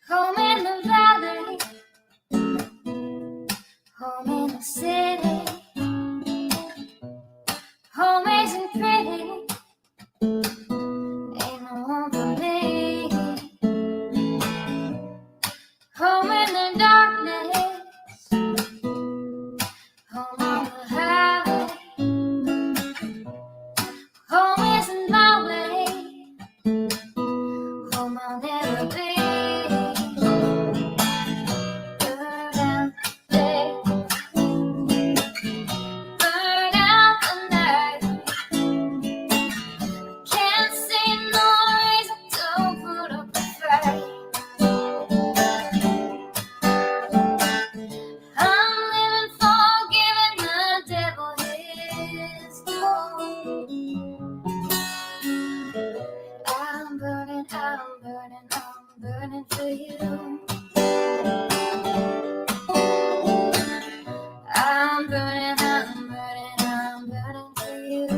Home in the valley, home in the city. Home isn't pretty, ain't no home for me. Home in the darkness, home on the highway. Home isn't my way, home I'll never be. Burn out the day, burn out the night. Can't see no reason to put up a fight. I'm living for giving the devil his due. I'm burning, I'm burning, I'm burning for you. I'm burning, I'm burning, I'm burning for you.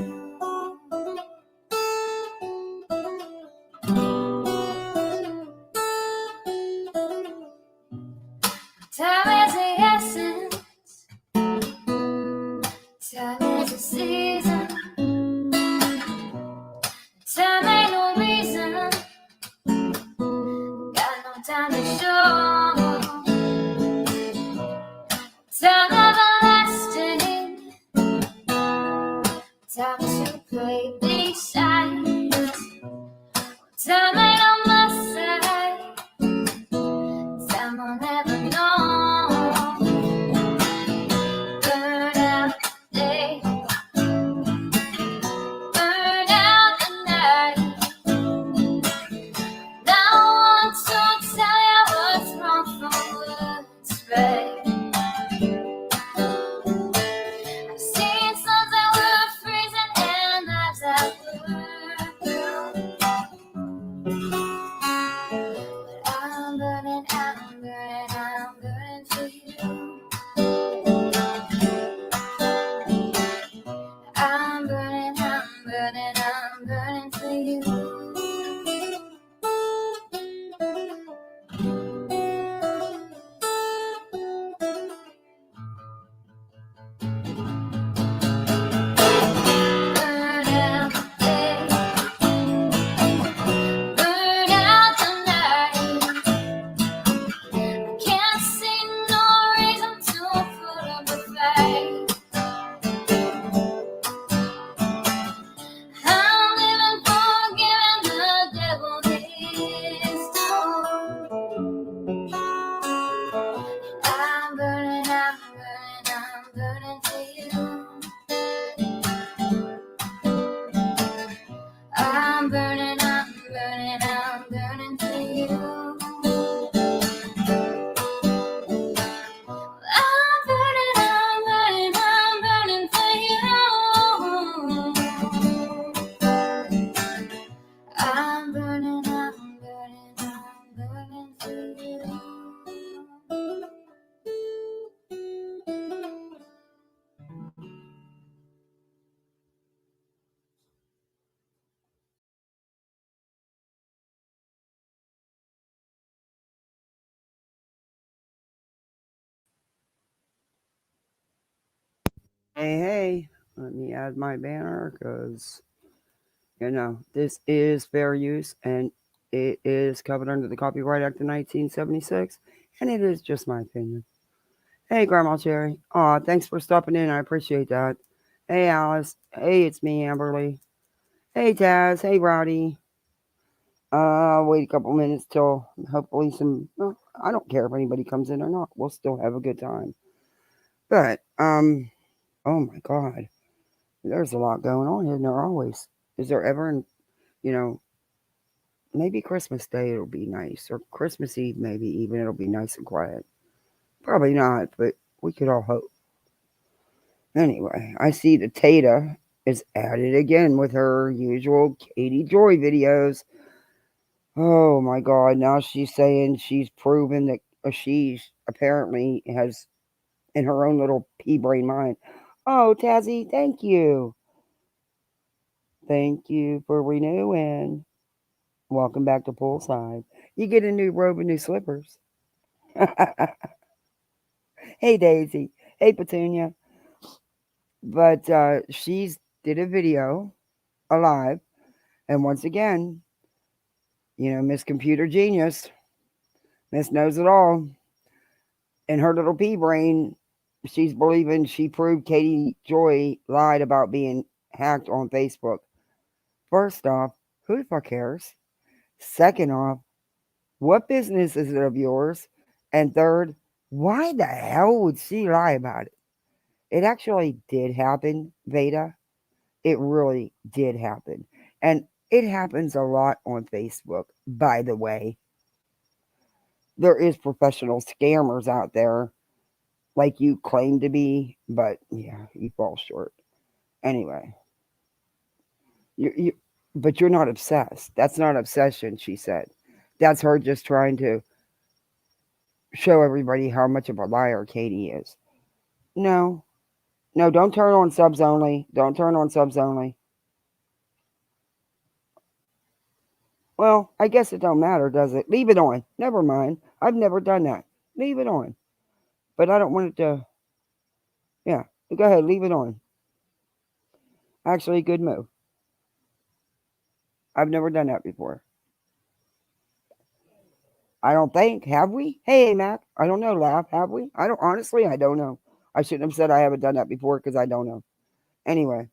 Time is the essence, time is the season. Time ain't no reason, got no time to show. Time everlasting, time to play these sides. Time ain't on my side, time I'll never know. Burn out the day, burn out the night. Now I want to tell you what's wrong from what's right. I've seen suns that were freezing and lives that were blue. But I'm burning, I'm burning, I'm burning for you. I'm burning, I'm burning, I'm burning for you. Burn out the day, burn out the night. Can't see no reason to put up a fight. I'm living for giving the devil his due. I'm burning, I'm burning, I'm burning for you. I'm burning, I'm burning, I'm burning for you. I'm burning, I'm burning, I'm burning for you. I'm burning, I'm burning, I'm burning for you. Hey, let me add my banner because, this is fair use and it is covered under the Copyright Act of 1976, and it is just my opinion. Hey, Grandma Cherry. Aw, thanks for stopping in. I appreciate that. Hey, Alice. Hey, it's me, Amberly. Hey, Taz. Hey, Rowdy. Wait a couple minutes till hopefully well, I don't care if anybody comes in or not. We'll still have a good time. But, oh my God. There's a lot going on, isn't there always? Is there ever, maybe Christmas Day it'll be nice, or Christmas Eve maybe even it'll be nice and quiet. Probably not, but we could all hope. Anyway, I see the tatah is at it again with her usual Katie Joy videos. Oh my God, now she's saying she's proven that she apparently has, in her own little pea brain mind. Oh, Tazzy, thank you. Thank you for renewing. Welcome back to Poolside. You get a new robe and new slippers. Hey, Daisy. Hey, Petunia. But she's did a video alive. And once again, Miss Computer Genius, Miss Knows It All, in her little pea brain, she's believing she proved Katie Joy lied about being hacked on Facebook. First off, who the fuck cares? Second off, what business is it of yours? And third, why the hell would she lie about it? It actually did happen, Veda. It really did happen. And it happens a lot on Facebook, by the way. There is professional scammers out there like you claim to be, but yeah, you fall short. Anyway, you but you're not obsessed. That's not obsession, she said. That's her just trying to show everybody how much of a liar Katie is. No, no, don't turn on subs only. Don't turn on subs only. Well, I guess it don't matter, does it? Leave it on. Never mind. I've never done that. Leave it on. But I don't want it to. Yeah, go ahead. Leave it on. Actually, good move. I've never done that before. I don't think. Have we? Hey, Mac. I don't know. Laugh. Have we? I don't. Honestly, I don't know. I shouldn't have said I haven't done that before because I don't know. Anyway.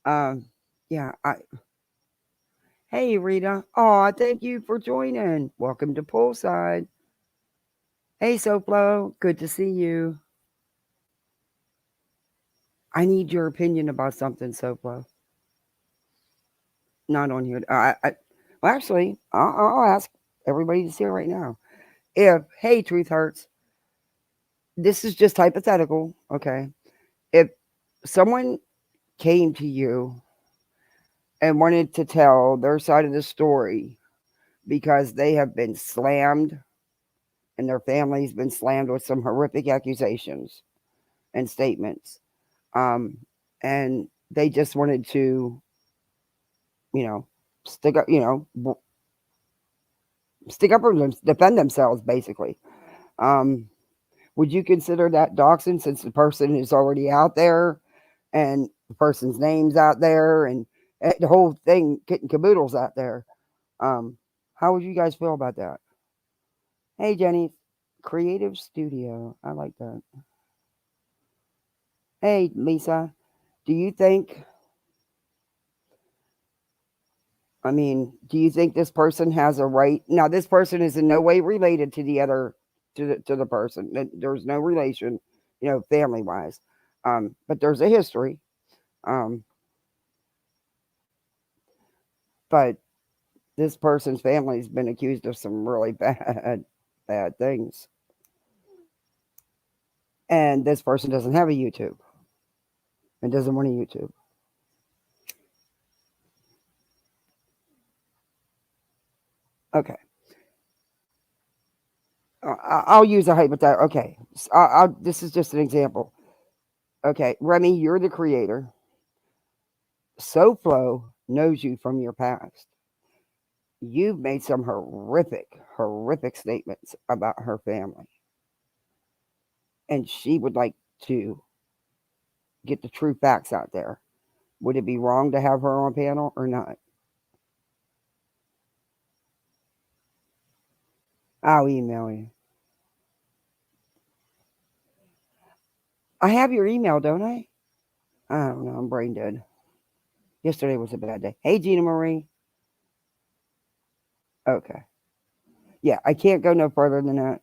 Um. Yeah. Hey, Rita. Aw, thank you for joining. Welcome to Poolside. Hey, Soplo. Good to see you. I need your opinion about something, Soplo. Not on here. Well, actually, I'll ask everybody to see it right now. If, hey, Truth Hurts, this is just hypothetical, okay? If someone came to you and wanted to tell their side of the story because they have been slammed and their family's been slammed with some horrific accusations and statements, um, and they just wanted to, you know, stick up, stick up for them, defend themselves, basically. Um, would you consider that doxing since the person is already out there and the person's name's out there and the whole thing getting caboodles out there? How would you guys feel about that? Hey, Jenny, Creative Studio. I like that. Hey, Lisa, do you think? Do you think this person has a right? Now, this person is in no way related to the other, to the person. There's no relation, family wise. But there's a history. Um, but this person's family's been accused of some really bad things. And this person doesn't have a YouTube and doesn't want a YouTube. Okay. I'll use a hypothetical. Okay. This is just an example. Okay. Remy, you're the creator. SoFlo knows you from your past. You've made some horrific statements about her family. And she would like to get the true facts out there. Would it be wrong to have her on panel or not? I'll email you. I have your email, don't I? I don't know. I'm brain dead. Yesterday was a bad day. Hey, Gina Marie. Okay. Yeah, I can't go no further than that.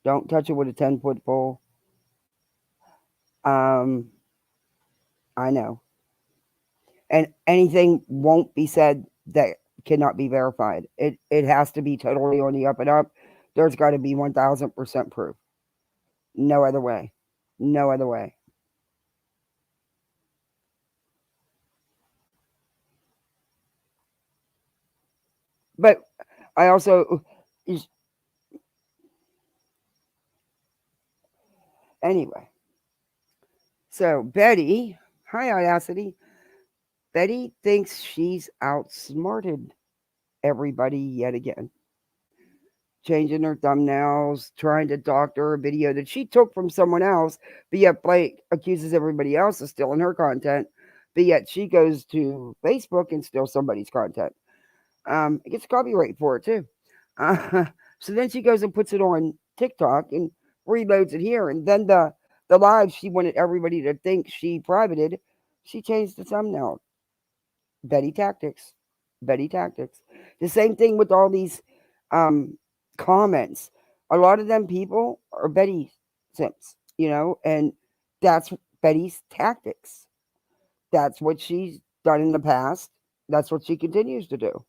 Don't touch it with a 10-foot pole. Um, I know. And anything won't be said that cannot be verified. It has to be totally on the up and up. There's got to be 1000% proof. No other way. No other way. But I also anyway. So Betty, hi Audacity. Betty thinks she's outsmarted everybody yet again. Changing her thumbnails, trying to doctor a video that she took from someone else, but yet Blake accuses everybody else of stealing her content, but yet she goes to Facebook and steals somebody's content. It gets copyright for it too. Uh, so then she goes and puts it on TikTok and reloads it here, and then the live she wanted everybody to think she privated, she changed the thumbnail. Betty tactics. Betty tactics. The same thing with all these um, comments. A lot of them people are Betty Sims, and that's Betty's tactics. That's what she's done in the past. That's what she continues to do.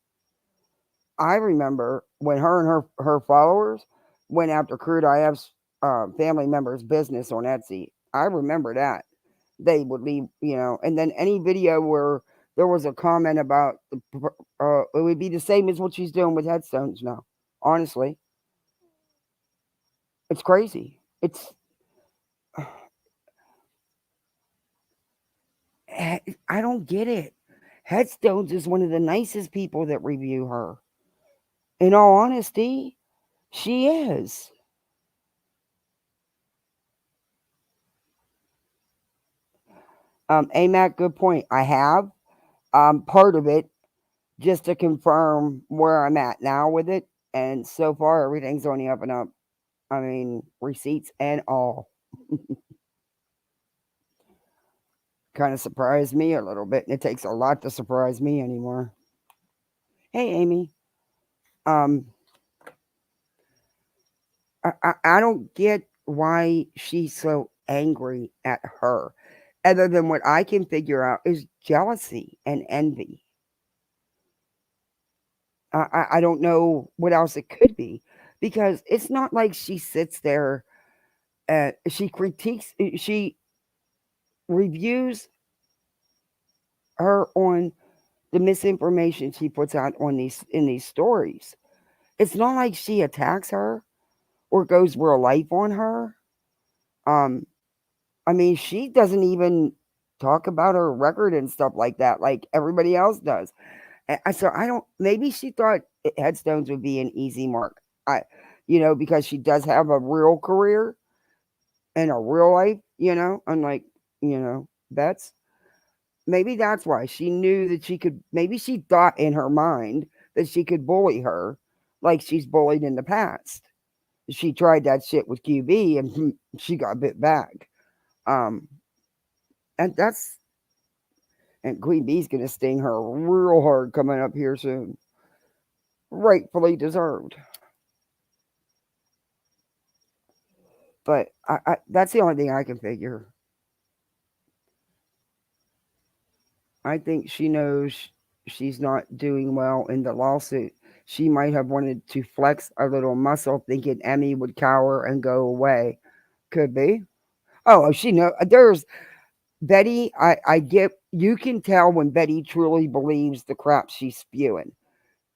I remember when her and her followers went after Crude IF's family member's business on Etsy. I remember that. They would leave, and then any video where there was a comment about it would be the same as what she's doing with headstones now. Honestly, it's crazy. It's I don't get it. Headstones is one of the nicest people that review her. In all honesty, she is. AMAC, good point. I have part of it just to confirm where I'm at now with it, and so far everything's only up and up. I mean, receipts and all. Kind of surprised me a little bit, and it takes a lot to surprise me anymore. Hey, Amy. Um, I don't get why she's so angry at her. Other than what I can figure out is jealousy and envy. I don't know what else it could be, because it's not like she sits there. She critiques. She reviews her on the misinformation she puts out on these stories. It's not like she attacks her or goes real life on her. Um, I mean, she doesn't even talk about her record and stuff like that, like everybody else does. So I don't. Maybe she thought headstones would be an easy mark. Because she does have a real career and a real life. Unlike Bets. Maybe that's why she knew that she could. Maybe she thought in her mind that she could bully her like she's bullied in the past. She tried that shit with QB and she got bit back. Um, and that's and Queen Bee's gonna sting her real hard coming up here soon. Rightfully deserved. But that's the only thing I can figure. I think she knows she's not doing well in the lawsuit. She might have wanted to flex a little muscle, thinking Emmy would cower and go away. Could be. Oh, she know. There's Betty. I get. You can tell when Betty truly believes the crap she's spewing.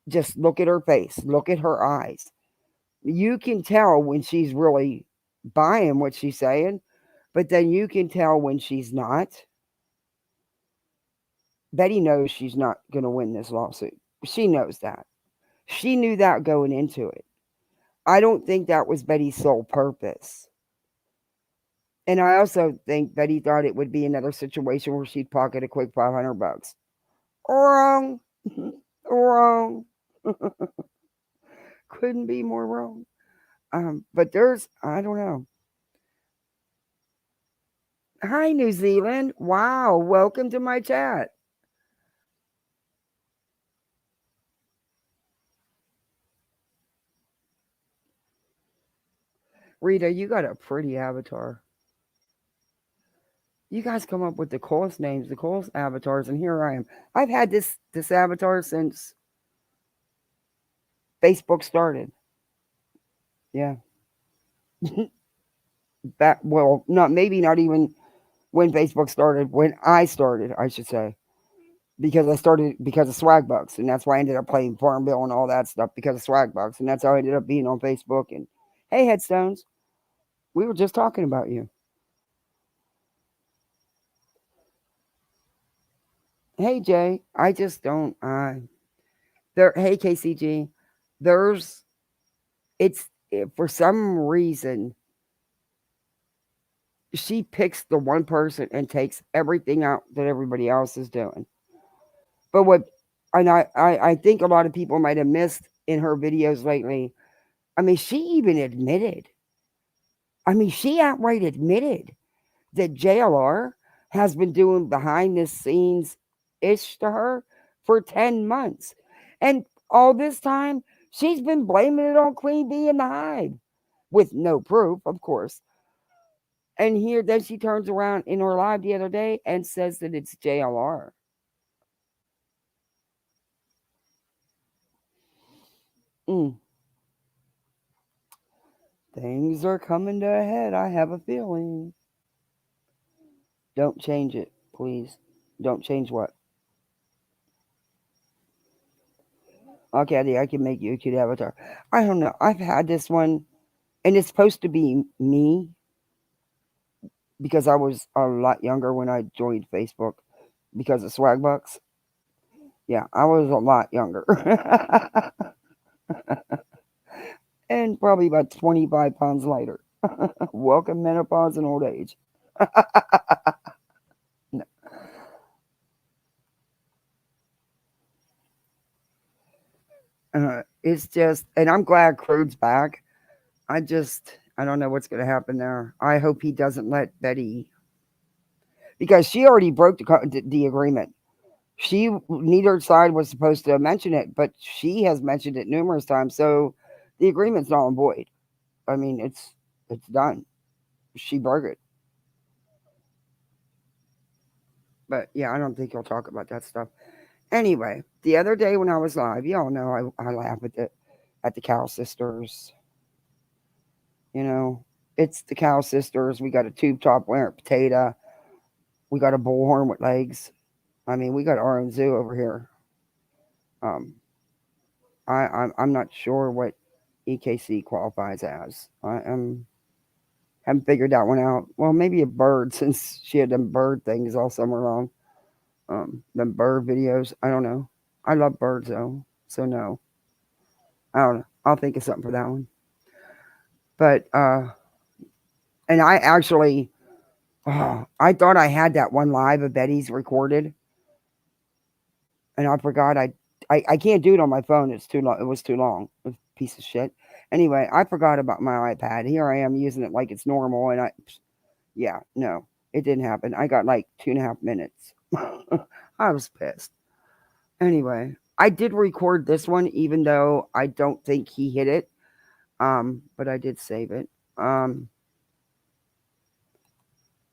Just look at her face. Look at her eyes. You can tell when she's really buying what she's saying, but then you can tell when she's not. Betty knows she's not going to win this lawsuit. She knows that. She knew that going into it. I don't think that was Betty's sole purpose. And I also think Betty thought it would be another situation where she'd pocket a quick $500. Wrong. Wrong. Couldn't be more wrong. But I don't know. Hi, New Zealand. Wow. Welcome to my chat. Rita, you got a pretty avatar. You guys come up with the coolest names, the coolest avatars, and here I am. I've had this avatar since Facebook started. Yeah. Not even when Facebook started, when I started, I should say. Because I started because of swag bucks, and that's why I ended up playing Farm Bill and all that stuff because of swag bucks, and that's how I ended up being on Facebook. And hey, Headstones, we were just talking about you. Hey Jay, I just don't. There. Hey KCG, there's. For some reason she picks the one person and takes everything out that everybody else is doing. But I think a lot of people might have missed in her videos lately. I mean, she even admitted. I mean, she outright admitted that JLR has been doing behind the scenes ish to her for 10 months. And all this time, she's been blaming it on Queen Bee and the Hive with no proof, of course. And here, then she turns around in her live the other day and says that it's JLR. Mm, things are coming to a head. I have a feeling. Don't change it, please. Don't change what? Okay, I can make you a cute avatar. I don't know. I've had this one, and it's supposed to be me because I was a lot younger when I joined Facebook because of swag bucks. Yeah, I was a lot younger. And probably about 25 pounds lighter. Welcome menopause and old age. No. It's just, and I'm glad Crude's back. I don't know what's going to happen there. I hope he doesn't let Betty, because she already broke the agreement. Neither side was supposed to mention it, but she has mentioned it numerous times. So the agreement's null and void. I mean, it's done. She broke it. But yeah, I don't think he'll talk about that stuff. Anyway, the other day when I was live, y'all know I laugh at the Cow Sisters. You know, it's the Cow Sisters. We got a tube top wearing potato. We got a bullhorn with legs. I mean, we got our own zoo over here. Um, I'm not sure what EKC qualifies as. I haven't figured that one out. Well, maybe a bird since she had them bird things all summer long. Them bird videos. I don't know. I love birds though, so no. I don't know. I'll think of something for that one. But and I actually, I thought I had that one live of Betty's recorded, and I forgot I can't do it on my phone. It's too long. It was too long. A piece of shit. Anyway, I forgot about my iPad. Here I am using it like it's normal, and yeah, no, it didn't happen. I got like 2.5 minutes. I was pissed. Anyway, I did record this one, even though I don't think he hit it. But I did save it.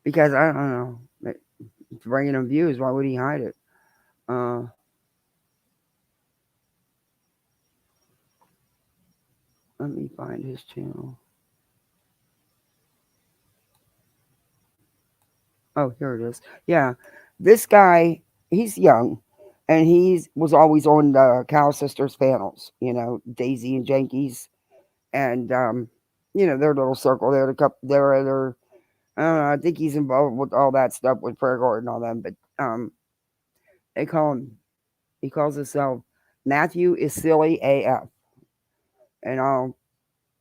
Because I don't know, it's bringing him views. Why would he hide it? Uh, Let me find his channel. Oh, here it is. Yeah, this guy, he's young, and he was always on the Cow Sisters panels. You know, Daisy and Jenkies, and their little circle. They're the couple. They're I don't know. I think he's involved with all that stuff with Prayer Garden and all them. But they call him. He calls himself Matthew is silly AF, and I'll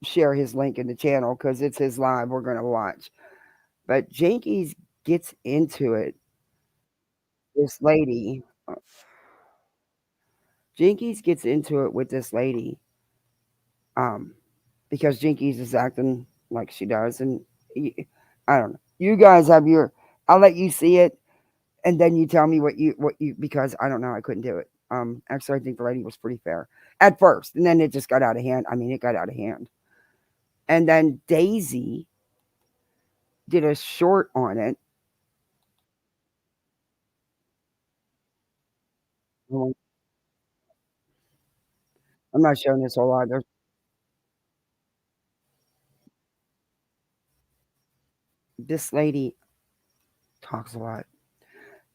share his link in the channel because it's his live we're gonna watch. But Jenkies gets into it. This lady, Jenkies gets into it with this lady, um, because Jenkies is acting like she does, and I don't know. You guys have your. I'll let you see it, and then you tell me what you because I don't know. I couldn't do it. Actually, I think the lady was pretty fair at first, and then it just got out of hand. I mean, it got out of hand. And then Daisy did a short on it. Well, I'm not showing this whole lot. This lady talks a lot.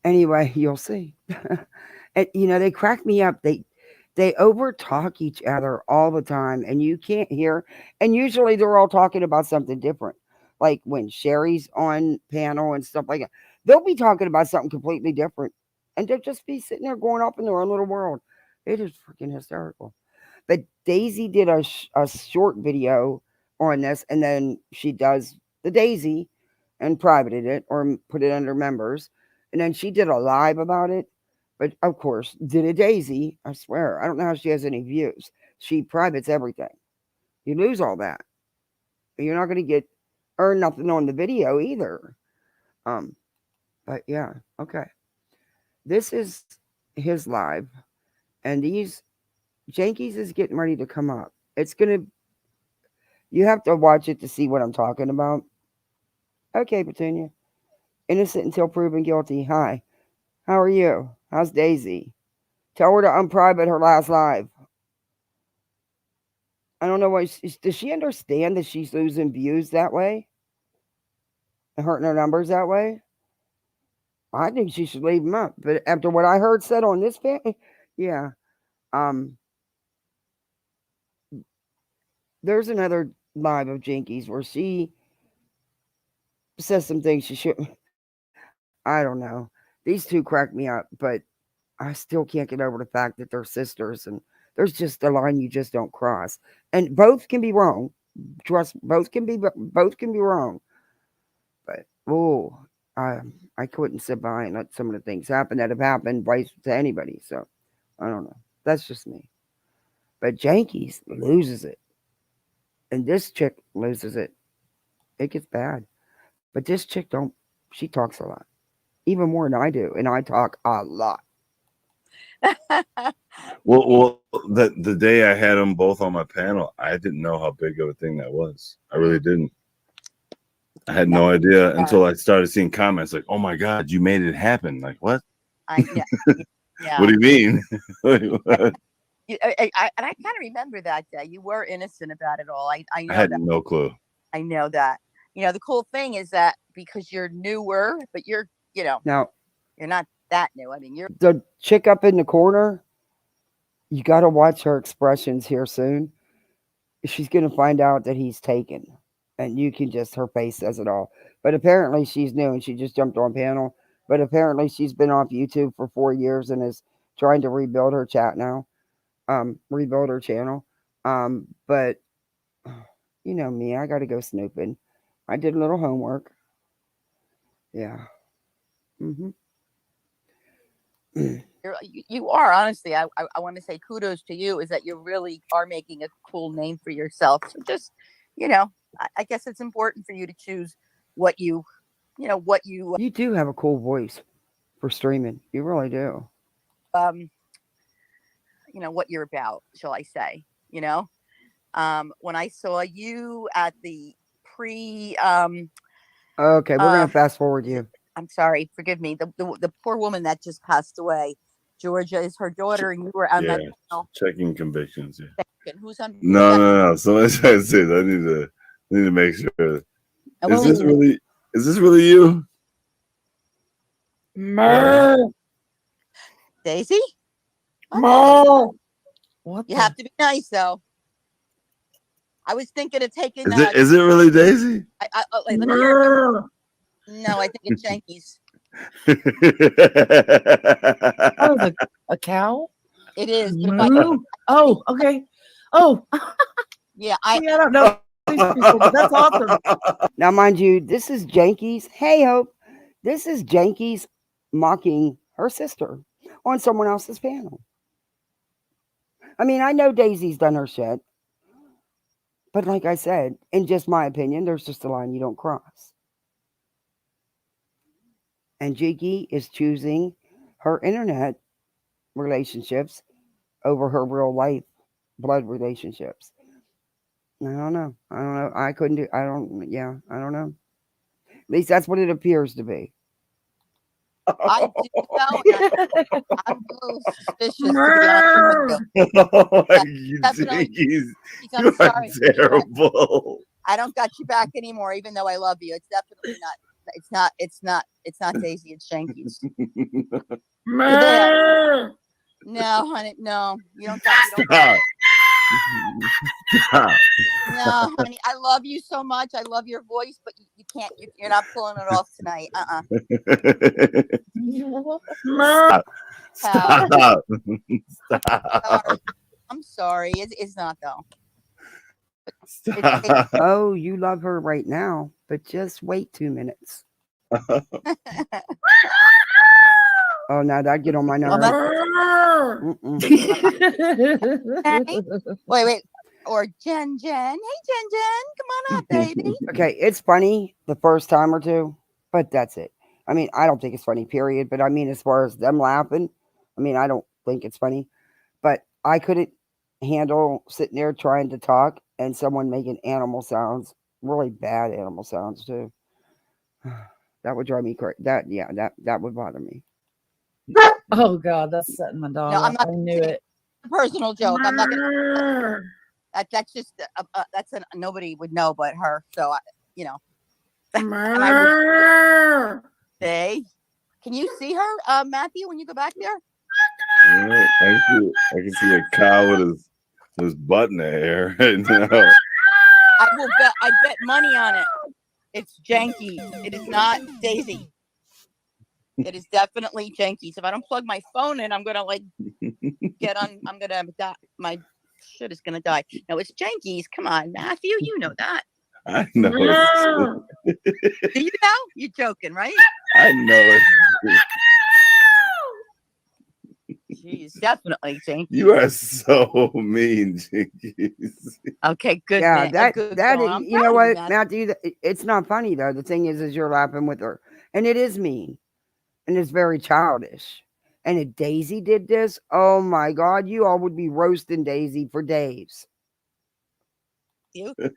Anyway, you'll see. And they crack me up. They over talk each other all the time, and you can't hear. And usually they're all talking about something different. Like when Sherry's on panel and stuff like that, they'll be talking about something completely different. and they'll just be sitting there going up in their own little world. It is freaking hysterical. But Daisy did a short video on this, and then she does the Daisy and privated it or put it under members. And then she did a live about it. But of course, did a Daisy, I swear. I don't know how she has any views. She privates everything. You lose all that. You're not going to earn nothing on the video either. But yeah, okay. This is his live, and Jenkies is getting ready to come up. You have to watch it to see what I'm talking about. Okay, Petunia. Innocent until proven guilty. Hi. How are you? How's Daisy? Tell her to unprivate her last live. I don't know does she understand that she's losing views that way? And hurting her numbers that way? I think she should leave them up. But after what I heard said on this yeah. There's another live of Jenkies where she says some things she shouldn't. I don't know. These two crack me up, but I still can't get over the fact that they're sisters, and there's just a line you just don't cross. And both can be wrong. Trust, both can be wrong. But I couldn't sit by and let some of the things happen that have happened to anybody. So I don't know. That's just me. But Jenkies loses it. And this chick loses it. It gets bad. But this chick she talks a lot. Even more than I do. And I talk a lot. Well, the day I had them both on my panel, I didn't know how big of a thing that was. I really didn't. I had no idea until I started seeing comments like, "Oh my God, you made it happen!" Like, what? Yeah. What do you mean? And I kind of remember that day. You were innocent about it all. I know I had that. no clue. I know that. The cool thing is that because you're newer, but you're now you're not that new. I mean, you're the chick up in the corner. You got to watch her expressions here soon. She's going to find out that he's taken. And you can just, her face says it all. But apparently she's new and she just jumped on panel. But apparently she's been off YouTube for 4 years and is trying to rebuild her chat now. Rebuild her channel. But you know me, I got to go snooping. I did a little homework. Yeah. you are honestly. I want to say kudos to you. Is that you really are making a cool name for yourself. So just I guess it's important for you to choose what you You do have a cool voice for streaming. You really do. What you're about, shall I say? When I saw you at the okay, we're gonna fast forward you. I'm sorry, forgive me. The poor woman that just passed away, Georgia, is her daughter, and you were on that panel. Checking convictions. Yeah. Who's on? No. Somebody's trying to say that. I need to make sure. Is this really you? Mer. Daisy? Mer. What? You have to be nice, though. I was thinking of taking. Is it really Daisy? Let me hear. No, I think it's Jenkies. Oh, a cow? It is. Oh, okay. Oh. Yeah, I don't know these people, but that's awesome. Now, mind you, this is Jenkies. Hey, Hope. This is Jenkies mocking her sister on someone else's panel. I mean, I know Daisy's done her shit. But like I said, in just my opinion, there's just a line you don't cross. And Jenkies is choosing her internet relationships over her real life blood relationships. I don't know. I don't know. At least that's what it appears to be. I do know. I'm a little suspicious. To be honest with you. You are terrible. I don't got you back anymore, even though I love you. It's definitely not. It's not Daisy. It's Jenkies. No, honey. No, you don't. Stop. No, honey. I love you so much. I love your voice, but you can't. You're not pulling it off tonight. Stop. I'm sorry. It's not though. Stop. Oh, you love her right now, but just wait 2 minutes. Oh, now that get on my nerves. Wait. Or Jen. Hey, Jen. Come on up, baby. Okay, it's funny the first time or two, but that's it. I mean, I don't think it's funny, period. But I mean, as far as them laughing, I mean, I don't think it's funny. But I couldn't handle sitting there trying to talk and someone making animal sounds, really bad animal sounds too. That would drive me crazy. That would bother me. Oh God, that's setting my dog. No, I'm not. I knew it. Personal joke. I'm not gonna. That's just that's nobody would know but her. So you know. Hey, can you see her, Matthew, when you go back there? Yeah, I can see a cow with his butt in the air right now. I bet money on it. It's Jenkies. It is not Daisy. It is definitely Jenkies. If I don't plug my phone in, I'm gonna get on. I'm gonna die. My shit is gonna die. No, it's Jenkies. Come on, Matthew. You know that. I know it. Do you know? You're joking, right? I know it. She's definitely Jenkies. You are so mean, Jenkies. Okay, good. Yeah, man. you know what, Matthew? It's not funny though. The thing is you're laughing with her, and it is mean, and it's very childish. And if Daisy did this, oh my God, you all would be roasting Daisy for days. You could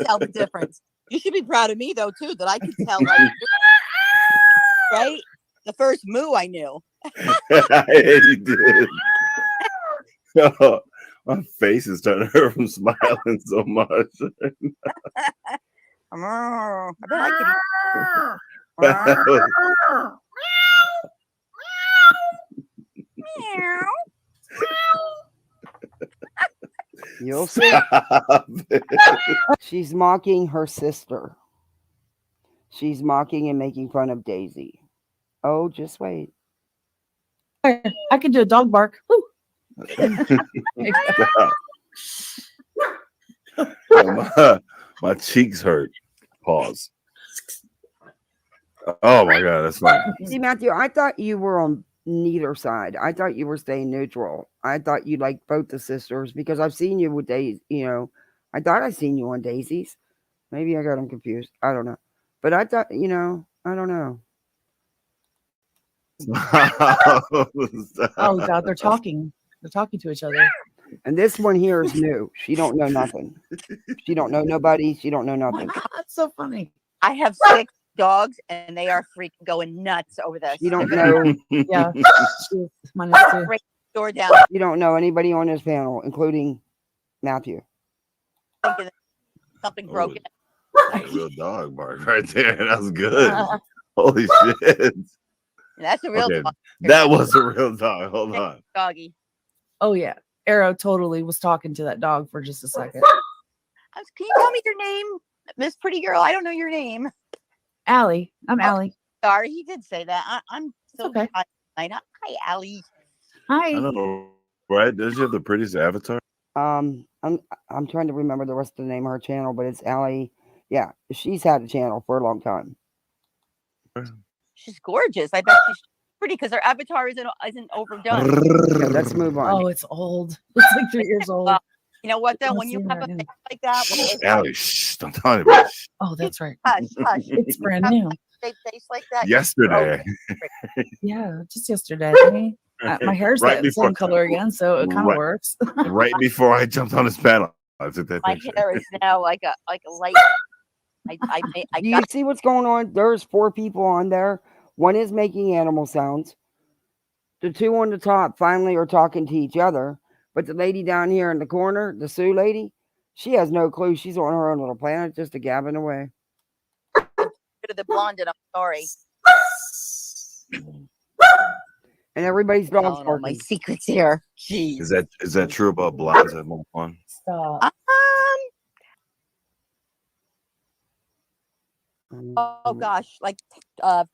tell the difference. You should be proud of me though too, that I could tell. Right? The first moo I knew. You did. Oh, my face is starting to hurt from smiling so much. I bet I could. Meow. You'll see. She's mocking her sister. She's mocking and making fun of Daisy. Oh, just wait. I can do a dog bark. Woo. my cheeks hurt. Pause. Oh my God, that's not. See, Matthew, I thought you were on neither side. I thought you were staying neutral. I thought you liked both the sisters because I've seen you with Daisy. You know, I thought I seen you on Daisy's. Maybe I got them confused. I don't know. But I thought, you know, I don't know. Oh God, they're talking. They're talking to each other. And this one here is new. She don't know nothing. She don't know nobody. She don't know nothing. That's so funny. I have 6 dogs and they are freaking going nuts over this. You don't know. Yeah. Mine is too. Break the door down. You don't know anybody on this panel, including Matthew. Something broken. A real dog bark right there. That was good. Holy shit. That's a real Okay, dog. that was a real dog. Hold on. Doggy. Oh yeah. Arrow totally was talking to that dog for just a second. Can you tell me your name, Miss Pretty Girl? I don't know your name. Allie. I'm Allie. Sorry, he did say that. I'm so Okay. Hi, Allie. Hi. I don't know. Right? Does she have the prettiest avatar? I'm trying to remember the rest of the name of her channel, but it's Allie. Yeah, she's had a channel for a long time. She's gorgeous. I bet she's pretty because her avatar isn't overdone. Okay, let's move on. Oh, it's old. It's like 3 years old. You know what though? I'm When you seeing have a that face like that, Allie, shh, don't tell anybody. Oh, that's right. hush. It's brand new. Big face like that. Yesterday. Yeah, just yesterday. My hair's Right that same before- color again, so it kind of Right. works. Right before I jumped on this panel, I took that My picture. hair is now like a light. I Do you got see what's going on? There's 4 people on there. One is making animal sounds. The 2 on the top finally are talking to each other. But the lady down here in the corner, the Sue lady, she has no clue. She's on her own little planet, just a gabbing away. rid of the blonde and I'm sorry. And everybody's dogs Telling all my barking. secrets here. Jeez. Is that true about blondes at one point? Stop. Oh gosh, like I've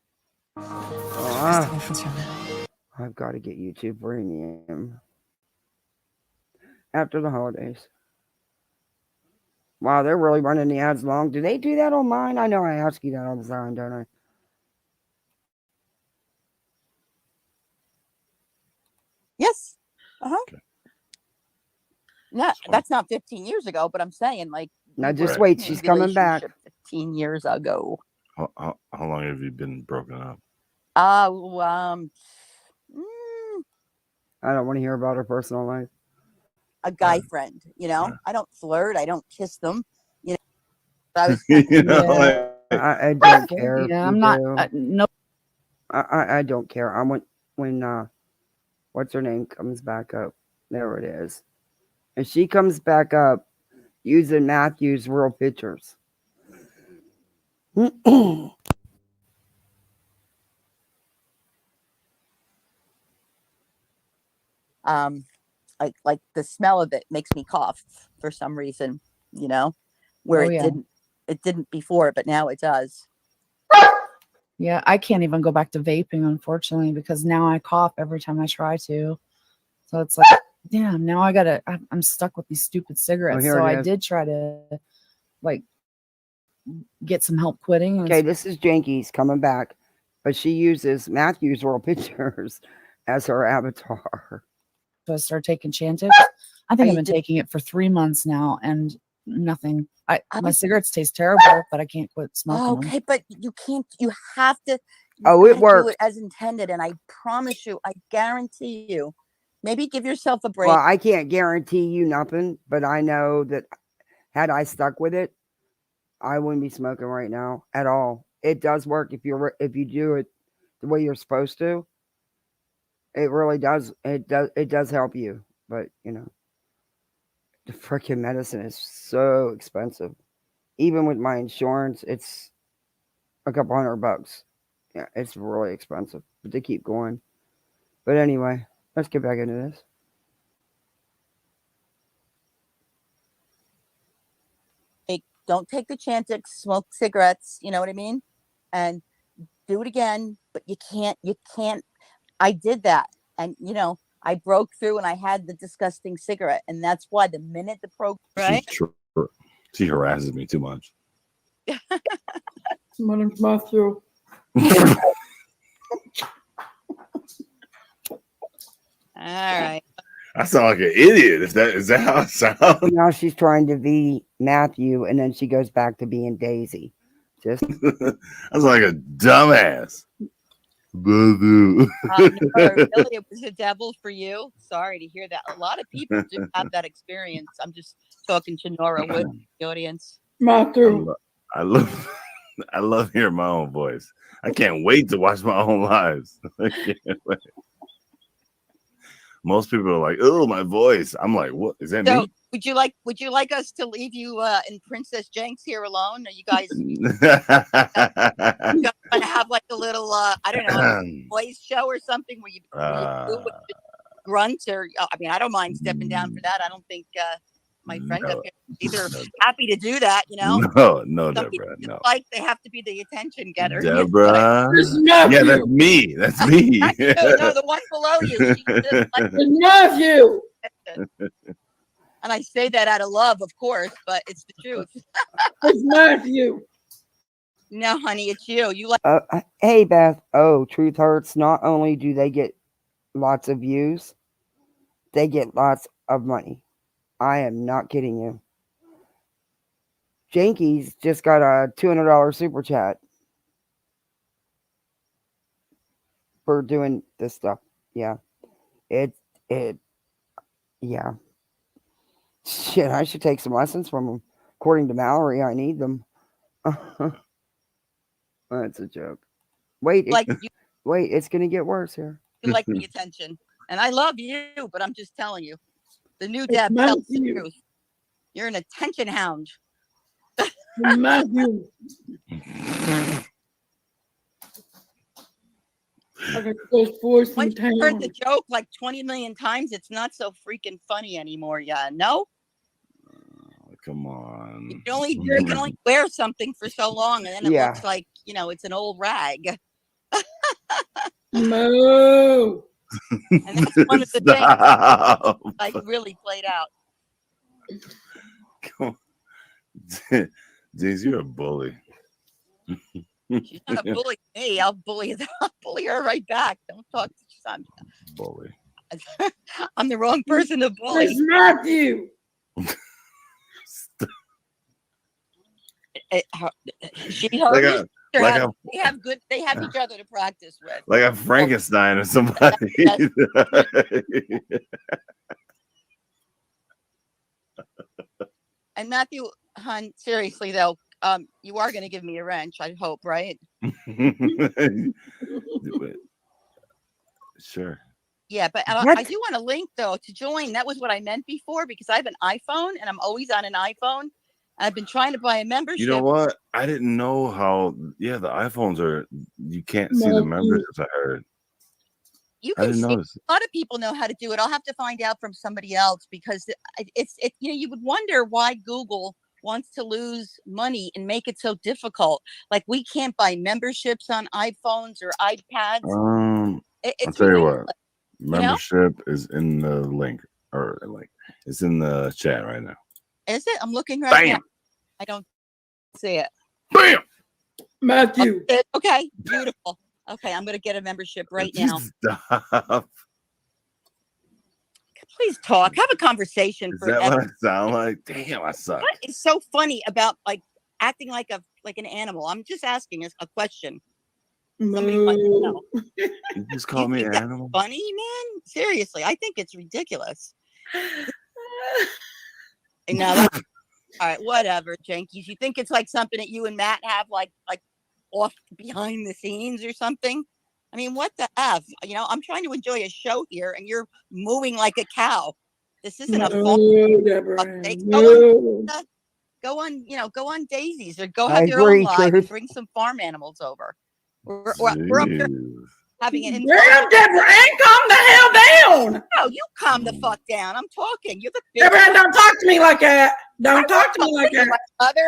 got to get YouTube Premium after the holidays. Wow, they're really running the ads long. Do they do that on mine? I know I ask you that all the time, don't I? yes. Uh-huh. Okay. No, That's fine. that's not 15 years ago, but I'm saying like Now we just were wait, in a she's coming back. relationship 15 years ago. How long have you been broken up? Mm, I don't want to hear about her personal life. a guy friend, you know. I don't flirt, I don't kiss them, you know. I was You know, Yeah. like, I don't care. If Yeah, you I'm not. do. No, I don't care. I want when what's her name comes back up. There it is. And she comes back up using Matthew's real pictures. like the smell of it makes me cough for some reason, you know, where Oh, yeah. it didn't before, but now it does. yeah, I can't even go back to vaping, unfortunately, because now I cough every time I try to. So it's like, damn, now I'm stuck with these stupid cigarettes. here So it I is. did try to like get some help quitting. Okay, this is Jenkies coming back, but she uses Matthew's real pictures as her avatar. So I started taking Chantix. I think Are I've you been do- taking it for 3 months now and nothing. My Um, cigarettes taste terrible, but I can't quit smoking them. okay, but you can't, you have to, you Oh, it gotta do works. it as intended, and I promise you, I guarantee you, maybe give yourself a break. Well, I can't guarantee you nothing, but I know that had I stuck with it, I wouldn't be smoking right now at all. It does work if you do it the way you're supposed to. It really does. It does help you, but you know, the freaking medicine is so expensive. Even with my insurance, it's a couple $100. Yeah, it's really expensive, but they keep going. But anyway, let's get back into this. Don't take the Chantix, smoke cigarettes, you know what I mean? And do it again, but you can't. I did that, and you know, I broke through and I had the disgusting cigarette, and that's why the minute the program, right? She harasses me too much. My name's Matthew. All right. I sound like an idiot. Is that how I sound? Now she's trying to be Matthew, and then she goes back to being Daisy. Just I was like a dumbass. Really, it was a devil for you. Sorry to hear that. A lot of people do have that experience. I'm just talking to Nora Wood, the audience. Matthew. I love hearing my own voice. I can't wait to watch my own lives. I can't wait. Most people are like, "Oh, my voice." I'm like, "What is that So, me?" would you like us to leave you and Princess Jenks here alone? Are you guys gonna have like a little I don't know, voice show or something where you do what you grunt or I mean, I don't mind stepping down for that. I don't think my friend up here is either happy to do that, you know. No, Some Debra, people just no. like they have to be the attention getter. Debra. Yeah, that's me. That's me. No, the one below you. She just like Matthew. and I say that out of love, of course, but it's the truth. It's Matthew. No, honey, it's you. You like hey, Beth. Oh, Truth Hurts. Not only do they get lots of views, they get lots of money. I am not kidding you. Jenkies just got a $200 super chat for doing this stuff. Yeah. Yeah. Shit, I should take some lessons from them. According to Mallory, I need them. That's a joke. Wait, it's going to get worse here. you like the attention. And I love you, but I'm just telling you. The new Deb tells the truth. You're an attention hound. Matthew. Once you heard the joke like 20 million times, it's not so freaking funny anymore. Yeah, no? Come on. You can only wear something for so long, and then it Yeah. looks like, you know, it's an old rag. Moo. And that's one of the things Stop. like really played out. Come on. James, you're a bully. She's not a bully to me. I'll bully her right back. Don't talk to son. Bully. I'm the wrong person to bully. It's Matthew. She Like her a- like a- they have each other to practice with. Like a Frankenstein or somebody. And Matthew, hon, seriously though, you are going to give me a wrench, I hope, right? Sure. Yeah, but I do want a link though to join. That was what I meant before, because I have an iPhone and I'm always on an iPhone. I've been trying to buy a membership. You know what? I didn't know how. Yeah, the iPhones are. You can't see the memberships. I heard. You I can didn't see notice. a lot of people know how to do it. I'll have to find out from somebody else, because it's you know, you would wonder why Google wants to lose money and make it so difficult. Like, we can't buy memberships on iPhones or iPads. I'll tell you what. you know? Membership is in the link, or like it's in the chat right now. Is it? I'm looking right Bam! now. I don't see it. Bam! Matthew. Okay, beautiful. Okay, I'm gonna get a membership right now. Stop. Please talk. Have a conversation. Is that what I sound like? Damn, I suck. What is so funny about like acting like an animal? I'm just asking a question. Somebody might know. You just call me an animal? Funny, man? Seriously, I think it's ridiculous. No, all right, whatever, Jenkies. You think it's like something that you and Matt have like off behind the scenes or something? I mean, what the F? You know, I'm trying to enjoy a show here and you're mooing like a cow. This isn't a phone. Go on Daisies, or go have your own live and bring some farm animals over. We're up here having an Damn, Debra, and calm the hell down. No, you calm the fuck down. I'm talking. You're the Debra, don't talk to me like that. Don't talk to me like that.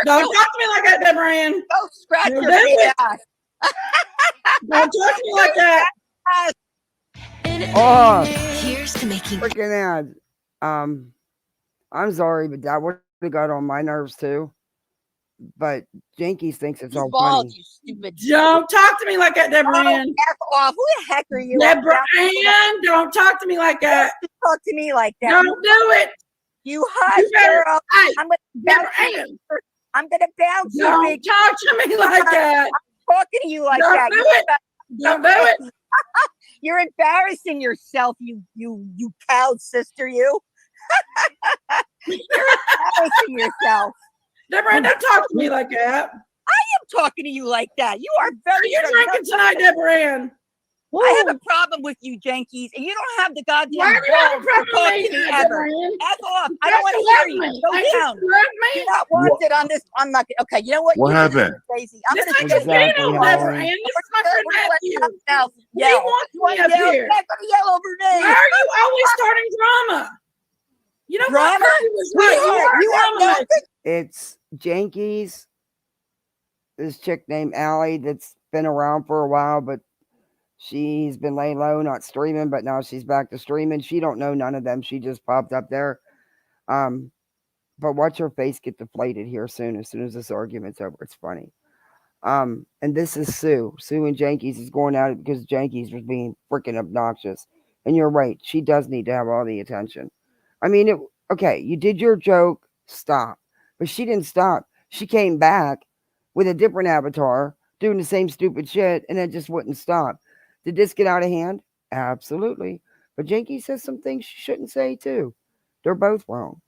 Don't talk to me like that, Debra Ann. Go scratch your big ass. Don't talk to me like that. Oh, Here's to making freaking ad. I'm sorry, but that would have got on my nerves too. But Jenkies thinks it's all Bald, funny. you stupid. Don't talk to me like that, Debra Ann. F off. Who the heck are you? Debra Ann, don't talk to me like that. Talk to me like that. Don't do it. You hush, better- girl. Hey, I'm gonna Debra bounce Ann, you. I'm gonna bounce you, don't big. talk to me like that. Talking to you like Don't that. do it. Don't do it. You're embarrassing yourself, you proud sister. You're embarrassing yourself. Debra Ann, don't talk to me like that. I'm talking to you like that. You are very. Are you drinking tonight, Debra Ann? I have a problem with you, Jenkies, and you don't have the goddamn Why do you have a balls to problem talk with to me me, ever. Debra Ann? F off. I don't want to hear you. Go down. You're not wanted on this. I'm not. Okay, you know what? What You happened? Daisy. I'm This gonna ain't get Exactly, casino, Holly. Debra Ann. This is my friend Matthew. Now, He wants me up yell. here. You're not gonna yell over Why me. are you always starting drama? You know Drama? what? You was right. You are drama. It's Jenkies. This chick named Allie that's been around for a while, but she's been laying low, not streaming, but now she's back to streaming. She don't know none of them. She just popped up there. But watch her face get deflated here soon as this argument's over. It's funny. And this is Sue. Sue and Jenkies is going at it because Jenkies was being freaking obnoxious. And you're right. She does need to have all the attention. I mean, okay, you did your joke. Stop. But she didn't stop. She came back with a different avatar doing the same stupid shit, and it just wouldn't stop. Did this get out of hand? Absolutely. But Jenkies says some things she shouldn't say too. They're both wrong.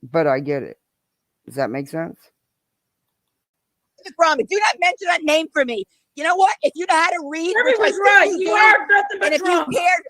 But I get it. Does that make sense? Do not mention that name for me. You know what? If you know how to read, Debbie was right. You are nothing and but if you drama. cared,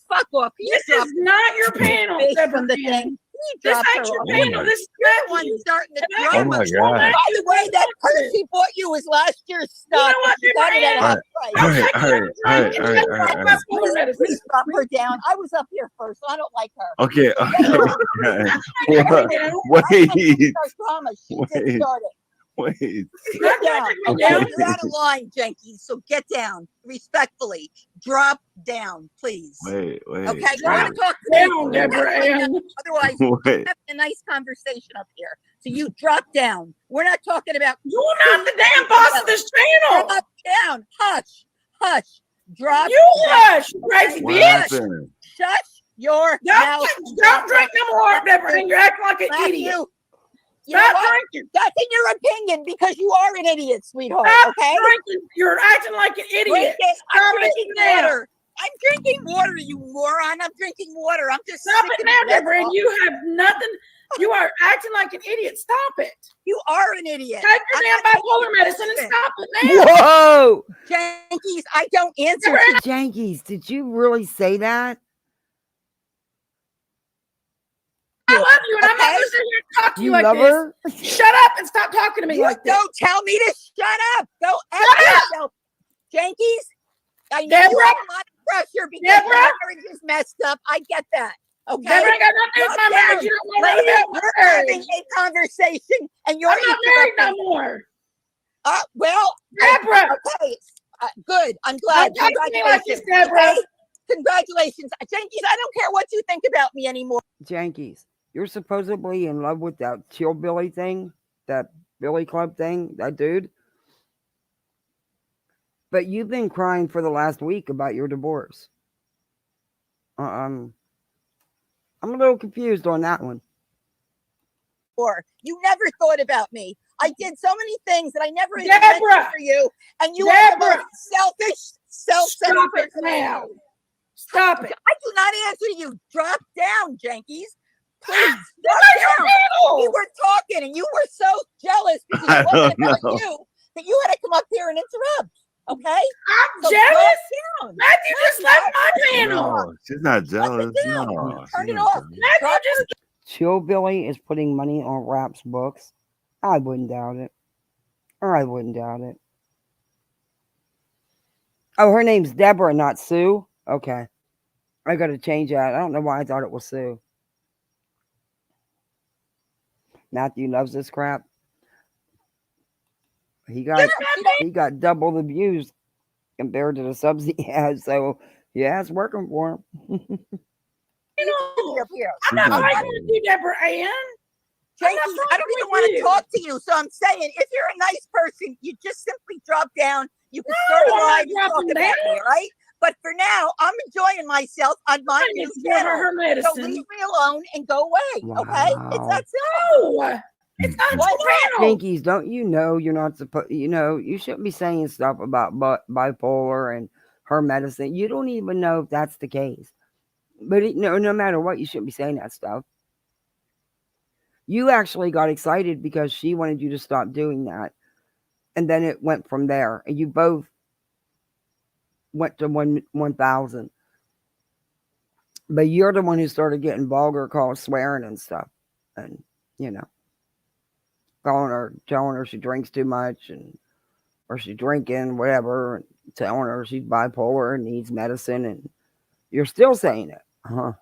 fuck off. This is not your panel, Face Deborah from the Ann. thing. you This drop ain't her your off? panel. This is You're the one Matthew. starting the And I Oh drama. my can control God. Matthew. By the way, that purse he bought you was last year's stock. know what, You got it at Deborah half Ann? price. All right, Check all it right, out, all drink right, and all check right, it all out. right. Bipolar medicine. Please drop her down. I was up here first. So I don't like her. Okay, Deborah, okay. Deborah, What? I want to Wait, start drama. She Wait. did start it. wait. Get down. Take me Okay, down. you're out of line, Jenkies. So get down respectfully. Drop down, please. Wait, Okay, you want wait, to talk to me? Down, Deborah Ann. Otherwise, we're wait. having a nice conversation up here. So you drop down. We're not talking about You're not the damn boss of this channel. drop down. Hush, hush. Drop. You hush, you crazy What bitch. happened? Shut your mouth. Don't drink no more, Deborah Ann. You're acting like an idiot. Matthew, you know Stop what? drinking. That's in your opinion because you are an idiot, sweetheart. Stop Okay? drinking. You're acting like an idiot. Drink it. I'm Stop it drinking now. water. I'm drinking water, you moron. I'm drinking water. I'm just Stop sick it of now, this. Deborah Ann. You have nothing. You are acting like an idiot. Stop it. You are an idiot. Take your I'm damn not bipolar taking medicine and bullshit. stop it now. Whoa! Jenkies, I don't answer Deborah to Jenkies, did you really say that? I love you, and I'm not Okay. going to sit here and talk to you You like love this. her? Shut up and stop talking to me you. like this. Don't tell me to shut up. Go F yourself. Jenkies, I know you Deborah? have a lot of pressure because Deborah? your marriage is messed up. I get that. Okay. Deborah ain't got nothing to do with my Calm marriage. down. You don't know Lady, nothing about we're my having marriage. a conversation and you're I'm not married no interrupting. more. Well, Deborah, okay. Good. I'm glad. don't talk to me like this, Deborah. Okay? Congratulations. Jenkies, I don't care what you think about me anymore. Jenkies, you're supposedly in love with that Chill Billy thing, that Billy Club thing, that dude. But you've been crying for the last week about your divorce. I'm a little confused on that one. You never thought about me. I did so many things that I never even Deborah! mentioned for you, and you are the Deborah! most selfish, self-centered Stop it person. now. Stop it. I do not answer you. Drop down, Jenkies. Please, This drop is your down. We panel. were talking, and you were so jealous because I it wasn't don't about know. you that you had to come up here and interrupt. Okay? I'm So jealous. drop down. Matthew just left my panel. No, she's not jealous. down. No, Turn she's it not off. jealous. Matthew Drop just Chill Billy is putting money on Rap's books. I wouldn't doubt it. Or I wouldn't doubt it. Oh, her name's Deborah, not Sue? Okay. I gotta change that. I don't know why I thought it was Sue. Matthew loves this crap. He got double the views compared to the subs he has, so yeah, it's working for him. up here. I'm not She's not fighting with you, Deborah Ann. Jenkies, not I don't even fighting want with to you. talk to you. So I'm saying, if you're a nice person, you just simply drop down. You can No, start a I'm not live and talk dropping about down. me, all right? But for now, I'm enjoying myself on my I need new to give her channel. her So medicine. leave me alone and go away, okay? It's Wow. that simple. No, it's not Why your panel. Jinkies, don't you know you're not supposed, you shouldn't be saying stuff about bipolar and her medicine. You don't even know if that's the case. But no matter what, you shouldn't be saying that stuff. You actually got excited because she wanted you to stop doing that. And then it went from there. And you both went to 1,000. But you're the one who started getting vulgar calls, swearing and stuff. And, telling her she drinks too much or she's drinking, whatever, and telling her she's bipolar and needs medicine. And you're still saying it. Huh?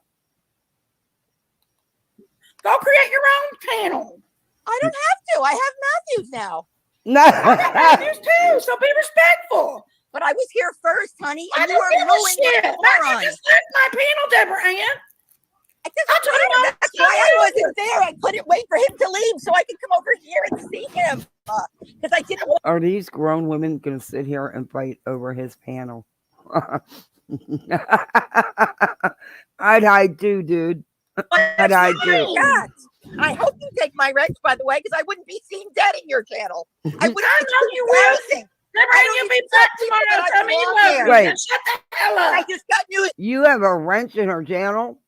Go create your own panel. I don't have to. I have Matthews now. No. I got Matthews too, so be respectful. But I was here first, honey, I and you don't are give a ruining shit. the Matthew moron. just left my panel, Deborah Ann. That's why I wasn't there. I couldn't wait for him to leave so I could come over here and see him. Because I didn't want Are these grown women going to sit here and fight over his panel? I'd hide too, dude. I'd hide too. that. I hope you take my wrench, by the way, because I wouldn't be seen dead in your channel. I wouldn't. I know you will. Embarrassing. Deborah I Ann, don't you'll even be tell back people tomorrow. that I Tell me you belong love there. me. Wait. Just shut the hell I up. just got news. You have a wrench in her channel?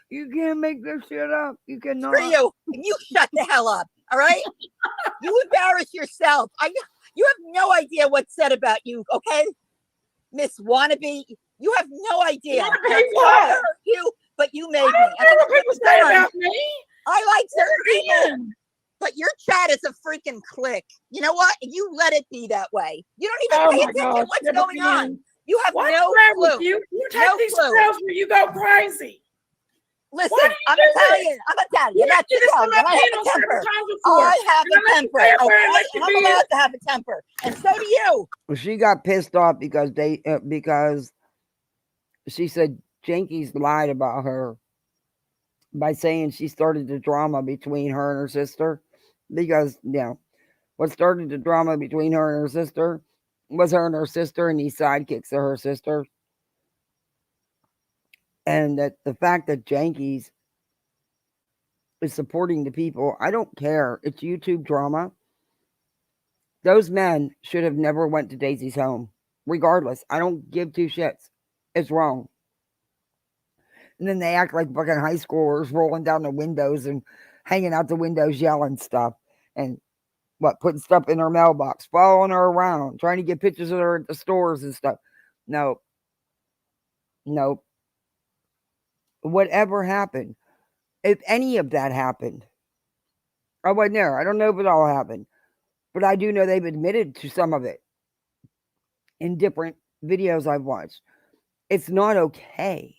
You can't make this shit up. You cannot. For you, and you shut the hell up. All right, you embarrass yourself. You have no idea what's said about you. Okay, Miss Wannabe. You have no idea. Wannabe Not what? to hurt you, but you made I me. don't care what people say about me. I like certain people, Man, but your chat is a freaking click. You know what? You let it be that way. You don't even oh pay my attention gosh, to what's Deborah going Ann. on. You have What's no wrong clue. with you? You take No these clue. pills where you go crazy. Listen, Why do you I'm do this? Italian. I'm Italian. You That's did this on Italian. my I have a panel several temper. times before. I have And I a let you temper, say it where I okay? let you And I'm be allowed it. to have a temper. And so do you. She got pissed off because she said Jenkies lied about her by saying she started the drama between her and her sister. Because, what started the drama between her and her sister was her and her sister and these sidekicks of her sister. And that the fact that Jenkies is supporting the people, I don't care. It's YouTube drama. Those men should have never went to Daisy's home. Regardless, I don't give two shits. It's wrong. And then they act like fucking high schoolers rolling down the windows and hanging out the windows yelling stuff. And putting stuff in her mailbox, following her around, trying to get pictures of her at the stores and stuff. No. Whatever happened, if any of that happened, I wasn't there. I don't know if it all happened, but I do know they've admitted to some of it in different videos I've watched. It's not okay.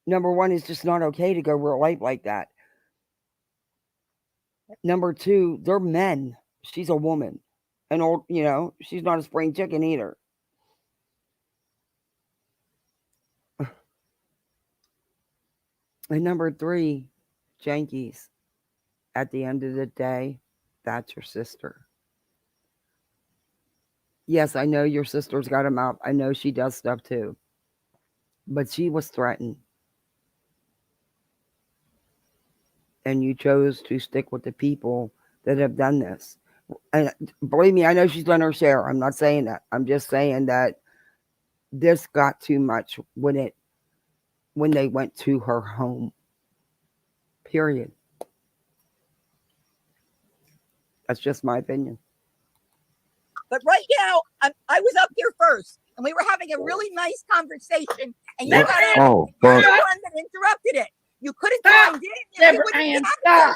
Number one, it's just not okay to go real life like that. Number two, they're men. She's a woman. And old, she's not a spring chicken either. And number three, Jenkies. At the end of the day, that's your sister. Yes, I know your sister's got a mouth. I know she does stuff too. But she was threatened. And you chose to stick with the people that have done this. And believe me, I know she's done her share. I'm not saying that. I'm just saying that this got too much when they went to her home. Period. That's just my opinion. But right now, I was up here first, and we were having a really nice conversation, and you got out. Oh, You're fuck. the one that interrupted it. You could have Stop, joined in. And we Deborah wouldn't Ann, be stop.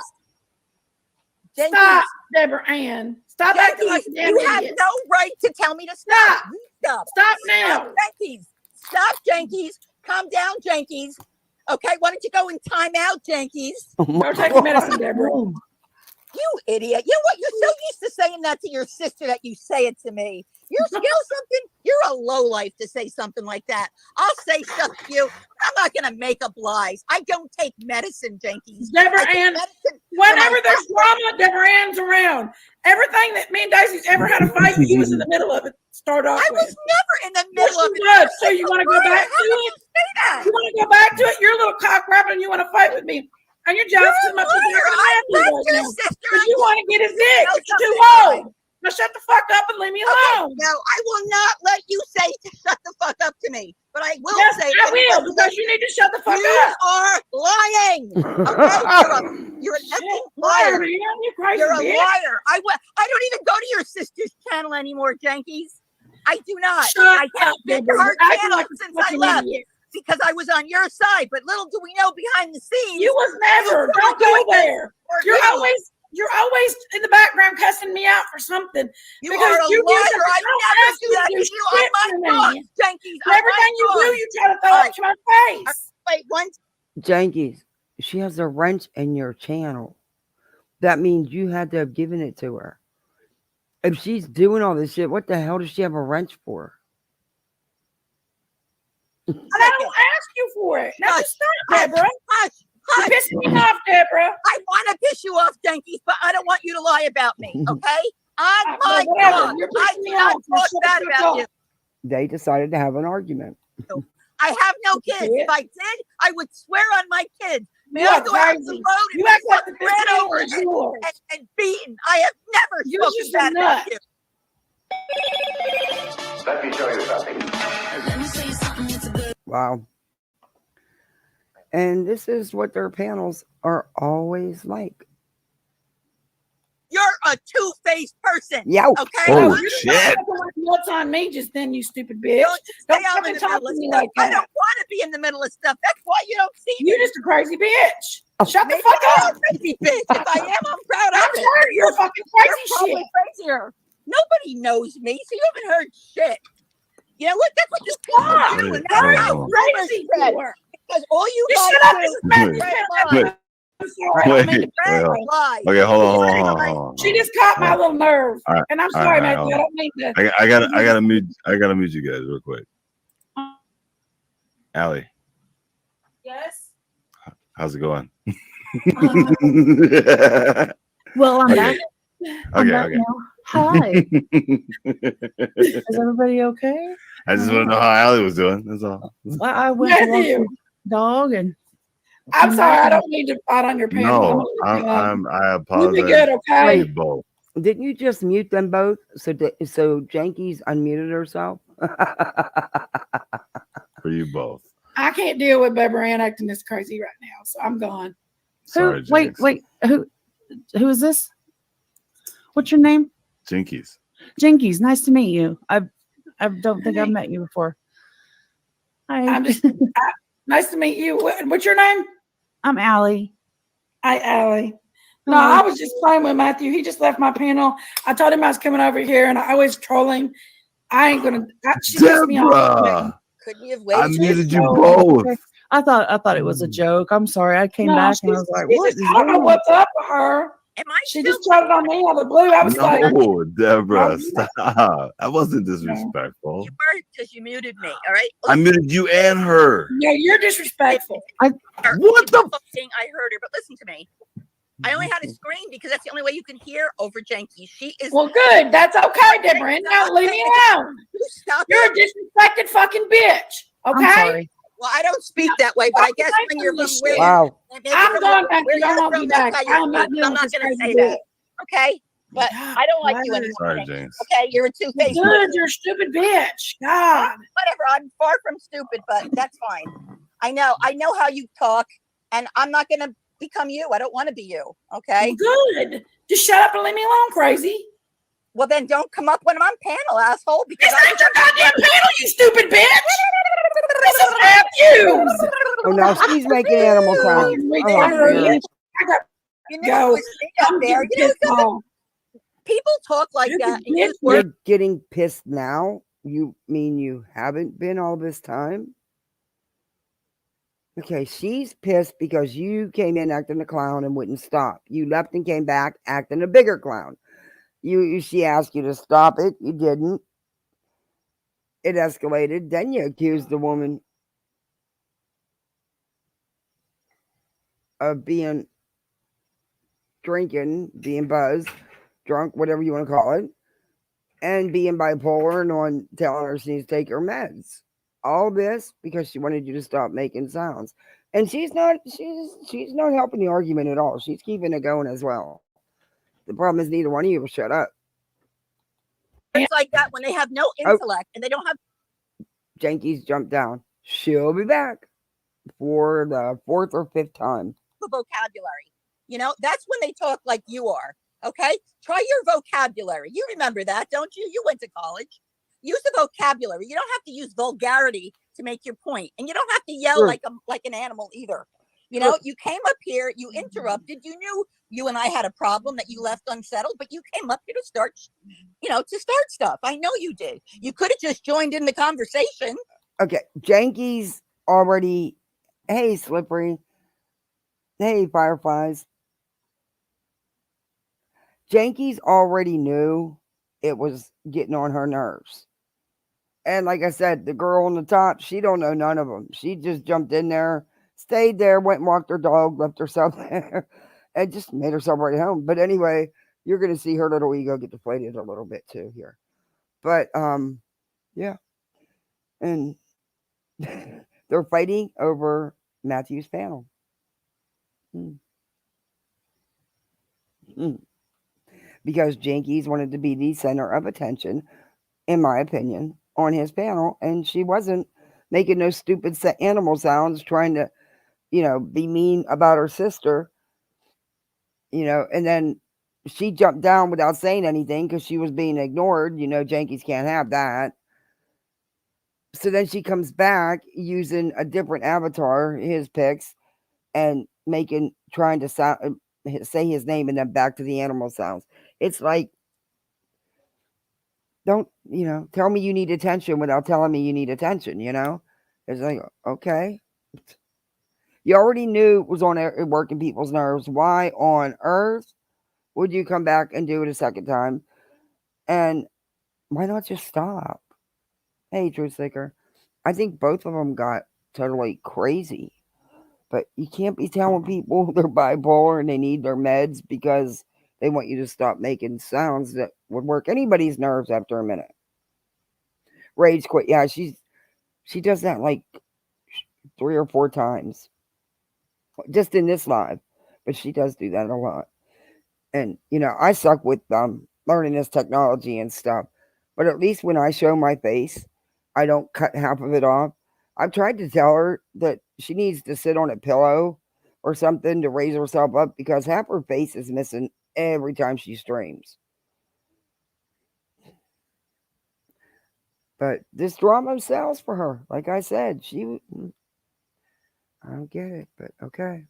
Jenkies, Stop, Deborah Ann. Stop acting like a Jenkies, damn you have idiot. no right to tell me to stop. Stop. You stop. Stop now. Stop, Jenkies. Stop, Jenkies. Calm down, Jenkies. Okay, why don't you go in time out, Jenkies? Go take your medicine, Deborah. You idiot. You know what? You're so used to saying that to your sister that you say it to me. You know something? You're a lowlife to say something like that. I'll say stuff to you. I'm not going to make up lies. I don't take medicine, Jenkies. Deborah Ann, whenever there's drama, Deborah Ann's around. Everything that me and Daisy's ever had a fight with, you was in the middle of it. Start off I with. was never in the middle of it. Was. So you want to go back to How it? did you say that? You want to go back to it? You're a little cock rapping and you want to fight with me. And you're jealous too much of I right left your now. sister. Because you want to get his dick. No, But you're too something old. Now shut the fuck up and leave me Okay, alone. no, I will not let you say to shut the fuck up to me. But I will Yes, say I will, because you need to shut the fuck you up. are lying. Okay, you're an effing liar. Man, you crazy You're a bitch. liar. I don't even go to your sister's channel anymore, Jenkies. I do not. Shut I up, haven't been to Deborah. her You're acting channel like a since I fucking left idiot. because I was on your side. But little do we know behind the scenes. You was never. you Don't were go doing there. this You're always in the background cussing me out for something. You Because are a you do liar. something I don't never ask do you that to to do you on shit my for phone, me. Jenkies. Everything you do, you try to throw up to my face. Wait, one. Jenkies, she has a wrench in your channel. That means you had to have given it to her. If she's doing all this shit, what the hell does she have a wrench for? And I don't ask you for it. Now just stop, Deborah. Hush. You're pissing me off, Deborah. I want to piss you off, Jenkies, but I don't want you to lie about me, okay? On my whatever. God, You're I pissing me do not off. Now talk shut bad the fuck about up. you. They decided to have an argument. I have no You kids. did? If I did, I would swear on my kids. May You I are go out on the crazy. road and You be act like the fucking ran pissing over is yours. and beaten. I have never You're spoken just a bad about nut. you. Let me show you something. Wow. And this is what their panels are always like. You're a two-faced person. Yeah. Okay. Oh, you're just shit. talking like what's on me just then, you stupid bitch. Don't Don't stay out in fucking the talk middle to of me stuff. like I that. don't want to be in the middle of stuff. That's why you don't see me. You're just a crazy bitch. Shut the Maybe fuck I'm up. a crazy bitch. If I am, I'm proud I'm of it. sure you're fucking You're crazy probably shit. crazier. Nobody knows me, so you haven't heard shit. You know what? That's what you Stop. people do. Wait, And that's wait, how hold on. rumors Crazy spread. you are. Because all you Just guys shut up. do This is Matthew's Wait, family. wait. I'm sorry. I don't mean to Wait, brag. lies. Okay, hold on, hold on, Lies. hold on, hold on. She just caught my little nerve. All right, And I'm all sorry, right, Matthew. hold I on. don't mean to. I gotta mute you guys real quick. Allie, Yes. how's it going? Well, I'm back. I'm back Okay. now. Hi. Is everybody okay? I just want to know how Allie was doing. That's all. Well, I went to walk Matthew. the dog and I'm came sorry. back I and- don't mean to fight on your panel. No, I You apologize. be good, okay? for you both. Didn't you just mute them both? So Jenkies unmuted herself. For you both. I can't deal with Debra Ann acting this crazy right now, so I'm gone. Sorry, wait, Jinx. who is this? What's your name? Jinkies. Jenkies. Nice to meet you. I don't think I've met you before. Hi. I'm just nice to meet you. What's your name? I'm Allie. Hi, Allie. No, Hi. I was just playing with Matthew. He just left my panel. I told him I was coming over here, and I always troll him. I ain't gonna. She pissed me off. Deborah, Couldn't you have I waited? muted you No. both. I thought it was a joke. I'm sorry. I came No, back and I she's- was like, she's "What just- is I don't know going on?" what's up with her. Am I She still just shouted on me out of the blue. I was like, No, Deborah, No, stop. That wasn't disrespectful. You were because you muted me. All right. I muted you and her. "No, you're disrespectful." What the Fucking, I heard her, but listen to me. I only had to scream because that's the only way you can hear over Jenkies. She is. Well, good. That's okay, Debra. Now leave me alone. You stop You're it. a disrespected fucking bitch. I'm Okay. sorry. Well, I don't speak that way, but I guess when you're from where, Wow. maybe I'm from going back. where I you're won't from, be that's back. how you're I'm not speaking. dealing I'm with not this going to crazy say that. bitch. Okay. But I don't like you anymore. Sorry, Jinx. Okay. You're a two-faced Good. person. You're a stupid bitch. God. Whatever. I'm far from stupid, but that's fine. I know how you talk, and I'm not going to become you. I don't want to be you. Okay. Well, good. Just shut up and leave me alone, crazy. Well, then don't come up when I'm on panel, asshole. Because This ain't your goddamn panel, you stupid bitch. This is Matthew's. Oh, now she's making animal sounds. Fucking Oh, retarded. man. I got You Go. know, it was me up I'm there. getting You know, pissed off. people talk like You that. can And get use words. You're getting pissed now? You mean you haven't been all this time? Okay, she's pissed because you came in acting a clown and wouldn't stop. You left and came back acting a bigger clown. She asked you to stop it. You didn't. It escalated. Then you accused the woman of being drinking, being buzzed, drunk, whatever you want to call it, and being bipolar and on telling her she needs to take her meds. All this because she wanted you to stop making sounds. And she's not helping the argument at all. She's keeping it going as well. The problem is neither one of you will shut up. It's like that when they have no intellect and they don't have Jenkies jumped down. She'll be back for the 4th or 5th time. the vocabulary. You know, that's when they talk like you are. Okay. Try your vocabulary. You remember that, don't you? You went to college. Use the vocabulary. You don't have to use vulgarity to make your point. And you don't have to yell Sure. like an animal either. You know, you came up here, you interrupted, you knew you and I had a problem that you left unsettled, but you came up here to start, to start stuff. I know you did. You could have just joined in the conversation. Okay, Jenkies already. Hey, Slippery. Hey, Fireflies. Jenkies already knew it was getting on her nerves. And like I said, the girl on the top, she don't know none of them. She just jumped in there, stayed there, went and walked her dog, left herself there, and just made herself right home. But anyway, you're going to see her little ego get deflated a little bit too here. But, yeah. And they're fighting over Matthew's panel. Because Jenkies wanted to be the center of attention, in my opinion, on his panel, and she wasn't making no stupid animal sounds trying to, be mean about her sister, and then she jumped down without saying anything because she was being ignored. You know, Jenkies can't have that. So then she comes back using a different avatar, his pics, and trying to say his name and then back to the animal sounds. It's like, don't, tell me you need attention without telling me you need attention, It's like, okay. You already knew it was working people's nerves. Why on earth would you come back and do it a second time? And why not just stop? Hey, Truth Seeker. I think both of them got totally crazy. But you can't be telling people they're bipolar and they need their meds because they want you to stop making sounds that would work anybody's nerves after a minute. Rage quit. Yeah, she does that like 3 or 4 times. Just in this live. But she does do that a lot. And, I suck with learning this technology and stuff. But at least when I show my face, I don't cut half of it off. I've tried to tell her that she needs to sit on a pillow or something to raise herself up because half her face is missing every time she streams. But this drama sells for her. Like I said, I don't get it, but okay.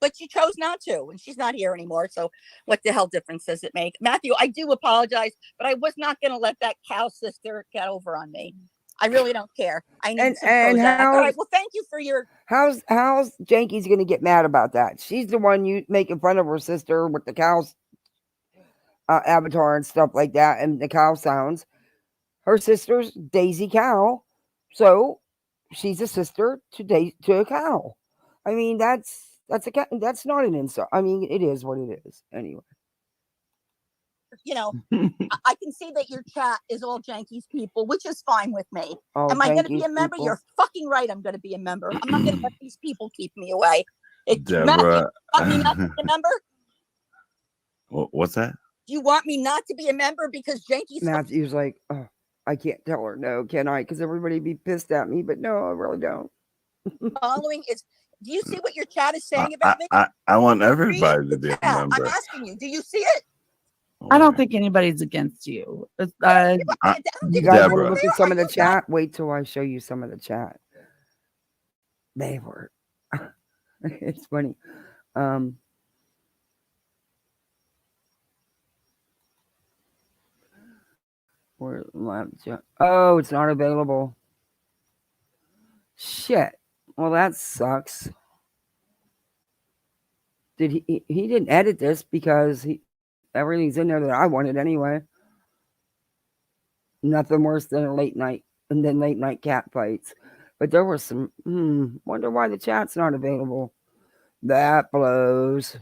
But she chose not to, and she's not here anymore. So what the hell difference does it make? Matthew, I do apologize, but I was not going to let that cow sister get over on me. I really don't care. I need some Prozac. All right, well, thank you for your... How's Jenkies going to get mad about that? She's the one you making fun of her sister with the cow's avatar and stuff like that, and the cow sounds. Her sister's Daisy Cow, so she's a sister to a cow. I mean, that's not an insult. I mean, it is what it is. Anyway. I can see that your chat is all Jenkies people, which is fine with me. Oh, am I going to be a member? People. You're fucking right. I'm going to be a member. I'm not going to let these people keep me away. Deborah, Matthew, you want me not to be a member? What's that? Do you want me not to be a member because Jenkies? Matthew's like, oh, I can't tell her no, can I? Because everybody be pissed at me, but no, I really don't. Following is. Do you see what your chat is saying about me? I want everybody to be a member. I'm asking you. Do you see it? I don't think anybody's against you. You guys Deborah. want to look at some of the chat? Wait till I show you some of the chat. They were. It's funny. Oh, it's not available. Shit. Well, that sucks. He didn't edit this because everything's in there that I wanted anyway. Nothing worse than late night cat fights. But there was some wonder why the chat's not available. That blows.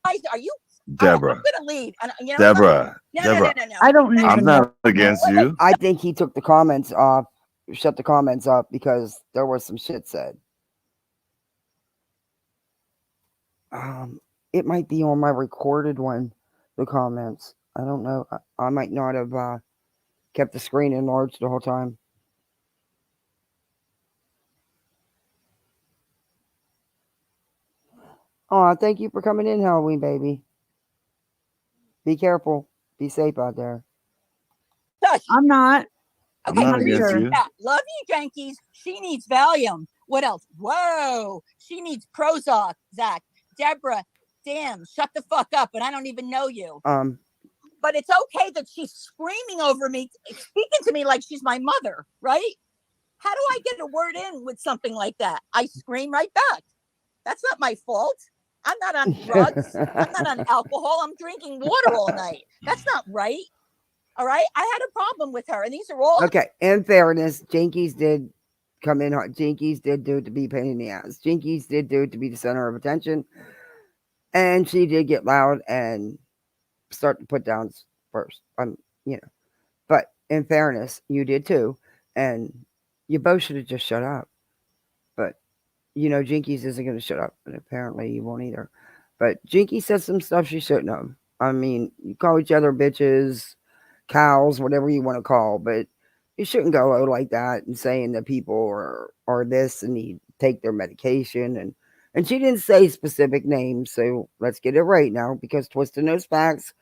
Are you Deborah? I'm gonna leave. Deborah. No. I don't even I'm not against you. I think he took the comments off, shut the comments up because there was some shit said. It might be on my recorded one, the comments. I don't know. I might not have kept the screen enlarged the whole time. Oh, thank you for coming in, Halloween baby. Be careful. Be safe out there. I'm not. Okay, I'm not against you. Love you, Jenkies. She needs Valium. What else? Whoa. She needs Prozac. Zach. Deborah. Damn. Shut the fuck up. And I don't even know you. But it's okay that she's screaming over me, speaking to me like she's my mother, right? How do I get a word in with something like that? I scream right back. That's not my fault. I'm not on drugs. I'm not on alcohol. I'm drinking water all night. That's not right. All right. I had a problem with her, and these are all okay. In fairness, Jenkies did come in hard. Jenkies did do it to be a pain in the ass. Jenkies did do it to be the center of attention, and she did get loud and start to put down first. But in fairness, you did too, and you both should have just shut up. But Jenkies isn't going to shut up, and apparently you won't either. But Jenkies said some stuff she shouldn't have. I mean, you call each other bitches, cows, whatever you want to call, but you shouldn't go like that and saying that people are this and need to take their medication and And she didn't say specific names, so let's get it right now, because twisting those facts,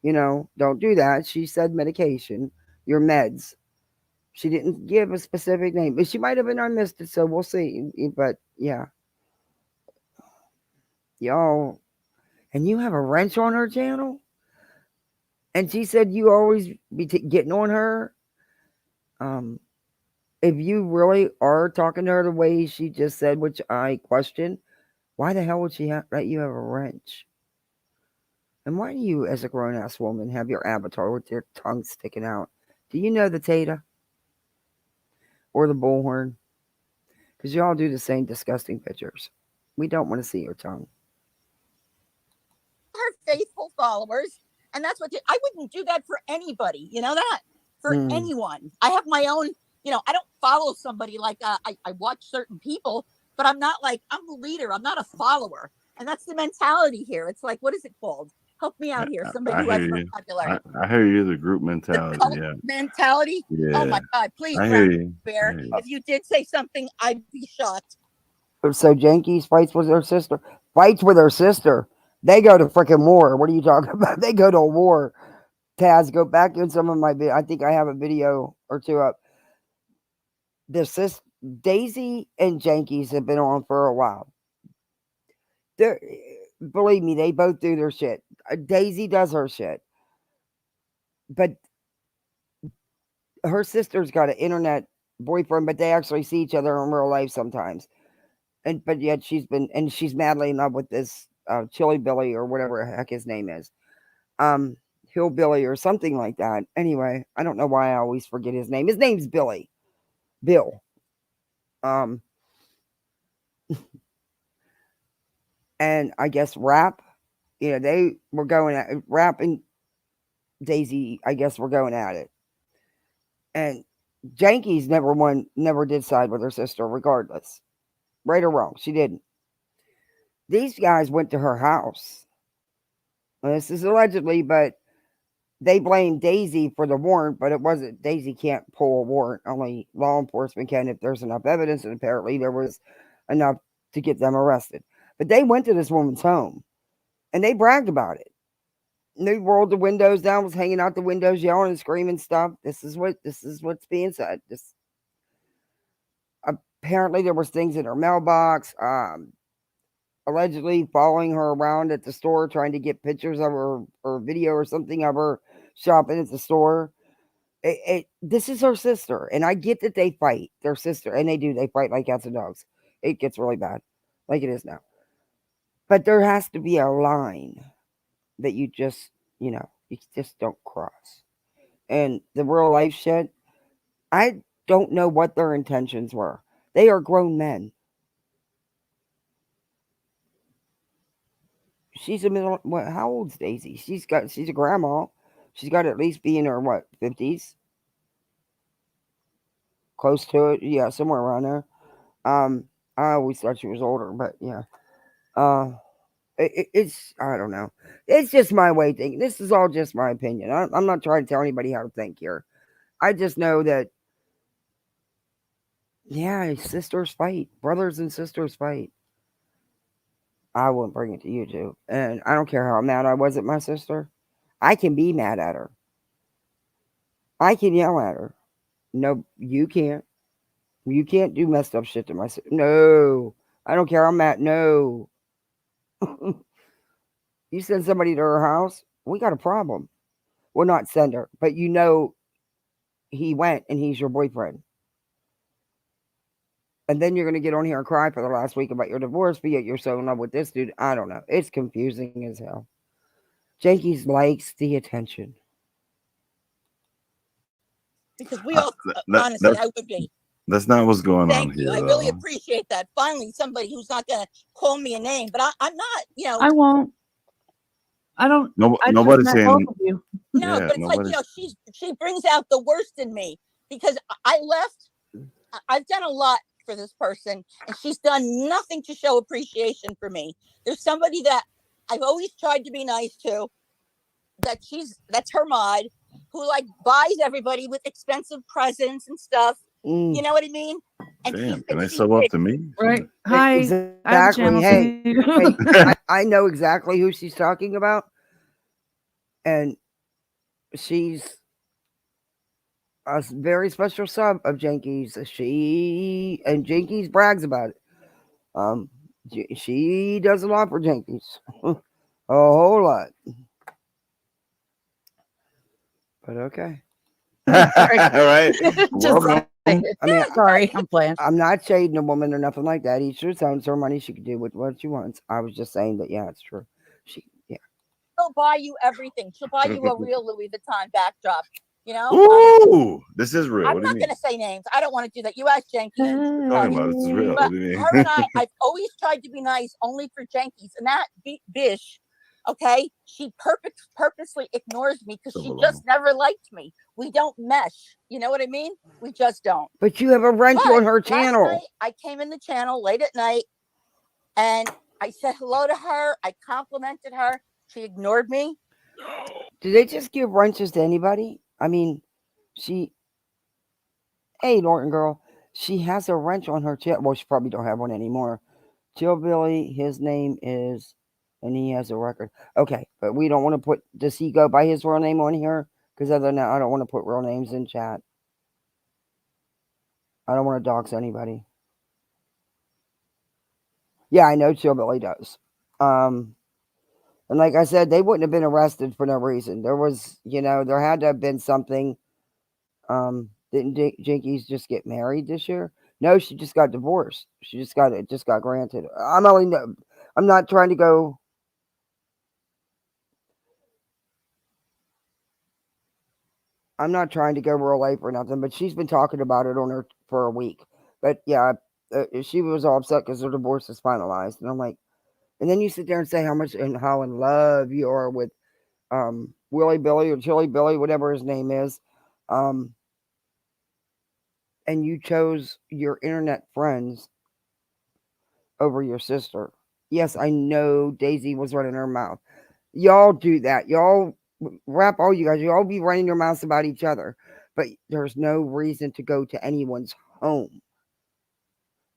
don't do that. She said medication, your meds. She didn't give a specific name, but she might have been I missed it, so we'll see. But yeah, y'all, and you have a wrench on her channel, and she said you always be getting on her. If you really are talking to her the way she just said, which I question, why the hell would she let you have a wrench? And why do you, as a grown-ass woman, have your avatar with your tongue sticking out? Do you know the tatah? Or the bullhorn? Because y'all do the same disgusting pictures. We don't want to see your tongue. Her faithful followers, and that's what I wouldn't do that for anybody. You know that? For anyone. I have my own, I don't follow somebody like I watch certain people, but I'm not like, I'm the leader. I'm not a follower. And that's the mentality here. It's like, what is it called? Help me out here. Somebody who has vocabulary. I hear you. The group mentality. The mentality. Yeah. Oh my God! Please, I hear you. Bear. If you did say something, I'd be shocked. So Jenkies fights with her sister. Fights with her sister. They go to freaking war. What are you talking about? They go to a war. Taz, go back in some of my I think I have a video or two up. Daisy and Jenkies have been on for a while. Believe me, they both do their shit. Daisy does her shit. But her sister's got an internet boyfriend, but they actually see each other in real life sometimes. But yet she's madly in love with this Chili Billy or whatever the heck his name is. Hillbilly or something like that. Anyway, I don't know why I always forget his name. His name's Billy. Bill. And I guess Rap, they were going at Rap and Daisy, I guess were going at it. And Jenkies never did side with her sister, regardless. Right or wrong, she didn't. These guys went to her house. This is allegedly, but they blamed Daisy for the warrant, but it wasn't. Daisy can't pull a warrant. Only law enforcement can if there's enough evidence, and apparently there was enough to get them arrested. But they went to this woman's home, and they bragged about it. And they rolled the windows down, was hanging out the windows, yelling and screaming stuff. This is what's being said. Apparently there was things in her mailbox. Allegedly following her around at the store, trying to get pictures of her or video or something of her shopping at the store. This is her sister, and I get that they fight. Their sister, and they fight like cats and dogs. It gets really bad, like it is now. But there has to be a line that you just don't cross. And the real life shit, I don't know what their intentions were. They are grown men. She's how old's Daisy? She's a grandma. She's got to at least be in her 50s? Close to it. Yeah, somewhere around there. I always thought she was older, but yeah. It's I don't know. It's just my way of thinking. This is all just my opinion. I'm not trying to tell anybody how to think here. I just know that sisters fight. Brothers and sisters fight. I wouldn't bring it to YouTube. And I don't care how mad I was at my sister. I can be mad at her. I can yell at her. No, you can't. You can't do messed up shit to my sister. No. I don't care how mad. No. You send somebody to her house, we got a problem. We'll not send her. But he went and he's your boyfriend. And then you're going to get on here and cry for the last week about your divorce, but yet you're so in love with this dude. I don't know. It's confusing as hell. Jenkies likes the attention. Because we all, honestly, I would be. That's not what's going on Thank you. here. I really appreciate that. Finally, somebody who's not going to call me a name, but I'm not, I won't. I don't. Nobody's saying. Both of you. No, but it's like, she brings out the worst in me because I left. I've done a lot for this person, and she's done nothing to show appreciation for me. There's somebody that I've always tried to be nice to, that's her mod, who like buys everybody with expensive presents and stuff. Mm. You know what I mean? And Damn, she can said I she sub up did. to me? Right. Hi. I have a Exactly. channel Hey, too. hey, I know exactly who she's talking about, and she's a very special sub of Jenkies. And Jenkies brags about it. She does a lot for Jenkies, a whole lot. But okay. Sorry. All right. Just Welcome. saying. I mean, Sorry, I'm playing. I'm not shading a woman or nothing like that. Each to his own. It's her money. She can do with what she wants. I was just saying that, yeah, it's true. She'll buy you everything. She'll buy you a real Louis Vuitton backdrop. You know, Ooh, this is real. I'm What do you not mean? going to say names. I don't want to do that. You ask Jenkies. What are you talking about? This is real. But What do you mean? her and I've always tried to be nice only for Jenkies. And that bish, okay, she purposely ignores me because she just never liked me. We don't mesh. You know what I mean? We just don't. But you have a wrench But on her last channel. night, I came in the channel late at night and I said hello to her. I complimented her. She ignored me. Do they just give wrenches to anybody? I mean, hey, Norton girl, she has a wrench on her channel. Well, she probably don't have one anymore. Chill Billy, his name is, and he has a record. Okay, but we don't want to put, does he go by his real name on here? Because other than that, I don't want to put real names in chat. I don't want to dox anybody. Yeah, I know Chill Billy does. And like I said, they wouldn't have been arrested for no reason. There was, there had to have been something. Didn't Jenkies just get married this year? No, she just got divorced. She just got granted. I'm not trying to go. I'm not trying to go real late or nothing, but she's been talking about it on her for a week. But yeah, she was all upset because her divorce is finalized, and I'm like, and then you sit there and say how much and how in love you are with Willie Billy or Chili Billy, whatever his name is, and you chose your internet friends over your sister. Yes, I know Daisy was running her mouth. Y'all do that. Y'all rap all you guys. Y'all be running your mouths about each other. But there's no reason to go to anyone's home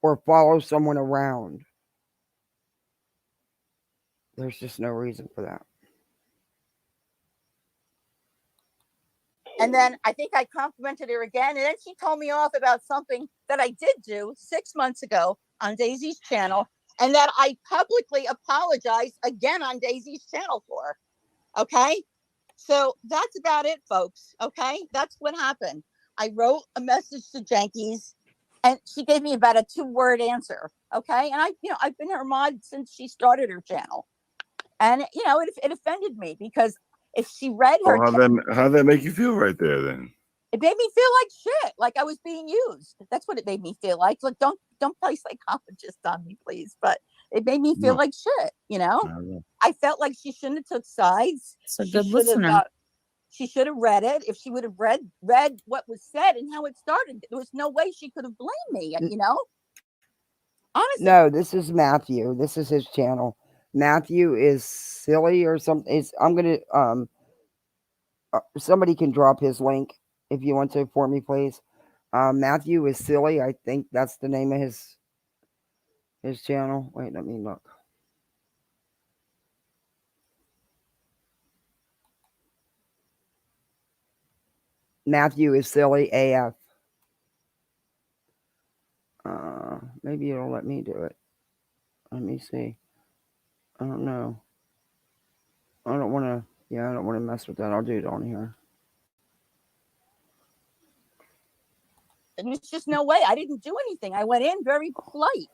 or follow someone around. There's just no reason for that. And then I think I complimented her again. And then she told me off about something that I did do 6 months ago on Daisy's channel. And that I publicly apologized again on Daisy's channel for. Okay. So that's about it, folks. Okay. That's what happened. I wrote a message to Jenkies and she gave me about a 2-word answer. Okay. And I've been her mod since she started her channel. And, it offended me because if she read her, How'd that make you feel right there then? it made me feel like shit, like I was being used. That's what it made me feel like. Look, don't play psychologist on me, please. But it made me feel like shit. I felt like she shouldn't have took sides. So good listener. She should have read it. If she would have read what was said and how it started, there was no way she could have blamed me. Honestly. No, this is Matthew. This is his channel. Matthew is silly or something. I'm gonna somebody can drop his link if you want to for me, please. Matthew is silly. I think that's the name of his channel. Wait, let me look. Matthew is silly AF. Maybe it'll let me do it. Let me see. I don't know. I don't want to mess with that. I'll do it on here. And there's just no way. I didn't do anything. I went in very polite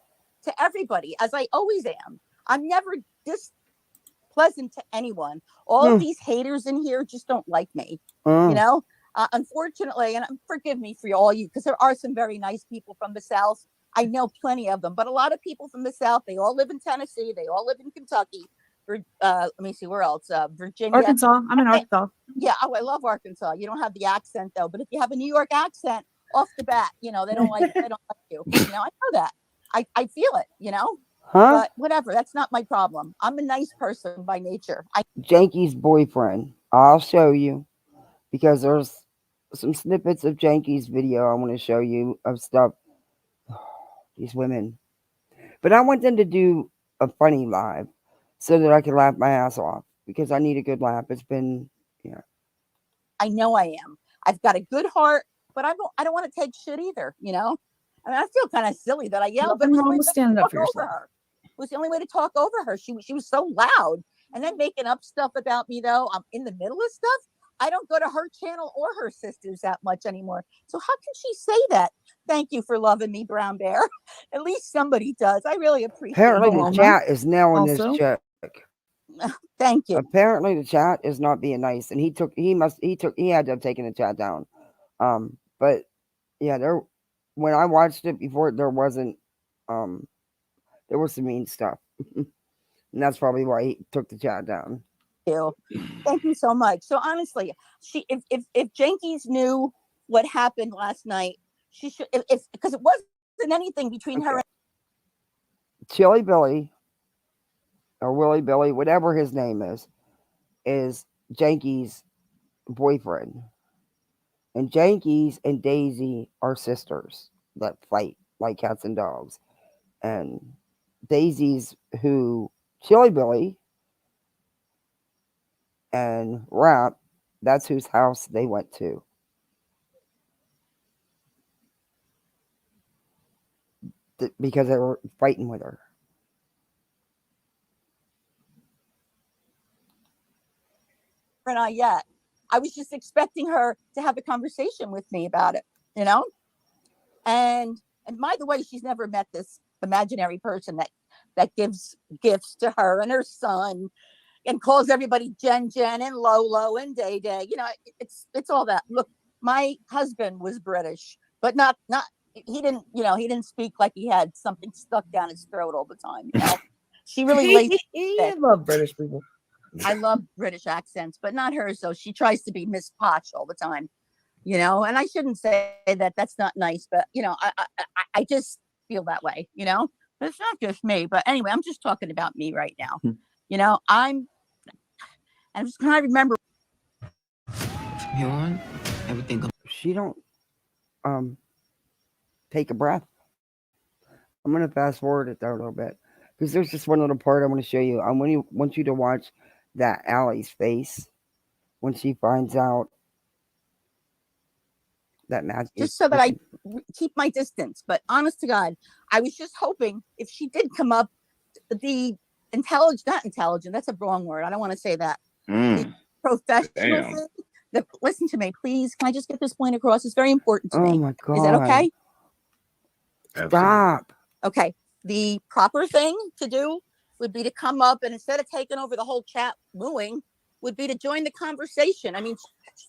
to everybody, as I always am. I'm never displeasant to anyone. All of these haters in here just don't like me. Unfortunately, and forgive me for all you, because there are some very nice people from the South. I know plenty of them, but a lot of people from the South, they all live in Tennessee. They all live in Kentucky. Let me see, where else? Virginia. Arkansas. I'm in Arkansas. Yeah. Oh, I love Arkansas. You don't have the accent though, but if you have a New York accent off the bat, they don't like you. I know that. I feel it, but whatever. That's not my problem. I'm a nice person by nature. Jenkies' boyfriend. I'll show you because there's some snippets of Jenkies' video I want to show you of stuff. These women. But I want them to do a funny live so that I can laugh my ass off because I need a good laugh. It's been, yeah. I know I am. I've got a good heart, but I don't want to take shit either, you know? I mean, I feel kind of silly that I yelled, but Nothing wrong with standing up for yourself. It was the only way to talk over her. She was so loud. And then making up stuff about me, though. I'm in the middle of stuff. I don't go to her channel or her sisters that much anymore. So how can she say that? Thank you for loving me, Brown Bear. At least somebody does. I really appreciate Apparently it. the chat is nailing this Also- chick. Thank you. Apparently the chat is not being nice, and he had to have taken the chat down. But yeah, when I watched it before, there was some mean stuff, and that's probably why he took the chat down. Thank you so much. So honestly, if Jenkies knew what happened last night, she should, because it wasn't anything between her and Chili Billy or Willie Billy, whatever his name is Jenkies' boyfriend. And Jenkies and Daisy are sisters that fight like cats and dogs. And Daisy's who Chili Billy and Rap, that's whose house they went to. Because they were fighting with her. not yet. I was just expecting her to have a conversation with me about it, you know? And by the way, she's never met this imaginary person that gives gifts to her and her son and calls everybody Jen and Lolo and Day Day. You know, it's all that. Look, my husband was British, but not he didn't speak like he had something stuck down his throat all the time. You know? She really lays. I love British people. I love British accents, but not hers. So she tries to be Miss Posh all the time, you know. And I shouldn't say that. That's not nice, but you know, I just feel that way, you know. But it's not just me. But anyway, I'm just talking about me right now. You know, I'm just trying to remember. You want everything? She don't take a breath. I'm gonna fast forward it there a little bit because there's just one little part I want to show you. I want you to watch that Allie's face when she finds out that Matthew. Just so that I keep my distance. But honest to God, I was just hoping if she did come up, the not intelligent, that's a wrong word. I don't want to say that. The professional thing. Listen to me, please. Can I just get this point across? It's very important to me. Oh my God. Is that okay? Stop. Okay. The proper thing to do would be to come up and instead of taking over the whole chat mooing, would be to join the conversation. I mean,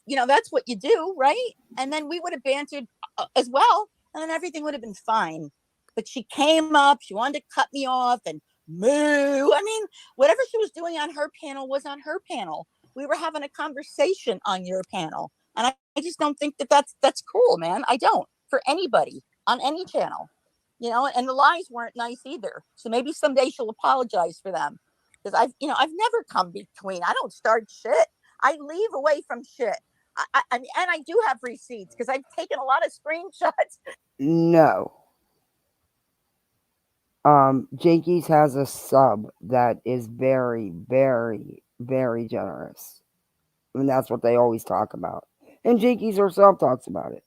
you know, that's what you do, right? And then we would have bantered as well, and then everything would have been fine. But she came up, she wanted to cut me off and moo. I mean, whatever she was doing on her panel was on her panel. We were having a conversation on your panel. And I just don't think that's cool, man. I don't, for anybody on any channel, you know, and the lies weren't nice either. So maybe someday she'll apologize for them. Because I've never come between. I don't start shit. I leave away from shit. And I do have receipts because I've taken a lot of screenshots. No. Jenkies has a sub that is very, very, very generous. And that's what they always talk about. And Jenkies herself talks about it.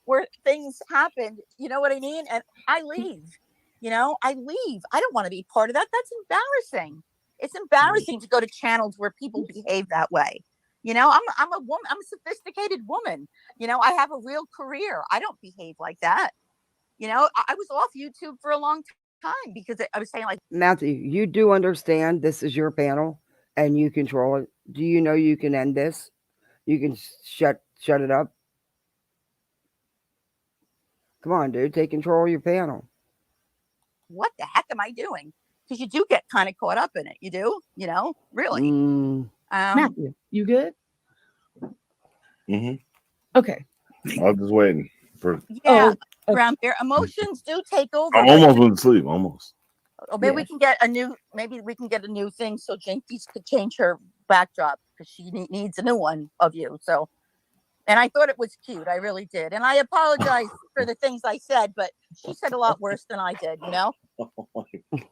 Where things happened, you know what I mean? And I leave. You know, I leave. I don't want to be part of that. That's embarrassing. It's embarrassing to go to channels where people behave that way. You know, I'm a woman. I'm a sophisticated woman. You know, I have a real career. I don't behave like that. You know, I was off YouTube for a long time because I was saying like, Matthew, you do understand this is your panel and you control it. Do you know you can end this? You can shut it up. Come on, dude, take control of your panel. What the heck am I doing? Because you do get kind of caught up in it. You do, you know, really. Matthew, you good? Mm-hmm. Okay. I was just waiting for. Yeah, Brown Bear. Emotions do take over. I almost went to sleep. Almost. Or maybe we can get a new. Maybe we can get a new thing so Jenkies could change her backdrop. because she needs a new one of you. So, and I thought it was cute. I really did. And I apologize for the things I said, but she said a lot worse than I did, you know? Oh my God.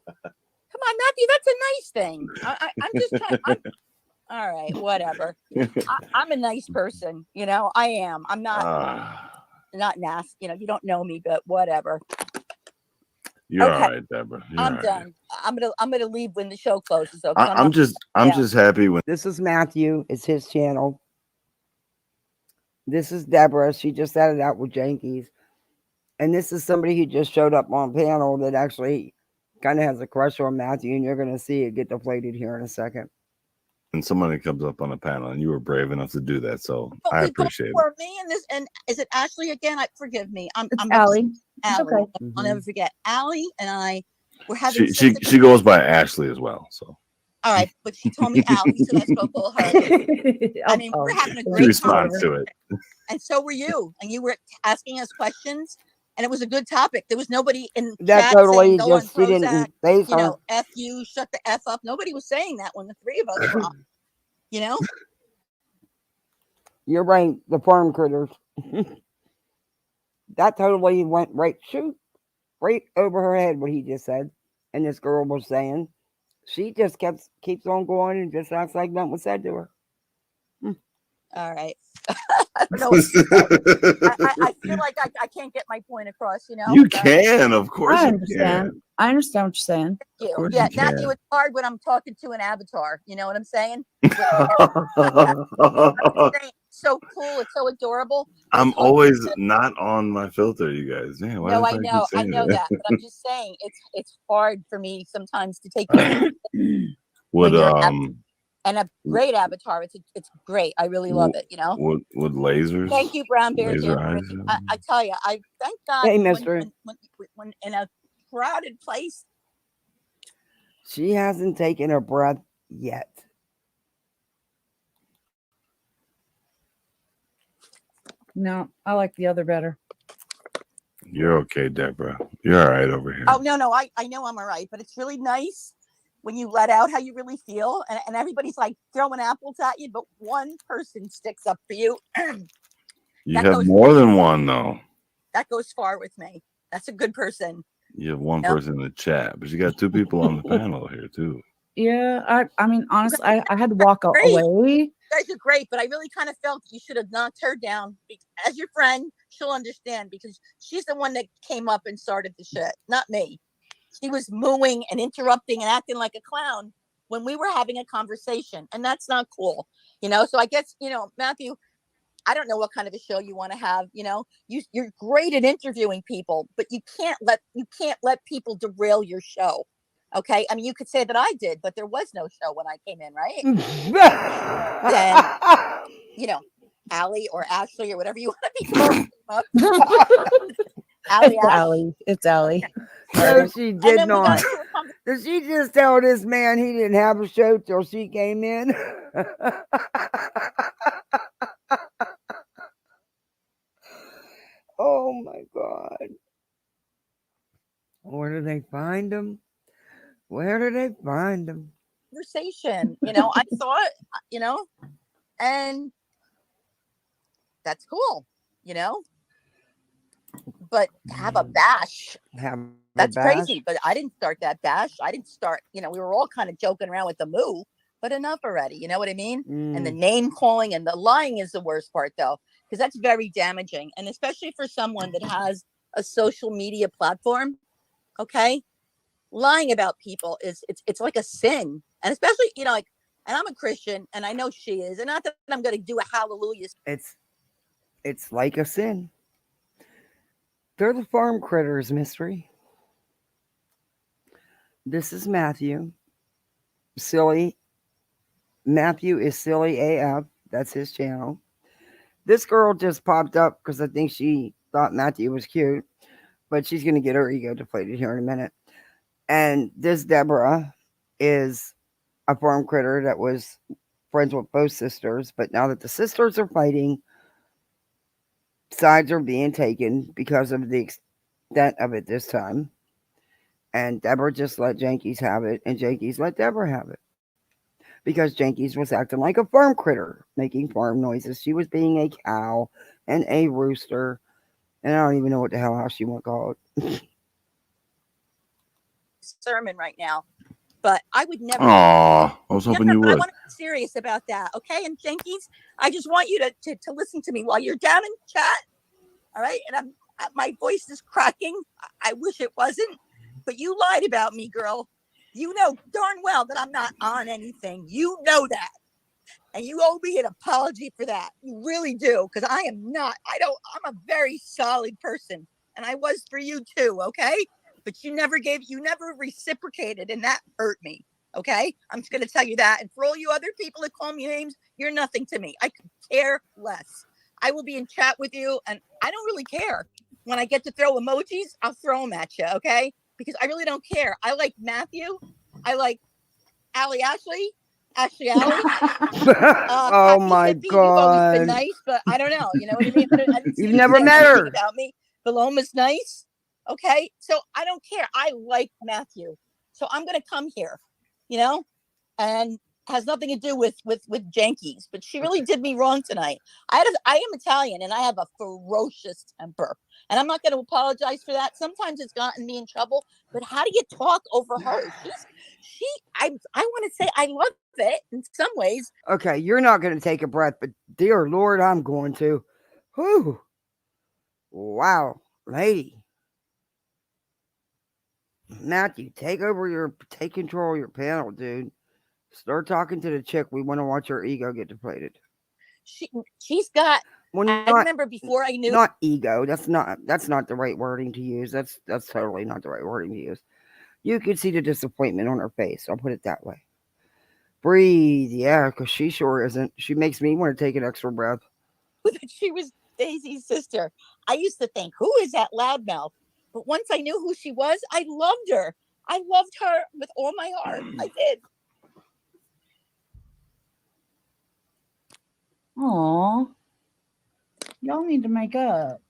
Come on, Matthew, that's a nice thing. I'm just trying. All right, whatever. I'm a nice person, you know. I am. I'm not nasty. You know, you don't know me, but whatever. You're Okay. all right, Deborah. You're I'm all done. right. I'm gonna leave when the show closes. So I'm just happy when This is Matthew. It's his channel. This is Deborah. She just had it out with Jenkies. And this is somebody who just showed up on panel that actually kind of has a crush on Matthew, and you're going to see it get deflated here in a second. somebody comes up on a panel, and you were brave enough to do that, so I appreciate it. For me and this, and is it Ashley again? Forgive me. I'm Allie. It's Allie. okay. I'll never forget. Allie and I were having. She goes by Ashley as well, so. All right, but she told me Allie, so let's go call her. I mean, we're having a great response to it. And so were you. And you were asking us questions, and it was a good topic. There was nobody in that chat totally saying, go just on she Prozac, didn't face you her. know, F you, shut the F up. Nobody was saying that when the three of us were on, you know? You're right, the farm critters. That totally went right over her head what he just said. And this girl was saying. She just keeps on going and just acts like nothing was said to her. All right. I don't know what to say. I feel like I can't get my point across, you know? You can, of course. I You understand. can. I understand what you're saying. Thank course you. Yeah, you can. Matthew, it's hard when I'm talking to an avatar. You know what I'm saying? So cool. It's so adorable. I'm always not on my filter, you guys. Man, why No, does I keep know saying that, but I'm just saying it's hard for me sometimes to take Would and a great avatar. It's great. I really love it. You know. Would lasers? Thank you, Brown Bear. Laser eyes. I tell you, I thank God. Hey, mister. When in a crowded place, she hasn't taken her breath yet. No, I like the other better. You're okay, Deborah. You're all right over here. Oh no, I know I'm all right, but it's really nice when you let out how you really feel, and everybody's like throwing apples at you, but one person sticks up for you. You have more than one, though. That goes far with me. That's a good person. You have one person in the chat, but you got two people on the panel here too. Yeah, I mean, honestly, I had to walk away. You guys are great, but I really kind of felt you should have knocked her down. As your friend, she'll understand because she's the one that came up and started the shit, not me. She was mooing and interrupting and acting like a clown when we were having a conversation, and that's not cool, you know. So I guess, you know, Matthew, I don't know what kind of a show you want to have. You know, you're great at interviewing people, but you can't let people derail your show. Okay, I mean, you could say that I did, but there was no show when I came in, right? Then, you know, Allie or Ashley or whatever you want to be called. It's Allie. No, she did not. Did she just tell this man he didn't have a show till she came in? Oh my God. Where do they find him? Where do they find him? Conversation, you know, I thought, you know, and that's cool, you know, but have a bash. That's crazy, but I didn't start that bash. I didn't start, you know, we were all kind of joking around with the moo, but enough already. You know what I mean? And the name calling and the lying is the worst part, though, because that's very damaging. And especially for someone that has a social media platform. Okay. Lying about people it's like a sin. And especially, you know, like, and I'm a Christian and I know she is. And not that I'm going to do a hallelujah. It's like a sin. They're the farm critters, mystery. This is Matthew. Silly. Matthew is Silly AF. That's his channel. This girl just popped up because I think she thought Matthew was cute. But she's going to get her ego deflated here in a minute. And this Deborah is a farm critter that was friends with both sisters. But now that the sisters are fighting, sides are being taken because of the extent of it this time. And Deborah just let Jenkies have it, and Jenkies let Deborah have it. because Jenkies was acting like a farm critter, making farm noises. She was being a cow and a rooster, and I don't even know what the hell else she want called. Sermon right now, but I would never. Aw, I was hoping you I would. want to be serious about that, okay? And Jenkies, I just want you to listen to me while you're down in chat, all right? And my voice is cracking. I wish it wasn't, but you lied about me, girl. You know darn well that I'm not on anything. You know that, and you owe me an apology for that. You really do, because I am not. I'm a very solid person, and I was for you too, okay? But you never reciprocated, and that hurt me. Okay, I'm just going to tell you that. And for all you other people that call me names, you're nothing to me. I could care less. I will be in chat with you, and I don't really care. When I get to throw emojis, I'll throw them at you, okay? Because I really don't care. I like Matthew. I like Ashley. Oh my Hippie, you've always been god. nice, but I don't know. You know what I mean? I didn't see You've you never saying met anything her. about me. Paloma's nice. Okay, so I don't care. I like Matthew, so I'm gonna come here, and has nothing to do with Jenkies. But she really did me wrong tonight. I am Italian, and I have a ferocious temper, and I'm not going to apologize for that. Sometimes it's gotten me in trouble, but how do you talk over her? I want to say I love it in some ways. Okay, you're not going to take a breath, but dear Lord, I'm going to. Whew. Wow, lady. Matthew, take control of your panel, dude. Start talking to the chick. We want to watch her ego get deflated. She's got. Well, I remember before I knew. Not ego. That's not the right wording to use. That's totally not the right wording to use. You could see the disappointment on her face. I'll put it that way. Breathe, yeah, because she sure isn't. She makes me want to take an extra breath. She was Daisy's sister. I used to think, who is that loudmouth? But once I knew who she was, I loved her. I loved her with all my heart. I did. Aw. Y'all need to make up.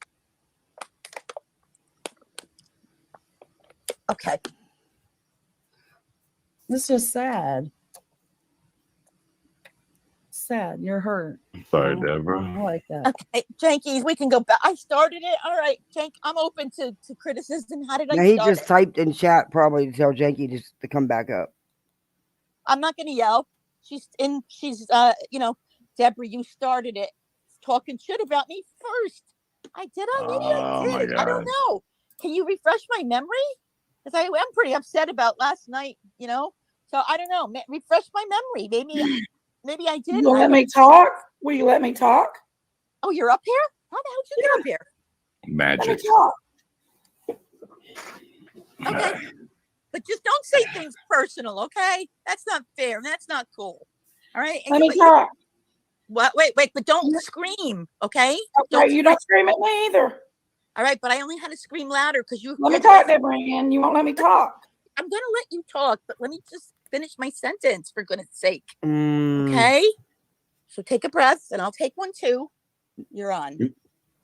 Okay. It's just sad. Sad. You're hurt. Sorry, Oh, Debra. I like that. Okay, Jenkies, we can go back. I started it. All right, Jenk, I'm open to criticism. How did I Now, he start just it? typed in chat probably to tell Jenky just to come back up. I'm not going to yell. She's Debra, you started it. Talking shit about me first. I did. I did. I don't know. Can you refresh my memory? Because I'm pretty upset about last night, So I don't know. Refresh my memory. Maybe I did. Will you let me talk? Will you let me talk? Oh, you're up here? How the hell did you get up here? Magic. Okay. But just don't say things personal, okay? That's not fair. That's not cool. All right? Let me talk. What? Wait, but don't scream, okay? Okay, you don't scream at me either. All right, but I only had to scream louder because you. Let me talk, Debra. You won't let me talk. I'm gonna let you talk, but let me just finish my sentence for goodness sake. Okay. So take a breath, and I'll take one too. You're on.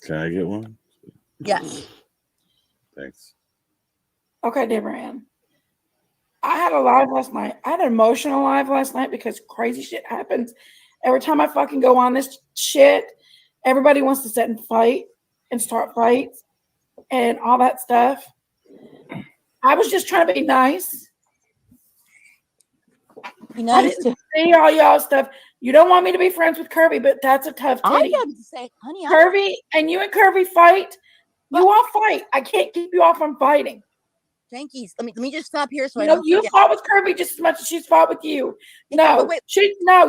Can I get one? Yes. Thanks. Okay, Debra. I had a live last night. I had an emotional live last night because crazy shit happens. Every time I fucking go on this shit, everybody wants to sit and fight and start fights and all that stuff. I was just trying to be nice. I didn't see all y'all stuff. You don't want me to be friends with Kirby, but that's a tough titty. I got to say, honey, Kirby and you and Kirby fight. You all fight. I can't keep you all from fighting. Jenkies, let me just stop here so I No, don't you forget. fought with Kirby just as much as she's fought with you. No,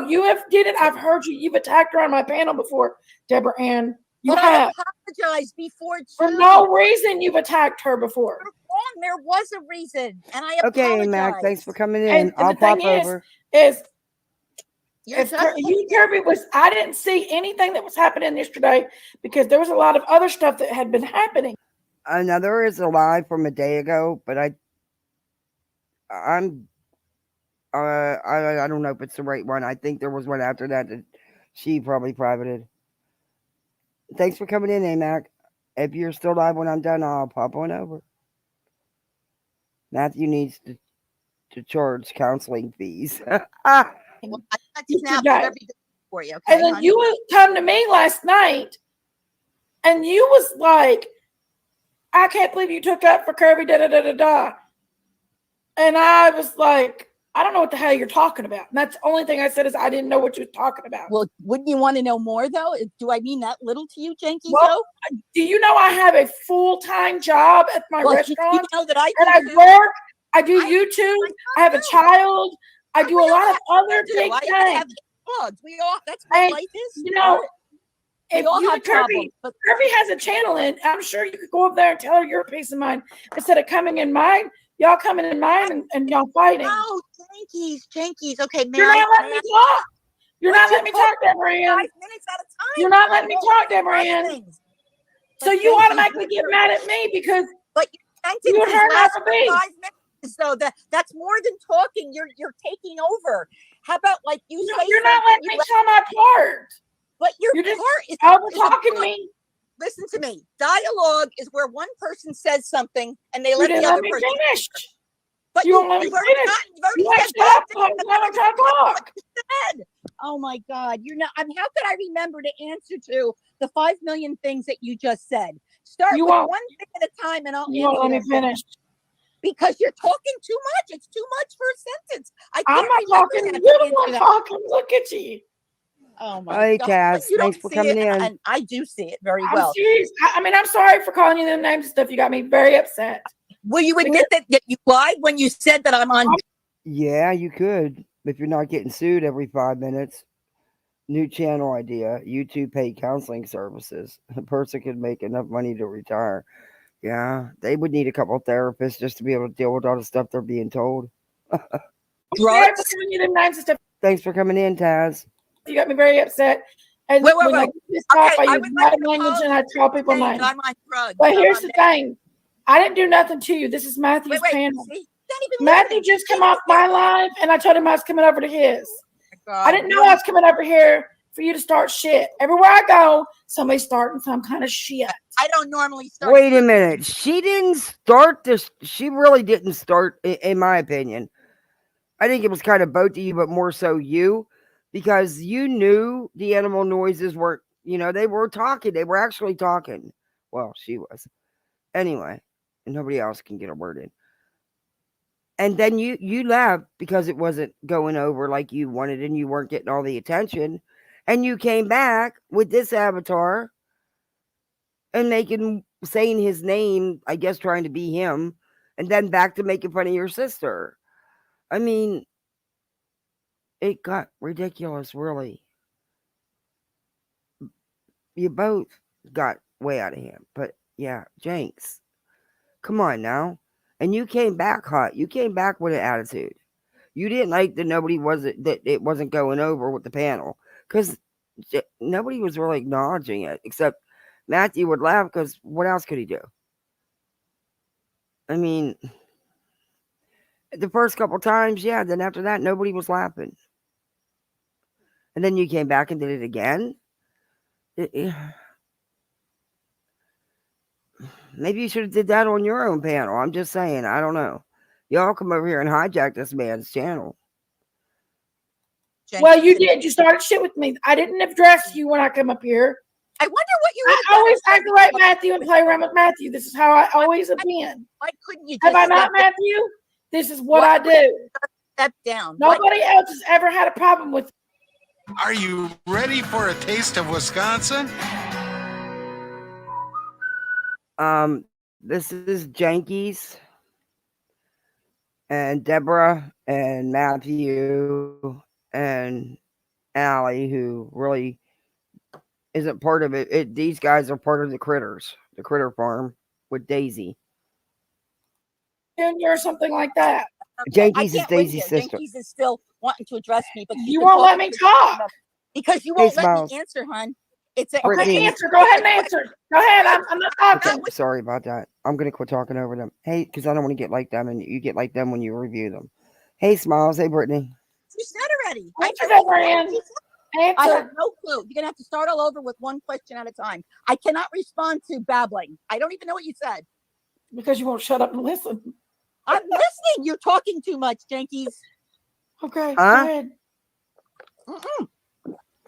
you have did it. I've heard you. You've attacked her on my panel before, Debra Ann. You but have. I apologized before too. For no reason you've attacked her before. There was a reason, and I apologize. Okay, Mac, thanks for coming in. And I'll the thing pop over. Is if Kirby was, I didn't see anything that was happening yesterday because there was a lot of other stuff that had been happening. Now there is a live from a day ago, but I don't know if it's the right one. I think there was one after that she probably privated. Thanks for coming in, AMAC. If you're still live when I'm done, I'll pop on over. Matthew needs to charge counseling fees. Well, I got You snaps forgot. every day for you. Okay, And then hon? you would come to me last night, and you was like, "I can't believe you took up for Kirby." Da da da da da. And I was like, "I don't know what the hell you're talking about." And that's the only thing I said is I didn't know what you were talking about. Well, wouldn't you want to know more though? Do I mean that little to you, Jenkies? Well, do you know I have a full-time job at my Well, restaurant? you know that I And do I too. work. I do YouTube. I have a child. I do a We all lot of have other to do. big I even have things. plugs. We all. That's what And, life is. you know, we if all you have and Kirby, problems. But Kirby has a channel, and I'm sure you could go up there and tell her your peace of mind instead of coming in mine. Y'all coming in mine and y'all fighting. no, Jenkies. Okay, You're not letting me talk. You're not letting me talk, Debra Ann. 5 minutes at a time. You're not letting me talk, Debra Other Ann. things. So But you Jenkies, automatically get mad at me because But your you sentences heard last half for of me. 5 minutes, so that's more than talking. You're taking over. How about like you say You're not something, letting me tell my part. but your You're just part is over is talking good. me. Listen to me. Dialogue is where one person says something and they You let didn't the let other me person. finish. But You won't let me you've already finish. gotten, You ain't shut up. I'm trying to talk. Oh my God. You're not. How could I remember to answer to the 5 million things that you just said? Start You with won't. one thing at a time and I'll You won't answer let me them. finish. Because you're talking too much. It's too much for a sentence. I I'm can't not remember talking. that You're to the one answer that. talking. Look at you. Oh my Hey, God. Taz, But you thanks don't for see coming it, in. and I do see it very I'm well. serious. I mean, I'm sorry for calling you them names and stuff. You got me very upset. Will you admit that you lied when you said that I'm on? Yeah, you could if you're not getting sued every 5 minutes. New channel idea: YouTube paid counseling services. A person could make enough money to retire. Yeah, they would need a couple of therapists just to be able to deal with all the stuff they're being told. I'm sorry for calling you them names and stuff. Thanks for coming in, Taz. You got me very upset. And Wait. when I get pissed off, I use bad language and I tell people names. I'm on drugs. But here's the thing. I didn't do nothing to you. This is Matthew's Wait. panel. See? Not even Matthew listening. just came off my live and I told him I was coming over to his. God. I didn't know I was coming over here for you to start shit. Everywhere I go, somebody's starting some kind of shit. I don't normally start. Wait a minute. She didn't start this. She really didn't start, in my opinion. I think it was kind of both of you, but more so you, because you knew the animal noises were, they were talking. They were actually talking. Well, she was. Anyway, and nobody else can get a word in. And then you left because it wasn't going over like you wanted and you weren't getting all the attention. And you came back with this avatar and saying his name, I guess trying to be him, and then back to making fun of your sister. I mean, it got ridiculous, really. You both got way out of hand. But yeah, Jenks, come on now. And you came back hot. You came back with an attitude. You didn't like that it wasn't going over with the panel because nobody was really acknowledging it except Matthew would laugh because what else could he do? I mean, the first couple times, yeah. Then after that, nobody was laughing. And then you came back and did it again. Maybe you should have did that on your own panel. I'm just saying. I don't know. Y'all come over here and hijack this man's channel. Well, you did. You started shit with me. I didn't address you when I come up here. I wonder what you. I always act like Matthew and play around with Matthew. This is how I always have been. Why couldn't you? Have I not, Matthew? This is what I do. Step down. Nobody else has ever had a problem with. Are you ready for a taste of Wisconsin? This is Jenkies and Debra and Matthew and Allie, who really isn't part of it. These guys are part of the critter farm with Daisy. Junior or something like that. Jenkies is Daisy's sister. Jenkies is still wanting to address me, but you won't let me talk because you won't let me answer, hon. It's a Brittany, answer. Go ahead and answer. Go ahead. I'm not talking. Okay, sorry about that. I'm gonna quit talking over them. Hey, because I don't want to get like them, and you get like them when you review them. Hey, Smiles. Hey, Brittany. You said already. Answer that, Ryan. Answer. I have no clue. You're gonna have to start all over with one question at a time. I cannot respond to babbling. I don't even know what you said. Because you won't shut up and listen. I'm listening. You're talking too much, Jenkies. Okay. Huh? Go ahead. Mm-mm.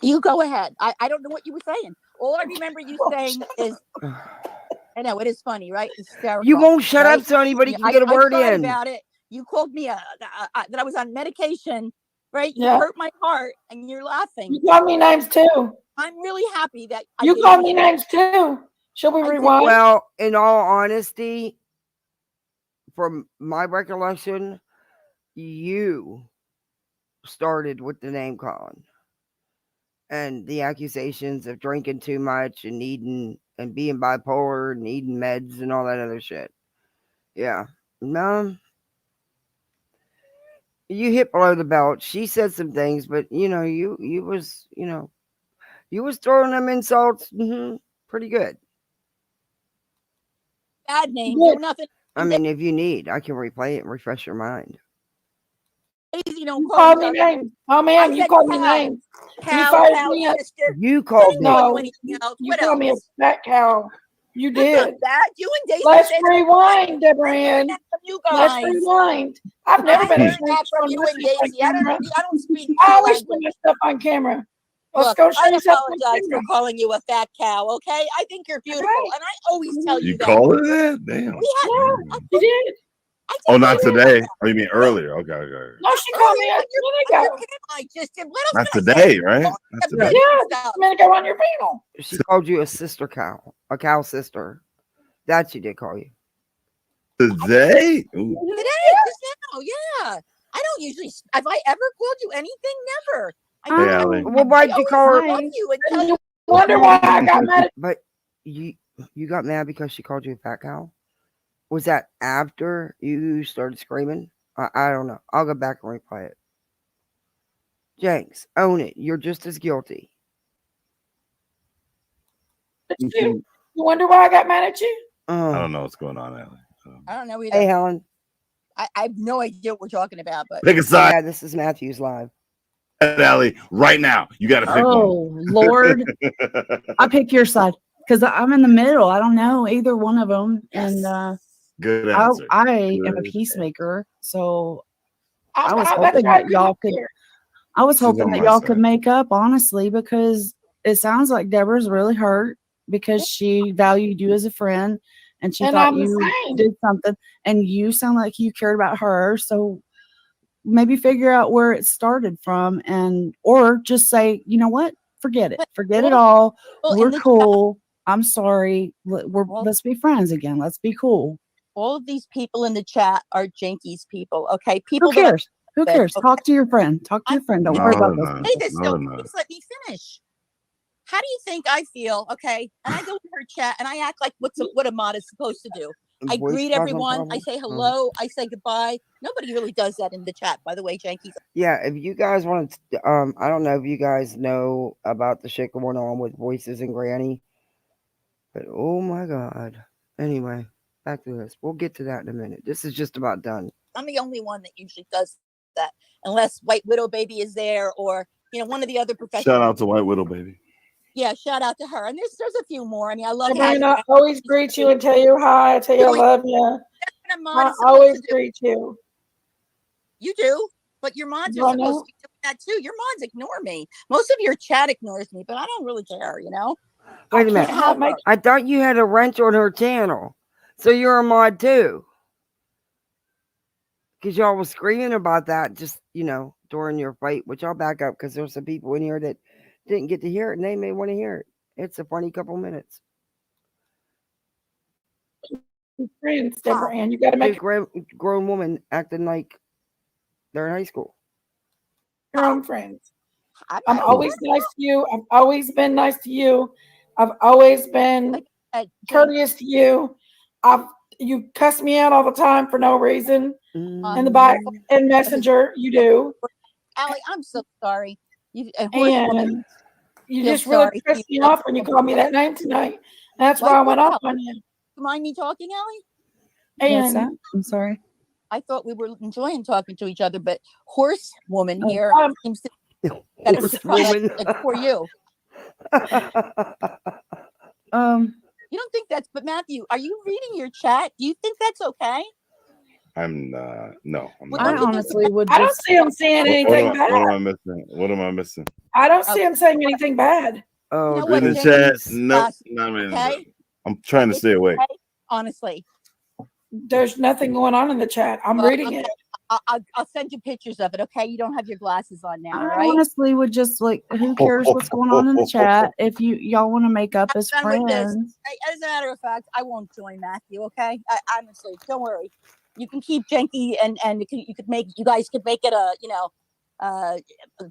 You go ahead. I don't know what you were saying. All I remember you saying is, I know it is funny, right? Hysterical. You won't shut right? up so anybody can I get a word thought in. about it. You called me that I was on medication, right? You Yeah. hurt my heart, and you're laughing. You call me names too. I'm really happy that You call me names too. Shall we I did. rewind? Well, in all honesty, from my recollection, you started with the name calling and the accusations of drinking too much and needing and being bipolar and needing meds and all that other shit. Yeah. No. You hit below the belt. She said some things, but you was throwing them insults pretty good. Bad names or nothing. I mean, if you need, I can replay it and refresh your mind. Daisy, don't call me names. Oh man, you called me names. You fired me up. You called me. No, you called me a fat cow. You did. That you and Daisy. Let's rewind, Debra Ann. You Let's guys. rewind. I've never been heard that from you and Daisy. I don't speak. I always put my stuff on camera. Let's go show I you something. apologize for calling you a fat cow. Okay, I think you're beautiful, and I always tell you You that. call her that? Damn. You did. Oh, not today. Oh, you mean earlier? Okay. No, she called me a minute ago. I just did. Not today, right? Not today. Yeah, a minute ago on your panel. She called you a sister cow, a cow sister. That she did call you. Today? Ooh. Today, just now, yeah. I don't usually. Have I ever called you anything? Never. Hey, Allie. Well, why'd you call her? Love you and tell you. Wonder why I got mad at But you got mad because she called you a fat cow? Was that after you started screaming? I don't know. I'll go back and replay it. Jenks, own it. You're just as guilty. you. You wonder why I got mad at you? I don't know what's going on, Allie. I don't know either. Hey, Helen. I have no idea what we're talking about, but Pick a side. Yeah, this is Matthew's live. Allie, right now. You got to pick Oh, Lord. I pick your side because I'm in the middle. I don't know either one of them. And Good answer. I am a peacemaker. So I was I hoping tried that y'all could. I was hoping on that my y'all side. could make up, honestly, because it sounds like Deborah's really hurt because she valued you as a friend and she And thought I'm the you same. did something and you sound like you cared about her. So maybe figure out where it started from or just say, you know what? Forget it. Forget it all. We're cool. I'm sorry. Let's be friends again. Let's be cool. all of these people in the chat are Jenkies people. Okay, people. Who cares? Who that- cares? okay. Talk to your friend. Talk to your friend. Don't worry about this. Say this. No, No, no. please let me finish. How do you think I feel? Okay, and I go to her chat and I act like what a mod is supposed to do. I Voice greet problem, everyone. problem? I say hello. I say goodbye. Nobody really does that in the chat, by the way, Jenkies. Yeah, if you guys want to, I don't know if you guys know about the shit going on with Voices and Granny, but oh my God. Anyway, back to this. We'll get to that in a minute. This is just about done. I'm the only one that usually does that, unless White Widow Baby is there, or one of the other professionals. Shout out to White Widow Baby. Yeah, shout out to her. And there's a few more. I mean, I love And I always greet you and tell you hi. I tell you I love you. I always greet you. You do, but your mods Do are I supposed know? to be doing that too. Your mods ignore me. Most of your chat ignores me, but I don't really care, Wait a minute. I thought you had a wrench on her channel. So you're a mod too. Because y'all was screaming about that just, during your fight, which I'll back up because there's some people in here that didn't get to hear it and they may want to hear it. It's a funny couple minutes. Friends, Debra Ann, you got to make grown woman acting like they're in high school. your own friends. I'm always nice to you. I've always been nice to you. I've always been courteous to you. You cuss me out all the time for no reason. In the back in Messenger, you do. Allie, I'm so sorry. You just really pissed me off when you called me that name tonight. That's why I went off on you. You mind me talking, Allie? What's that? I'm sorry. I thought we were enjoying talking to each other, but horse woman here seems to that it's for you. You don't think that's, but Matthew, are you reading your chat? Do you think that's okay? I'm no. I'm Well, not. I honestly would I don't just. see him saying anything bad. What am I missing? What am I missing? I don't see him saying anything bad. Oh, You know what, In the Jenkies? chat? Jenkies. Nope. Yes, Not really. okay. I'm trying to stay awake. Okay? Honestly. There's nothing going on in the chat. I'm Well, reading it. I'll send you pictures of it, okay? You don't have your glasses on now, I right? honestly would just like, who cares what's going on in the chat? If y'all want to make up as I'm done with this. friends, As a matter of fact, I won't join Matthew, okay? Honestly, don't worry. You can keep Jenky, and you guys could make it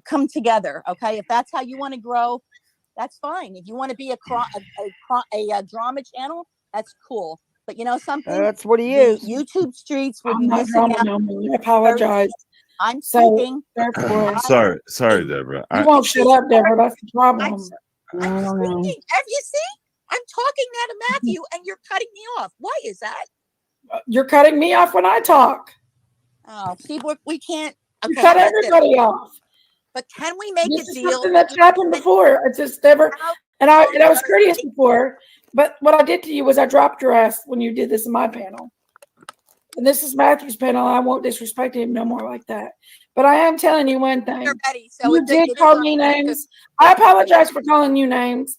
come together, okay? If that's how you want to grow, that's fine. If you want to be a drama channel, that's cool. But you know something? That's what he The is. YouTube streets will I'm be not missing drama out. no more. I apologize. I'm So speaking. therefore, Sorry, Deborah. you won't shut up, Deborah. That's the problem. I'm speaking. Have you seen? I'm talking now to Matthew, and you're cutting me off. Why is that? You're cutting me off when I talk. Oh, see, we can't. You Okay, cut how about this? everybody off. But can we make This a is deal? something that's happened before. It's just never. And I was courteous before, but what I did to you was I dropped your ass when you did this in my panel. And this is Matthew's panel. I won't disrespect him no more like that. But I am telling you one thing. You're ready, so You did call me names. I apologize for calling you names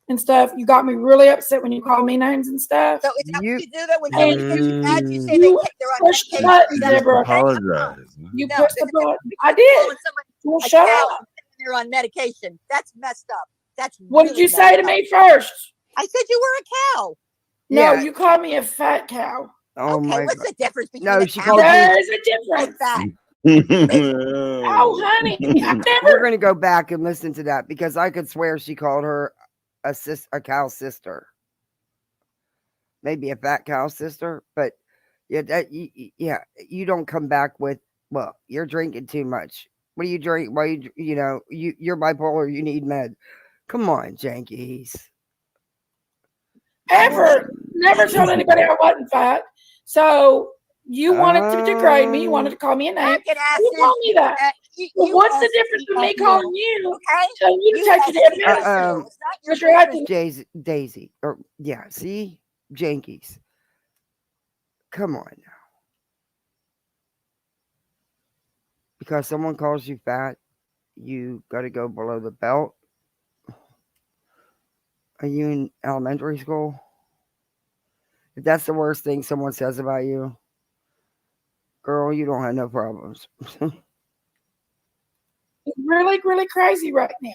and stuff. You got me really upset when you called me names and stuff. So is that what you do though when And somebody gets you mad? You say you they're on pushed the medication. button, Is that Deborah. Apologize. You No, pushed the it's button. because I you're did. calling somebody Well, a shut cow up. and they're on medication. That's messed up. That's What did really you say to messed up. me first? I said you were a cow. No, Yeah. you called me a fat cow. Oh Okay, my what's God. the difference between No, a she cow called you. There's a and difference. fat? Oh, honey, I've We're never. gonna go back and listen to that because I could swear she called her a cow sister, maybe a fat cow sister. But yeah, you don't come back with, well, you're drinking too much. What do you drink? Why you're bipolar? You need med. Come on, Jenkies. Ever. Never told anybody I wasn't fat. So you wanted to degrade me. You wanted to call me a name. You told me that. Well, what's the difference with me calling you? Okay. Telling you to take your damn medicine. Because you're acting. Daisy, or yeah, see, Jenkies. Come on now. Because someone calls you fat, you got to go below the belt. Are you in elementary school? If that's the worst thing someone says about you, girl, you don't have no problems. Really, really crazy right now.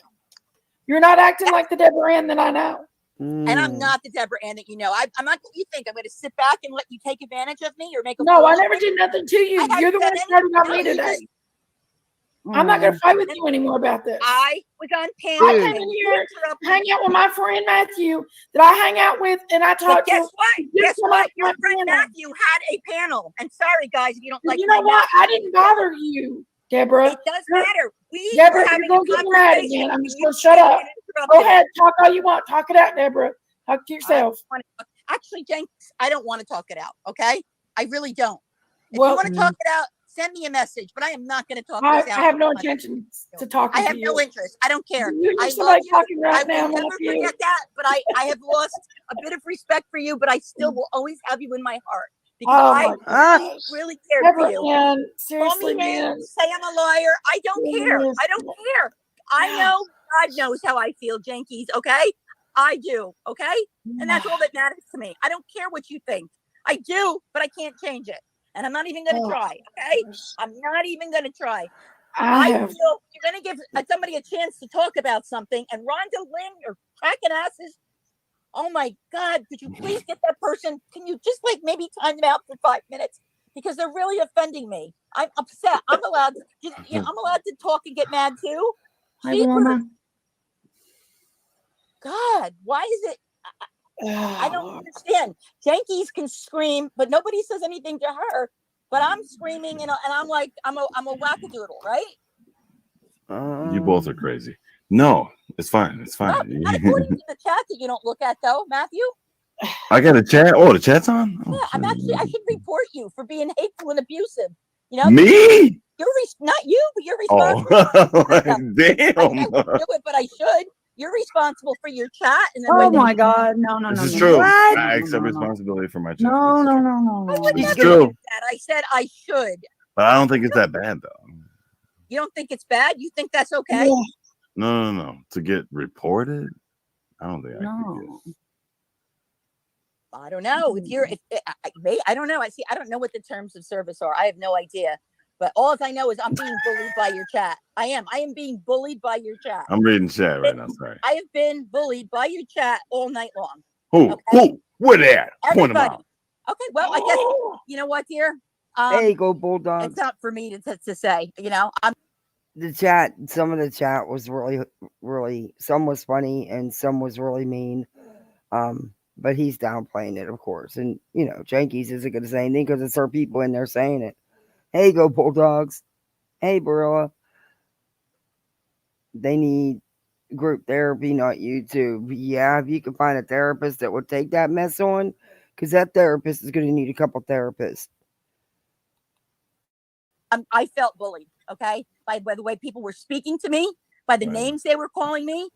You're not acting like the Deborah Ann that I know. And I'm not the Deborah Ann that you know. I'm not what you think. I'm going to sit back and let you take advantage of me or make a No, fool I of never me? did nothing to you. I You're the one haven't who started done on me anything. today. I'm not going to fight with you anymore about this. I was on I panel. came in here to hang out with my friend Matthew that I hang out with, and I But talked to guess him. what? Guess what? Your friend Matthew had a panel. And sorry, guys, if you don't like You know my what? I Matthew, didn't bother you, Deborah. it does matter. We Deborah, were having you're a going to get me mad conversation. again. I'm and just you going to shut came up. and Go interrupted ahead. Talk all you want. Talk it out, Deborah. Talk to yourself. Actually, Jenks, I don't want to talk it out. Okay, I really don't. If Well, you want to talk it out, send me a message. But I am not going to talk I this out. have no intention to talk I to have you. no interest. I don't care. You're I love somebody you. talking right I now, will never Matthew. forget that. But I have lost a bit of respect for you. But I still will always have you in my heart because Oh I my gosh. really, really care for Deborah you. Ann, Call seriously, me man. names, say I'm a liar. I don't care. I don't care. I know God knows how I feel, Jenkies. Okay, I do. Okay, and that's all that matters to me. I don't care what you think. I do, but I can't change it, and I'm not even going to try. Okay, I'm not even going to try. I feel you're going to give somebody a chance to talk about something, and Rhonda Lynn, you're cracking asses. Oh my God, could you please get that person? Can you just maybe time them out for 5 minutes? Because they're really offending me. I'm upset. I'm allowed to I'm allowed to talk and get mad too. God, why is it? I don't understand. Jenkies can scream, but nobody says anything to her. But I'm screaming, and I'm like, I'm a wackadoodle, right? You both are crazy. No, it's fine. It's fine. Not according to the chat that you don't look at, though, Matthew. I got a chat. Oh, the chat's on? Oh, yeah, I should report you for being hateful and abusive. You know, me? You're not you, but you're responsible. Oh, damn. I wouldn't do it, but I should. You're responsible for your chat. And then Oh my God. No. This is no. true. What? I accept responsibility for my chat. No. It's true. I said I should. But I don't think it's that bad, though. You don't think it's bad? You think that's okay? Yeah. No. To get reported, I don't think I could get. I don't know. I don't know. I don't know what the terms of service are. I have no idea. But all I know is I'm being bullied by your chat. I am being bullied by your chat. I'm reading chat right now. Sorry. I have been bullied by your chat all night long. Who? Okay? Who? Where at? Point them Everybody. out. Okay. Well, I guess you know what, dear. There you go, Bulldogs. It's not for me to say. You know, the chat. Some of the chat was really. Some was funny and some was really mean. But he's downplaying it, of course. And you know, Jenkies isn't going to say anything because it's her people in there saying it. Hey, go Bulldogs. Hey, Barilla. They need group therapy, not YouTube. Yeah, if you can find a therapist that would take that mess on, because that therapist is going to need a couple therapists. I felt bullied, okay, by the way people were speaking to me, by the names they were calling me.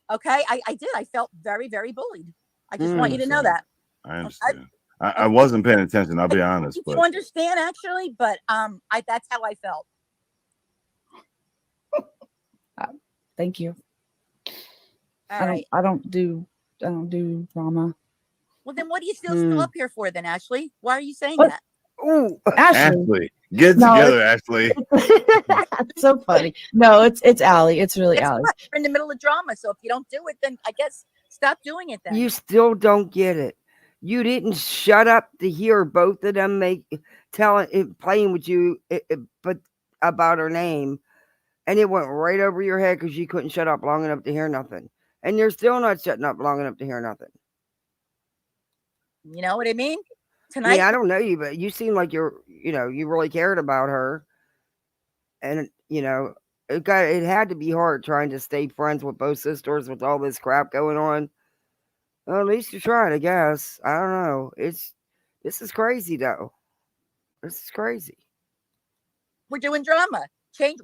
Okay, I did. I felt very, very bullied. I just want you to know that. I understand. I wasn't paying attention. I'll be honest. You understand, actually, but that's how I felt. Thank you. All right. I don't do drama. Well, then what are you still up here for, then, Ashley? Why are you saying that? Ooh, Ashley, get together, Ashley. It's so funny. No, it's Allie. It's really Allie. We're in the middle of drama, so if you don't do it, then I guess stop doing it. Then you still don't get it. You didn't shut up to hear both of them playing with you, but about her name, and it went right over your head because you couldn't shut up long enough to hear nothing, and you're still not shutting up long enough to hear nothing. You know what I mean? Tonight, yeah, I don't know you, but you seem like you really cared about her, and it had to be hard trying to stay friends with both sisters with all this crap going on. Well, at least you tried, I guess. I don't know. This is crazy, though. This is crazy. We're doing drama. Change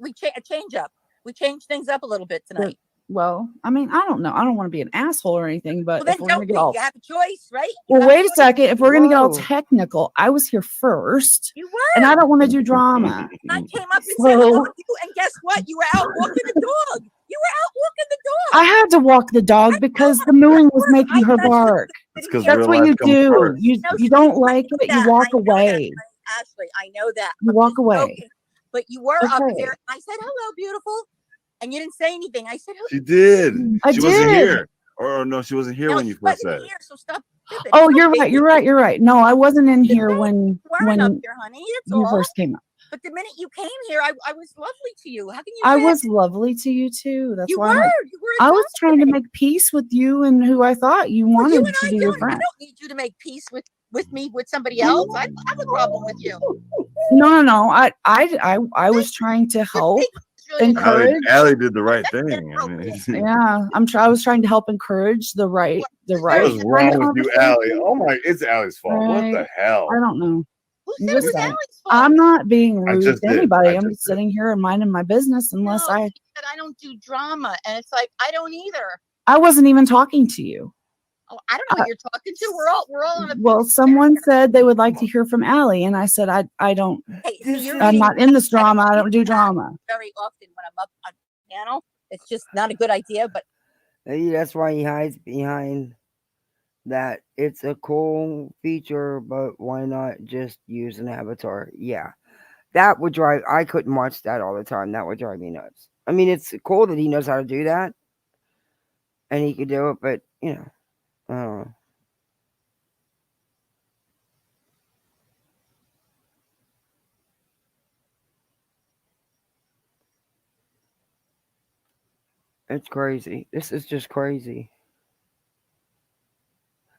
up. We change things up a little bit tonight. Well, I mean, I don't know. I don't want to be an asshole or anything, but then don't be. You have a choice, right? Well, wait a second. If we're going to get all technical, I was here first. You were. And I don't want to do drama. I came up and said hello to you, and guess what? You were out walking the dog. You were out walking the dog. I had to walk the dog because the mooing was making her bark. That's what you do. First. You don't like it, you walk away. Ashley, I know that. You walk away. But you were up there. I said, hello, beautiful. And you didn't say anything. I said, she did. She wasn't here. Or no, she wasn't here when you first said it. So stop. Oh, you're right. No, I wasn't in here when up here, honey. You first came up. But the minute you came here, I was lovely to you. How can you? I was lovely to you too. That's you why were. I was trying to make peace with you and who I thought you wanted to be your friend. I don't need you to make peace with me with somebody else. I have a problem with you. No. I was trying to help. Encourage. Allie did the right thing. I mean, yeah, I was trying to help encourage the right. What is wrong with you, Allie? Oh my, it's Allie's fault. Right. What the hell? I don't know. Who said it was Allie's fault? I'm not being rude to anybody. I'm just did. sitting here and minding my business unless I said I don't do drama, and it's like I don't either. I wasn't even talking to you. Oh, I don't know what you're talking to. We're all on a. Well, someone said they would like to hear from Allie, and I said I don't. Hey, I'm not in this drama. I don't do drama. Very often when I'm up on the panel, it's just not a good idea. But that's why he hides behind that. It's a cool feature, but why not just use an avatar? Yeah, that would drive. I couldn't watch that all the time. That would drive me nuts. I mean, it's cool that he knows how to do that, and he could do it, but I don't know. It's crazy. This is just crazy.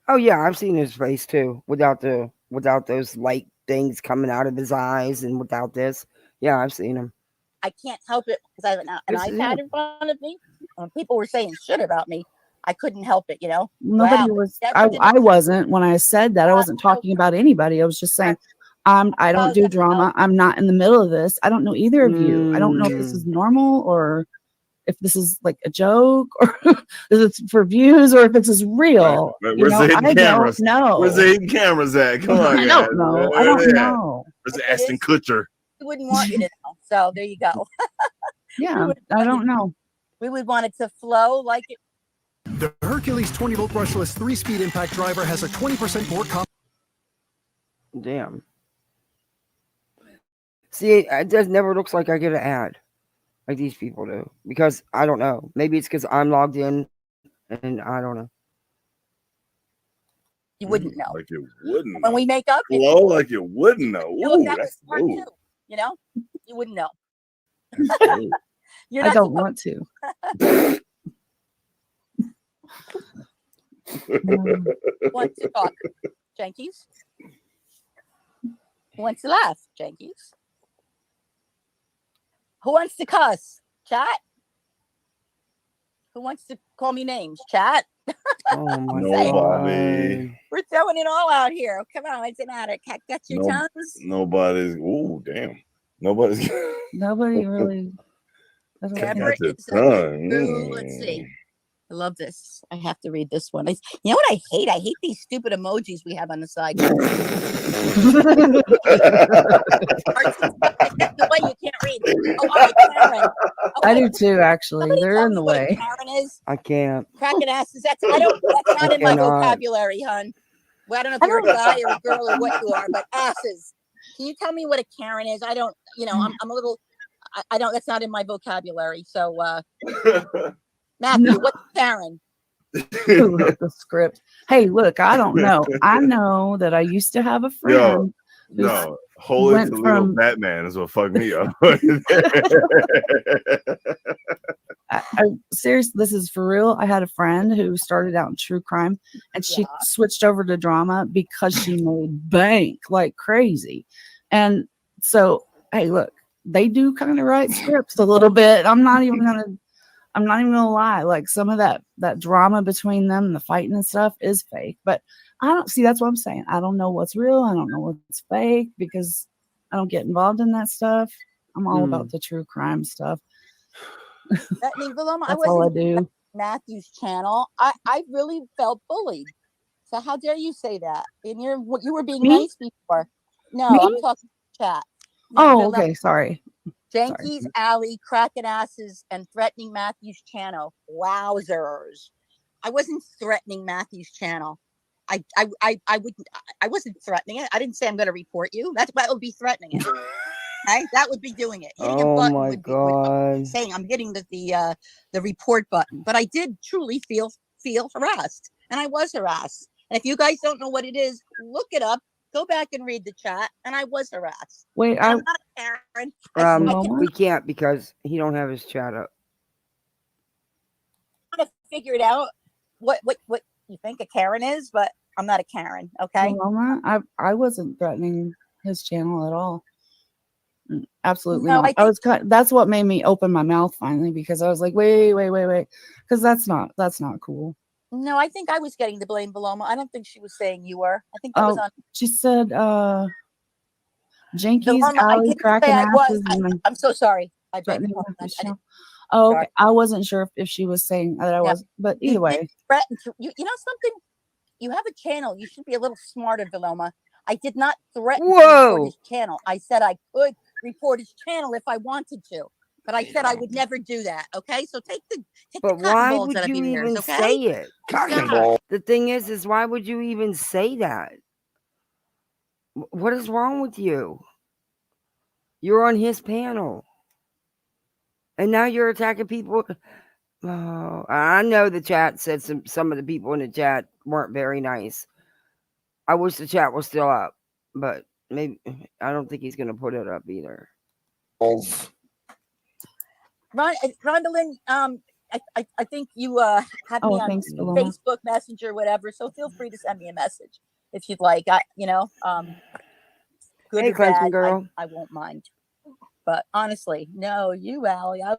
Oh yeah, I've seen his face too, without those light things coming out of his eyes, and without this. Yeah, I've seen him. I can't help it because I have an iPad in front of me. When people were saying shit about me, I couldn't help it, Nobody was. I wasn't when I said that. I wasn't talking about anybody. I was just saying, I don't do drama. I'm not in the middle of this. I don't know either of you. I don't know if this is normal or if this is like a joke or if it's for views or if it's is real. Right. You Where's know, the hidden I cameras? don't know. Where's the hidden cameras at? Come on, I guys. don't know. I don't know. Where's Ashton Kutcher? We wouldn't want you to know. So there you go. Yeah, I don't know. We would want it to flow like it. The Hercules 20-volt brushless 3-speed impact driver has a 20% more Damn. See, it just never looks like I get an ad like these people do because I don't know. Maybe it's because I'm logged in and I don't know. You wouldn't know. Like you wouldn't. When we make up, flow like you wouldn't know. Ooh, that that's was part ooh. 2. You know, you wouldn't know. Ooh. You're I not don't want to. Who wants to talk? Jenkies? Who wants to laugh? Jenkies? Who wants to cuss? Chat? Who wants to call me names? Chat? Oh my Nobody. God. We're throwing it all out here. Come on, what's the matter? Cat got your tongues? Nobody's. Ooh, damn. Nobody's. Nobody really. I don't know. Debra Got is your tongue. Ooh, let's see. I love this. I have to read this one. You know what I hate? I hate these stupid emojis we have on the side. The way you can't read. Oh, all right, Karen. I Okay. do too, actually. Somebody They're tell in me the what a way. Karen is. I can't. Cracking asses. That's not in my cannot. vocabulary, hon. Well, I don't know if you're a guy or a girl or what you are, but asses. Can you tell me what a Karen is? I don't. You know, I'm a little. I don't. That's not in my vocabulary. So, Matthew, No. what's Karen? Who wrote the script? Hey, look, I don't know. I know that I used to have a friend. No, Holy went Toledo from- Batman is what fucked me up. I seriously, this is for real. I had a friend who started out in true crime and she switched over to drama because she made bank like crazy. And so, hey, look, they do kind of write scripts a little bit. I'm not even gonna lie. Like some of that drama between them and the fighting and stuff is fake. But I don't see. That's what I'm saying. I don't know what's real. I don't know what's fake because I don't get involved in that stuff. I'm all about the true crime stuff. I mean, Viloma, That's all I do. Matthew's channel. I really felt bullied. So how dare you say that? And you were being Me? nice before. No, Me? I'm talking chat. No, Oh, okay. Sorry. Jenkies Alley cracking asses and threatening Matthew's channel. Wowzers! I wasn't threatening Matthew's channel. I wasn't threatening it. I didn't say I'm going to report you. That would be threatening it. Okay? That would be doing it. Hitting a Oh button my would be God. saying I'm getting the report button. But I did truly feel harassed, and I was harassed. And if you guys don't know what it is, look it up. Go back and read the chat. And I was harassed. Wait, And I'm not a Karen. We can't because he don't have his chat up. I'm trying to figure it out. What you think a Karen is, but I'm not a Karen. Okay. Mama, I wasn't threatening his channel at all. Absolutely No, not. That's what made me open my mouth finally because I was like, wait, because that's not cool. No, I think I was getting the blame, Viloma. I don't think she was saying you were. I think that was on. She said, Jenkies Viloma, Alley cracking asses. I'm so sorry. I beg threatening your pardon. his I channel. didn't- Oh, sorry. okay. I wasn't sure if she was saying that I was, but either way. Threaten to, you know something? You have a channel. You should be a little smarter, Viloma. I did not threaten to report his channel. I said I could report his channel if I wanted to, but I said I would never do that. Okay, so take the But why would you even say it? The thing is why would you even say that? What is wrong with you? You're on his panel. And now you're attacking people. Oh, I know the chat said some of the people in the chat weren't very nice. I wish the chat was still up, but maybe I don't think he's going to put it up either. Rondalyn, I think you have me on thanks, Facebook Messenger, whatever. So feel free to send me a message if you'd like. Good Hey, or bad, girl. I won't mind. But honestly, no, you, Allie. I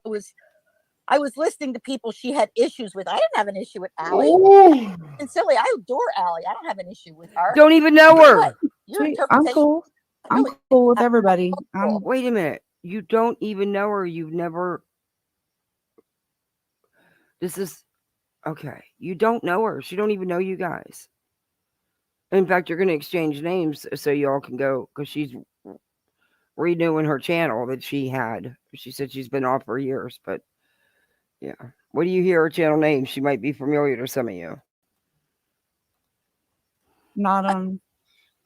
was listening to people she had issues with. I didn't have an issue with Allie. And silly, I adore Allie. I don't have an issue with her. Don't even know her. Sweet. I'm cool. I'm cool with everybody. Wait a minute. You don't even know her. You've never. This is okay. You don't know her. She don't even know you guys. In fact, you're going to exchange names so y'all can go because she's renewing her channel that she had. She said she's been off for years, but yeah. What do you hear her channel name? She might be familiar to some of you. Not on.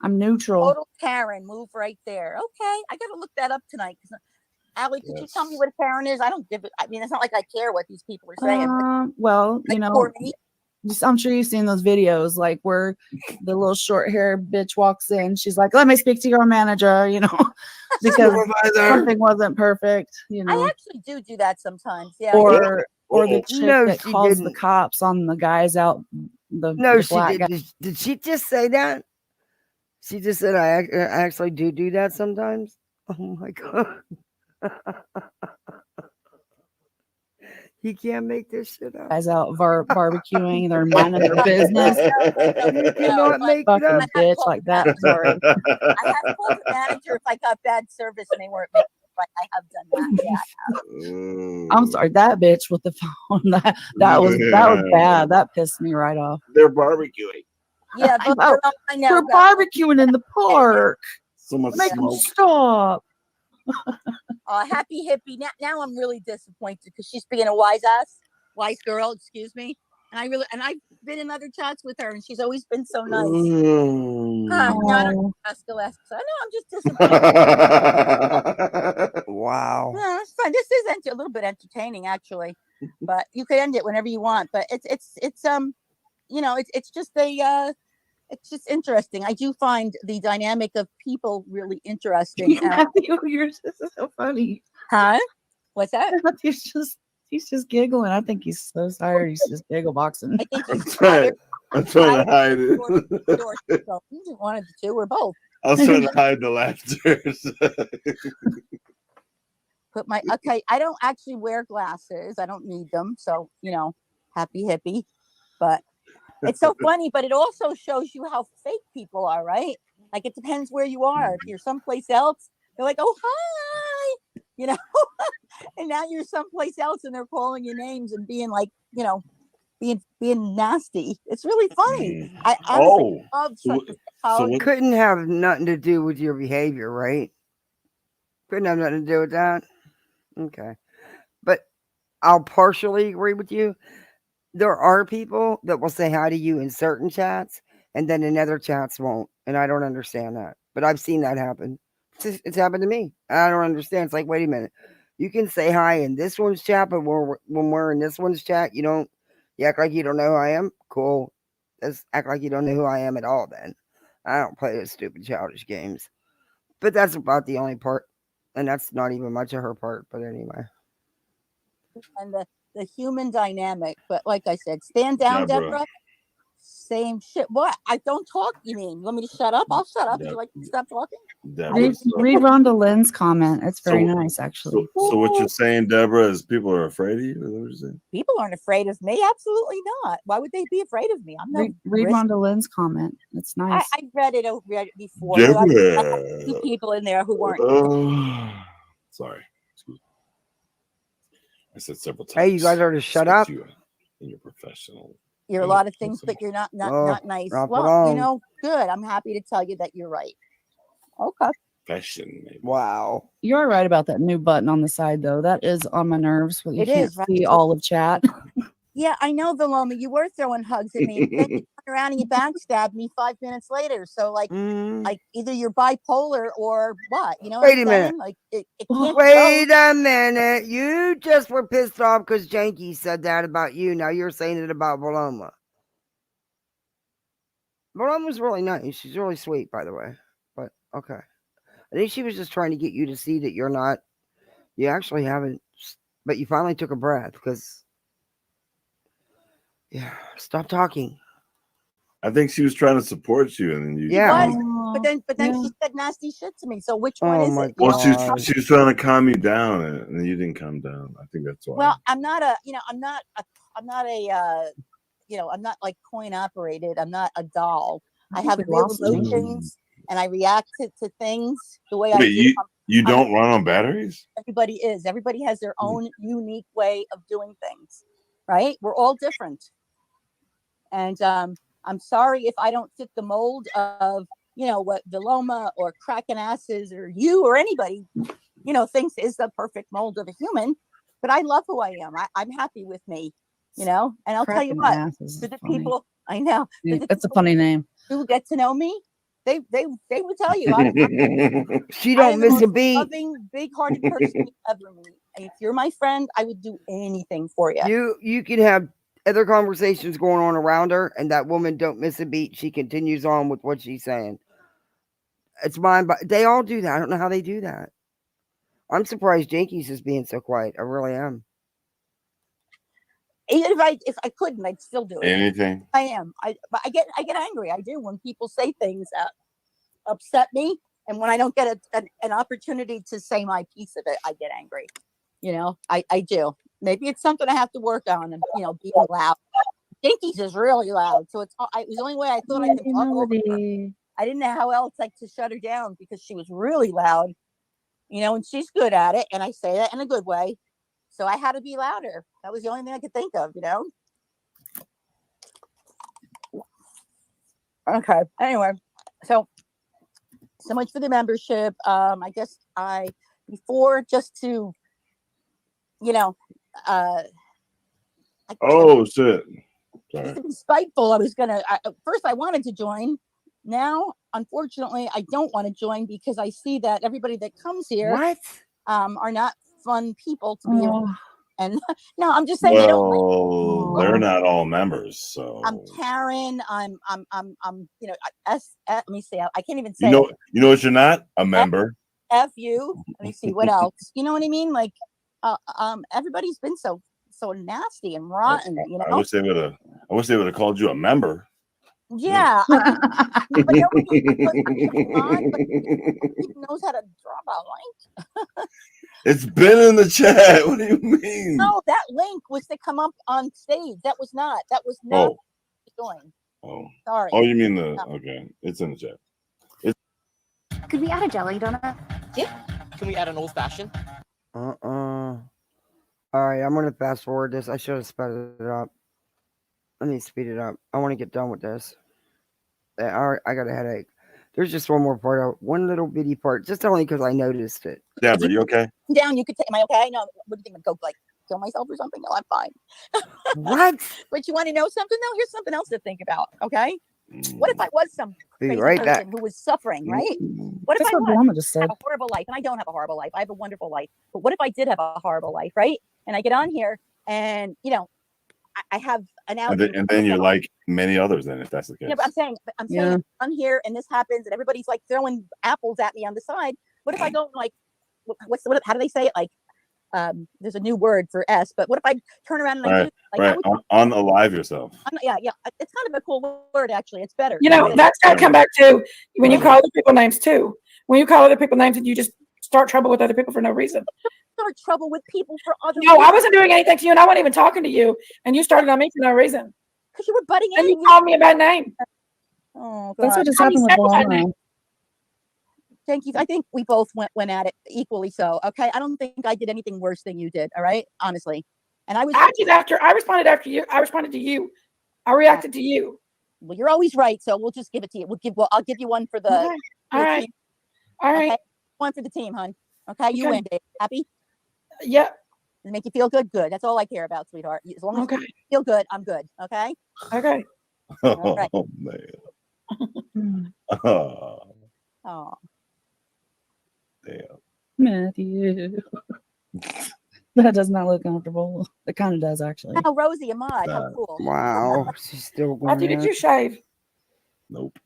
I'm neutral. Total Karen, move right there. Okay, I got to look that up tonight. Allie, could you tell me what a Karen is? I don't give it. I mean, it's not like I care what these people are saying. Well, like, you know, I'm sure you've seen those videos, like where the little short hair bitch walks in. She's like, "Let me speak to your manager," you know, because something wasn't perfect. You know, I actually do that sometimes. Yeah. Or the chick that calls didn't. the cops on the guys out. No, the she black did. guy. Did she just say that? She just said I actually do that sometimes. Oh my god. You can't make this shit up. Guys out barbecuing, they're minding their business. You cannot make it up. Bitch like that. Sorry. I have called the manager if I got bad service and they weren't making it right. I have done that. Yeah. I'm sorry, that bitch with the phone. That was bad. That pissed me right off. They're barbecuing. Yeah, but I know. They're barbecuing in the park. So much Make them smoke. stop. Happy hippie. Now I'm really disappointed because she's being a wise girl. Excuse me. And I've been in other chats with her, and she's always been so nice. Now I don't ask. So I know I'm just disappointed. Wow. No, it's fine. This is a little bit entertaining, actually. But you could end it whenever you want. But it's you know, it's just it's just interesting. I do find the dynamic of people really interesting. Matthew, yours is so funny. Huh? What's that? He's just giggling. I think he's so tired. He's just giggle boxing. I think he's I'm trying to hide it. One of the two or both. I was trying to hide the laughter. Okay, I don't actually wear glasses. I don't need them. So, you know, happy hippie. But it's so funny, but it also shows you how fake people are, right? Like it depends where you are. If you're someplace else, they're like, "Oh, hi," you know, and now you're someplace else and they're calling you names and being like, you know, being nasty. It's really funny. I honestly love so it couldn't have nothing to do with your behavior, right? Couldn't have nothing to do with that. Okay. But I'll partially agree with you. There are people that will say hi to you in certain chats and then in other chats won't. And I don't understand that. But I've seen that happen. It's happened to me. I don't understand. It's like, wait a minute. You can say hi in this one's chat, but when we're in this one's chat, you act like you don't know who I am. Cool. Let's act like you don't know who I am at all then. I don't play those stupid childish games. But that's about the only part. And that's not even much of her part. But anyway. And the human dynamic, but like I said, stand down, Debra. Same shit. What? I don't talk. You mean? You want me to shut up? I'll shut up. Would you like to stop talking? Read Rhonda Lynn's comment. It's very nice, actually. So what you're saying, Debra, is people are afraid of you? Is that what you're saying? People aren't afraid of me. Absolutely not. Why would they be afraid of me? I'm not. Read Rhonda Lynn's comment. It's nice. I read it before. I had 2 people in there who weren't. Sorry. I said several times. Hey, you guys are to shut up. In your professional. You're a lot of things, but you're not nice. Well, you know, good. I'm happy to tell you that you're right. Okay. Profession. Maybe. Wow. You're right about that new button on the side, though. That is on my nerves. You can't see all of chat. Yeah, I know, Viloma. You were throwing hugs at me. Then you turned around and you backstabbed me 5 minutes later. So, like either you're bipolar or what? You know what I'm saying? Like, it can't Wait a minute. You just were pissed off because Jenkies said that about you. Now you're saying it about Viloma. Viloma's really nice. She's really sweet, by the way. But, okay. I think she was just trying to get you to see that you actually haven't, but you finally took a breath because... Yeah, stop talking. I think she was trying to support you, and then you. Yeah, but then she said nasty shit to me. So which one is it? Well, she was trying to calm you down, and you didn't calm down. I think that's why. Well, I'm not like coin operated. I'm not a doll. I have real emotions, and I react to things the way I do. You don't run on batteries? Everybody has their own unique way of doing things. right? We're all different. And I'm sorry if I don't fit the mold of, what Viloma or cracking asses or you or anybody, thinks is the perfect mold of a human. But I love who I am. I'm happy with me, and I'll tell you what, for the people, I know. That's a funny name. Who get to know me, they would tell you. She don't miss a beat. Loving, big-hearted person you ever meet. And if you're my friend, I would do anything for you. You can have other conversations going on around her, and that woman don't miss a beat. She continues on with what she's saying. It's mine, but they all do that. I don't know how they do that. I'm surprised Jenkies is being so quiet. I really am. Even if I couldn't, I'd still do it. Anything. I am. But I get angry. I do when people say things that upset me, and when I don't get an opportunity to say my piece of it, I get angry. I do. Maybe it's something I have to work on, and being loud. Jenkies is really loud, so it was the only way I thought I could talk over her. I didn't know how else to shut her down because she was really loud, and she's good at it, and I say that in a good way. So I had to be louder. That was the only thing I could think of, Okay. Anyway, so much for the membership. I guess before just to, Oh shit! Sorry. Just to be spiteful, I was gonna. First, I wanted to join. Now, unfortunately, I don't want to join because I see that everybody that comes here are not fun people to be around. And no, I'm just saying. Well, they're not all members, so I'm Karen. I'm let me see. I can't even say. You know what? You're not a member. F you. Let me see what else. You know what I mean? Like, everybody's been so nasty and rotten. I wish they would have called you a member. Yeah. But nobody knows how to drop a link. It's been in the chat. What do you mean? No, that link was to come up on stage. That was not join. Oh. Sorry. Oh, you mean okay. It's in the chat. Could we add a jelly donut? Yeah. Can we add an old fashioned? All right, I'm gonna fast forward this. I should have sped it up. Let me speed it up. I want to get done with this. I got a headache. There's just one more part, one little bitty part, just only because I noticed it. Debra, you okay? Down, you could take. Am I okay? No. What do you think? Go kill myself or something? No, I'm fine. What? But you want to know something? No, here's something else to think about. Okay. What if I was some crazy person who was suffering, right? What if I have a horrible life? And I don't have a horrible life. I have a wonderful life. But what if I did have a horrible life, right? And I get on here and, I have an out. And then you're like many others then, if that's the case. Yeah, but I'm saying I'm here and this happens and everybody's like throwing apples at me on the side. What if I don't how do they say it? Like, there's a new word for S, but what if I turn around and unalive yourself? Yeah. It's kind of a cool word, actually. It's better. That's got to come back to when you call other people names too. When you call other people names and you just start trouble with other people for no reason. Start trouble with people for other reasons. I wasn't doing anything to you and I wasn't even talking to you. And you started on me for no reason. Because you were butting in. And you called me a bad name. Oh, God. That's what just happened with Lana. Jenkies, I think we both went at it equally so. Okay. I don't think I did anything worse than you did. All right. Honestly. And I responded after you. I responded to you. I reacted to you. Well, you're always right. So we'll just give it to you. I'll give you one for the okay. All right. Team. All right. Okay? One for the team, hon. Okay. You win, Dave. Happy? Yeah. Does it make you feel good? Good. That's all I care about, sweetheart. As long as you feel good, I'm good. Okay. Okay. Oh, right. Man. Oh. Damn. Matthew. That does not look comfortable. It kind of does, actually. Oh, Rosie, a mod. How cool. Wow. She's still going. Matthew, did you shave? Nope.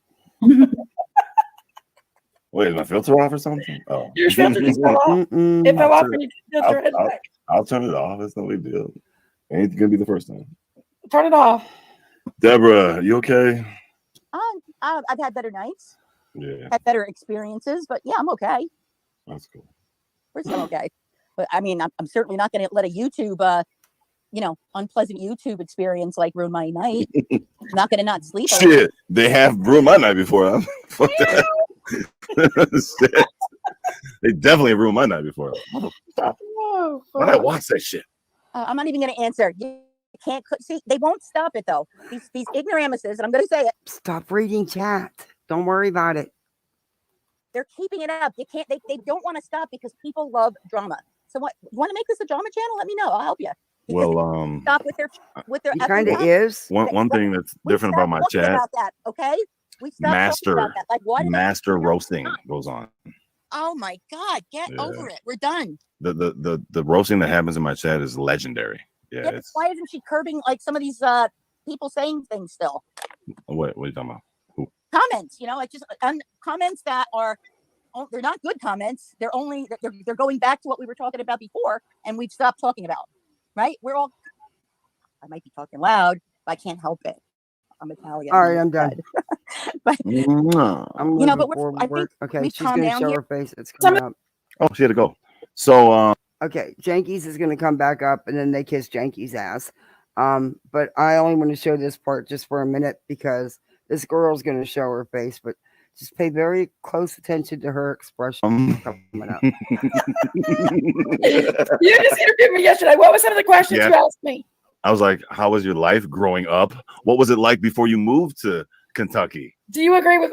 Wait, is my filter off or something? Oh. Your filter just fell off. It fell off when you tilt your head back. I'll turn it off. It's no big deal. Ain't gonna be the first time. Turn it off. Debra, you okay? I've had better nights. Yeah. Had better experiences, but yeah, I'm okay. That's cool. First, I'm okay. But I mean, I'm certainly not going to let a YouTube, unpleasant YouTube experience like ruin my night. I'm not going to not sleep. Shit, they have ruined my night before. Fuck that. Shit. They definitely ruined my night before. Stop. Why did I watch that shit? I'm not even going to answer. can't see. They won't stop it though. These ignoramuses, and I'm going to say it. Stop reading chat. Don't worry about it. They're keeping it up. They can't. They don't want to stop because people love drama. So what? You want to make this a drama channel? Let me know. I'll help you. Because Well, stop with their. It kind of is. One thing that's different about my chat. About that, okay? We stopped talking about that. Like what? Master roasting goes on. Oh my God! Get over it. We're done. The roasting that happens in my chat is legendary. Yeah. Why isn't she curbing like some of these people saying things still? What are you talking about? Who? Comments, like just comments that are, they're not good comments. They're only they're going back to what we were talking about before, and we've stopped talking about. Right? We're all. I might be talking loud, but I can't help it. I'm Italian. All right, I'm done. But, I'm but I think okay, we've she's calmed gonna down show here. her face. It's coming up. Oh, she had to go. So okay, Jenkies is gonna come back up, and then they kiss Jenkies' ass. But I only want to show this part just for a minute because this girl's gonna show her face, but just pay very close attention to her expression coming up. You just interviewed me yesterday. What was some of the questions you asked me? I was like, how was your life growing up? What was it like before you moved to Kentucky? Do you agree with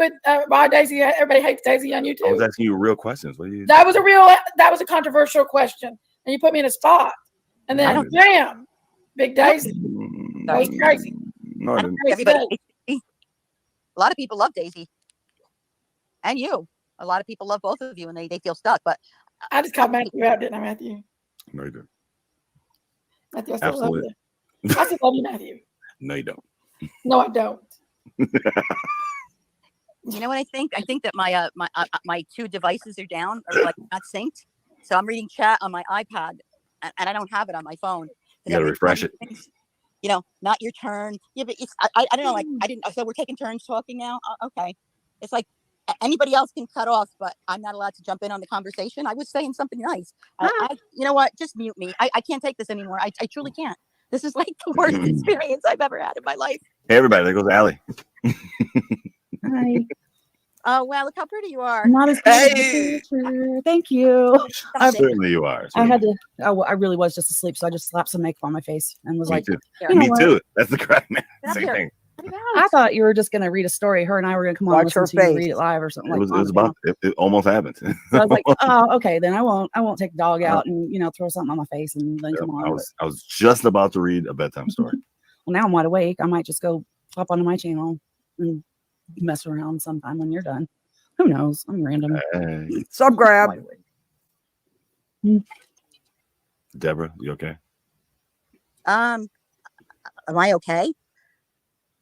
why Daisy? Everybody hates Daisy on YouTube. I was asking you real questions. What you? That was a controversial question, and you put me in a spot. And then, damn, Big Daisy. That was crazy. No, I didn't. Everybody, a lot of people love Daisy, and you. A lot of people love both of you, and they feel stuck. But I just called Matthew out, didn't I, Matthew? No, you didn't. Matthew, I still love you. I still love you, Matthew. No, you don't. No, I don't. You know what I think? I think that my two devices are down, or like not synced. So I'm reading chat on my iPad, and I don't have it on my phone. You gotta refresh it. Not your turn. Yeah, but I don't know. Like I didn't. So we're taking turns talking now. Okay, it's like anybody else can cut off, but I'm not allowed to jump in on the conversation. I was saying something nice. You know what? Just mute me. I can't take this anymore. I truly can't. This is like the worst experience I've ever had in my life. Hey, everybody, there goes Allie. Hi. Oh, wow, look how pretty you are. Not as good as the picture. Thank you. Certainly you are. I had to. I really was just asleep, so I just slapped some makeup on my face and was Me like, too. You know Me what? too. That's the correct man. Same thing. I thought you were just going to read a story. Her and I were going to come on and Watch her listen to you face. read it live or something. It was about. It almost happened. So I was like, oh, okay, then I won't take the dog out and throw something on my face and then come on. I was just about to read a bedtime story. Well, now I'm wide awake. I might just go pop onto my channel and mess around sometime when you're done. Who knows? I'm random. Sub grab. Deborah, you okay? Am I okay?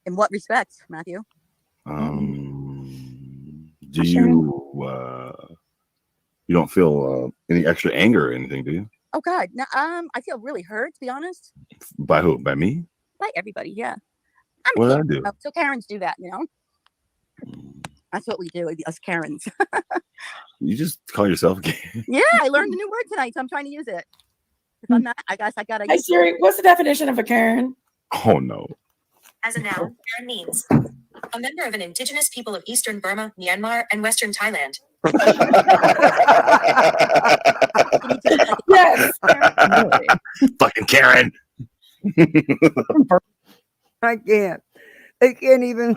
In what respect, Matthew? Do you you don't feel any extra anger or anything, do you? Oh God, no. I feel really hurt, to be honest. By who? By me? By everybody, yeah. What did I do? So Karens do that, That's what we do, us Karens. You just call yourself gay. Yeah, I learned a new word tonight, so I'm trying to use it. If I'm not, I guess I gotta. Hey Siri, what's the definition of a Karen? Oh no. As a noun, Karen means a member of an indigenous people of Eastern Burma, Myanmar, and Western Thailand. Yes. Fucking Karen. I can't. I can't even.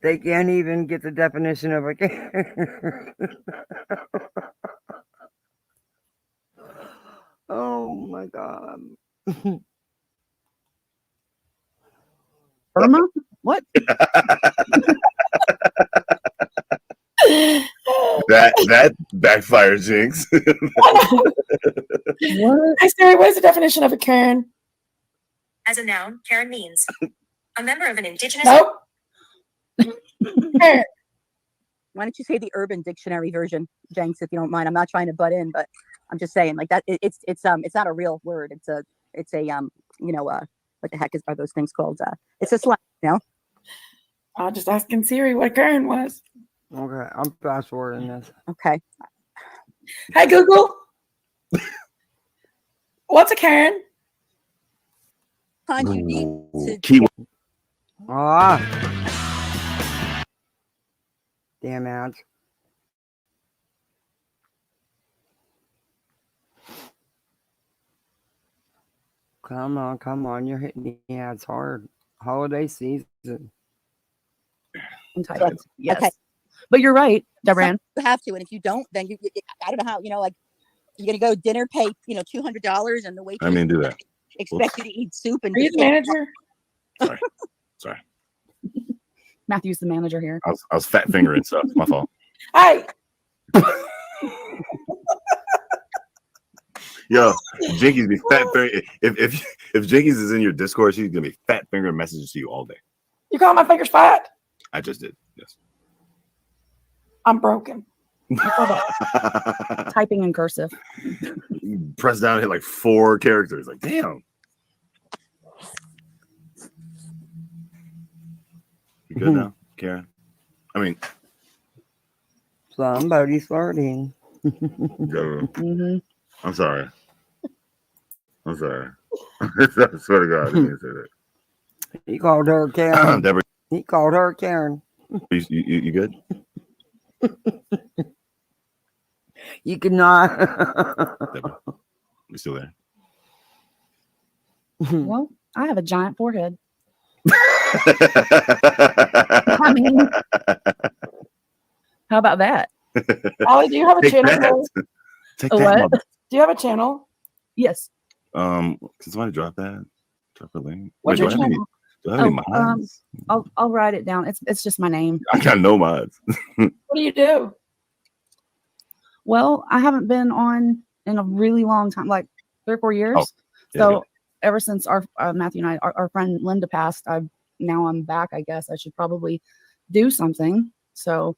They can't even get the definition of a Karen. Oh my God. Burma? What? that backfired, Jinx. What? Hey Siri, what is the definition of a Karen? As a noun, Karen means a member of an indigenous. Nope. Karen. Why don't you say the Urban Dictionary version, Jenks, if you don't mind? I'm not trying to butt in, but I'm just saying, like that. It's not a real word. It's a what the heck are those things called? It's a slang, I'm just asking Siri what Karen was. Okay, I'm fast forwarding this. Okay. Hey Google, what's a Karen? You need to Keyword. Damn it. Come on. You're hitting the ads hard. Holiday season. I'm typing. Yes. Okay. But you're right, Debra. You have to, and if you don't, then you I don't know how, like you're gonna go dinner, pay $200, and the waitress do that. expect you to eat soup and Are you the manager? Sorry. Matthew's the manager here. I was fat fingering stuff. My fault. Hey, Yo, Jenkies be fat finger. If Jenkies is in your Discord, she's gonna be fat fingering messages to you all day. you call my fingers fat? I just did. Yes. I'm broken. Typing in cursive. Press down, hit like 4 characters. Like, damn. You good now, Karen? I mean, Somebody's flirting. Deborah, Mm-hmm. I'm sorry. I swear to God, I didn't even say that. He called her Karen. Deborah, He called her Karen. you good? You cannot. Deborah, you still there? Well, I have a giant forehead. I mean, how about that? Allie, do you have a channel? Take A that. what? Do you have a channel? Yes. Can somebody drop that? Drop a link. What's your channel? Do I have any mods? I'll write it down. It's just my name. I got no mods. What do you do? Well, I haven't been on in a really long time, like 3 or 4 years. Oh, yeah, So yeah. ever since our Matthew and I, our friend Linda passed, I'm back. I guess I should probably do something. So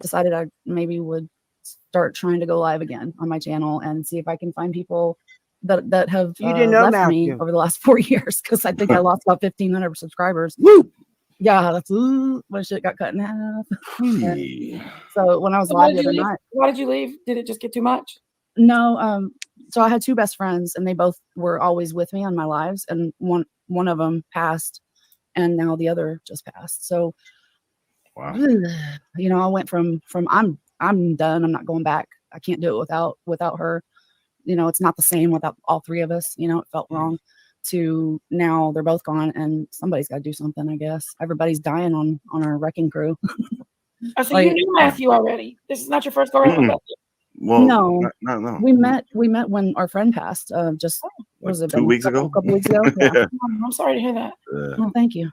decided I maybe would start trying to go live again on my channel and see if I can find people that have You didn't know left me Matthew. over the last 4 years, because I think I lost about 1,500 subscribers. Woo! Yeah, that's when shit got cut in half. Hey. So when I was So why live did the you other leave? night, Why did you leave? Did it just get too much? no, so I had 2 best friends, and they both were always with me on my lives, and one of them passed, and now the other just passed. So, Wow. I went from I'm done. I'm not going back. I can't do it without her. It's not the same without all 3 of us. It felt wrong. To now they're both gone, and somebody's got to do something. I guess everybody's dying on our wrecking crew. Oh, so Like- you knew Matthew already. This is not your first go around with Matthew. Well, No. no. We met when our friend passed. Just Like was it 2 been weeks a couple, ago? couple weeks ago? Yeah. Yeah. I'm sorry to hear that. Well, thank you.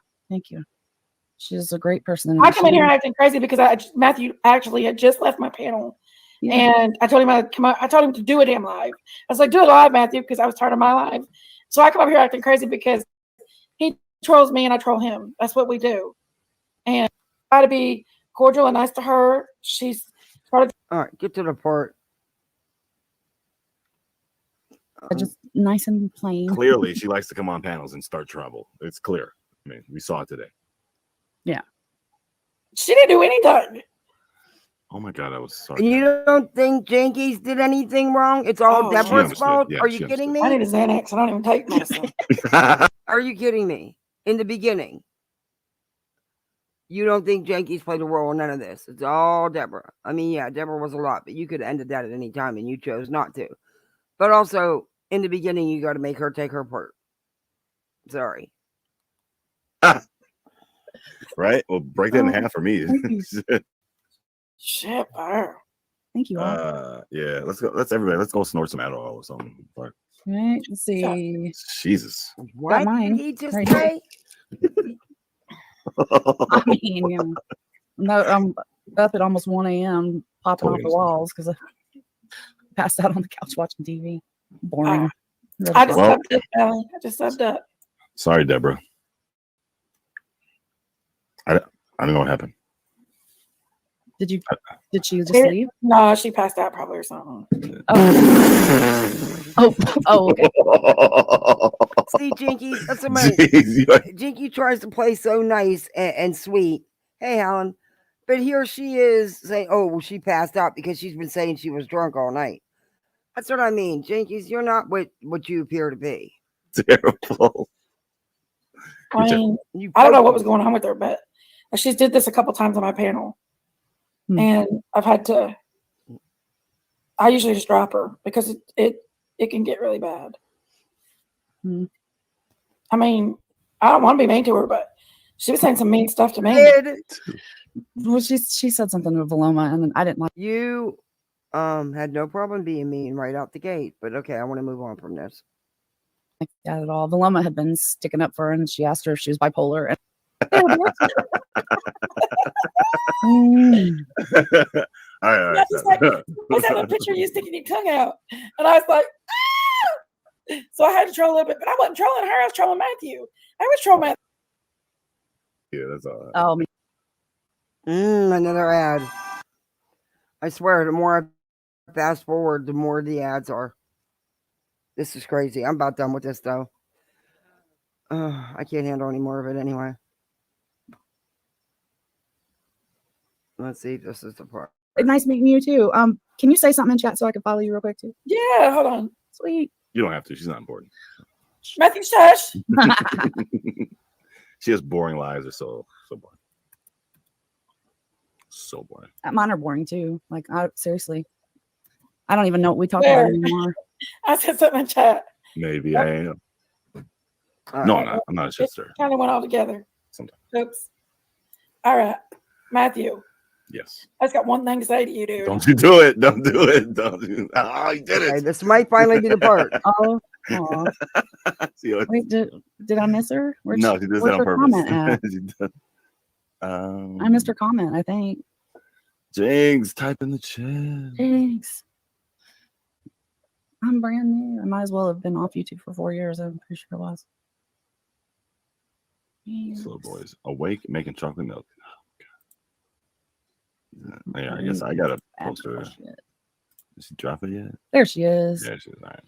She's a great person. I come in here acting crazy because Matthew actually had just left my panel, and I told him I'd come out. I told him to do a damn live. I was like, "Do it live, Matthew," because I was tired of my live. So I come up here acting crazy because he trolls me and I troll him. That's what we do, and I try to be cordial and nice to her. She's part of. All right, get to the part. Just nice and plain. Clearly, she likes to come on panels and start trouble. It's clear. I mean, we saw it today. Yeah. She didn't do anything. Oh my God, I was sorry. And you don't think Jenkies did anything wrong? It's all Oh, Deborah's understood. fault? Yeah, Are she you kidding I me? need a Xanax. I don't even take medicine. Are you kidding me? In the beginning, you don't think Jenkies played a role in none of this? It's all Debra. I mean, yeah, Debra was a lot, but you could have ended that at any time, and you chose not to. But also, in the beginning, you got to make her take her part. Sorry. Right? Well, break that in half for me. Shit, fire. Thank you all. Yeah, let's go. Let's go snort some Adderall or something. But Right. Let's see. Jesus. What mine did he just right say? I mean, no, I'm up at almost 1 a.m. popping off the walls because I passed out on the couch watching TV. Boring. I just Well- subbed up, Allie. I just subbed up. Sorry, Deborah. I don't know what happened. Did she just Here- leave? No, she passed out probably or something. Oh, okay. See, Jinky, that's amazing. Jeez, Jinky tries to play so nice and sweet. Hey, Helen. But here she is saying, oh, well, she passed out because she's been saying she was drunk all night. That's what I mean. Jinkies, you're not what you appear to be. terrible. I mean, You I don't know what was going on with her, but she's did this a couple times on my panel. And I've had to, I usually just drop her because it can get really bad. I mean, I don't want to be mean to her, but she was saying some mean stuff to me. Well, she said something to Valoma, and I didn't like. You had no problem being mean right out the gate, but okay, I want to move on from this. That at all. Valoma had been sticking up for her, and she asked her if she was bipolar. And all right. I saw a picture of you sticking your tongue out, and I was like, ah! So I had to troll a little bit, but I wasn't trolling her. I was trolling Matthew. I was trolling Matthew. Yeah, that's all. Oh, another ad. I swear, the more I fast forward, the more the ads are. This is crazy. I'm about done with this, though. I can't handle any more of it anyway. Let's see if this is the part. Nice meeting you too. Can you say something in chat so I can follow you real quick too? Yeah, hold on. Sweet. You don't have to. She's not important. Matthew, shush. She has boring lives. They're so boring. So boring. Mine are boring too. Like, seriously, I don't even know what we talk about anymore. I said something in chat. Maybe I am. No, I'm not. I'm not a shit stir. Kind of went all together. Sometimes. Oops. All right, Matthew. Yes. I just got one thing to say to you, dude. Don't you do it. Don't do it. Don't do it. Oh, you did it. Okay, this might finally be the part. Oh. See, wait, did I miss her? No, she does that on purpose. I missed her comment, I think. Jinx, type in the chat. Jinx. I'm brand new. I might as well have been off YouTube for 4 years. I'm pretty sure it was. Slow boys. Awake making chocolate milk. Oh, God. Yeah, I guess I got a poster. Did she drop it yet? There she is. Yeah, she is. All right.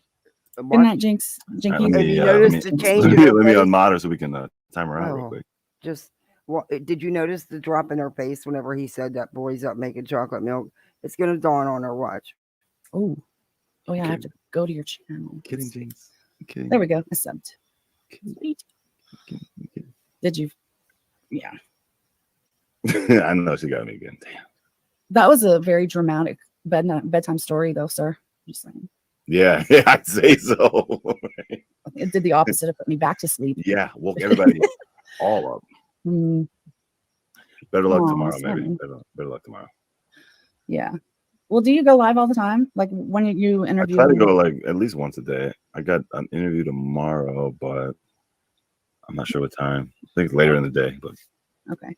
Good night, Jinx. Right, Let me unmod her so we can time her out real quick. Just did you notice the drop in her face whenever he said that boy's up making chocolate milk? It's gonna dawn on her. Watch. Oh yeah, I have to go to your channel. Kidding, Jinx. Kidding. There we go. I subbed. Sweet. Did you? Yeah. I know she got me again. Damn. That was a very dramatic bedtime story, though, sir. Just saying. Yeah, I'd say so. It did the opposite. It put me back to sleep. Yeah, woke everybody all up. Better luck tomorrow, sorry. maybe. Better luck tomorrow. Yeah. Well, do you go live all the time? Like when you interview? I try to go like at least once a day. I got an interview tomorrow, but I'm not sure what time. I think later in the day, but okay,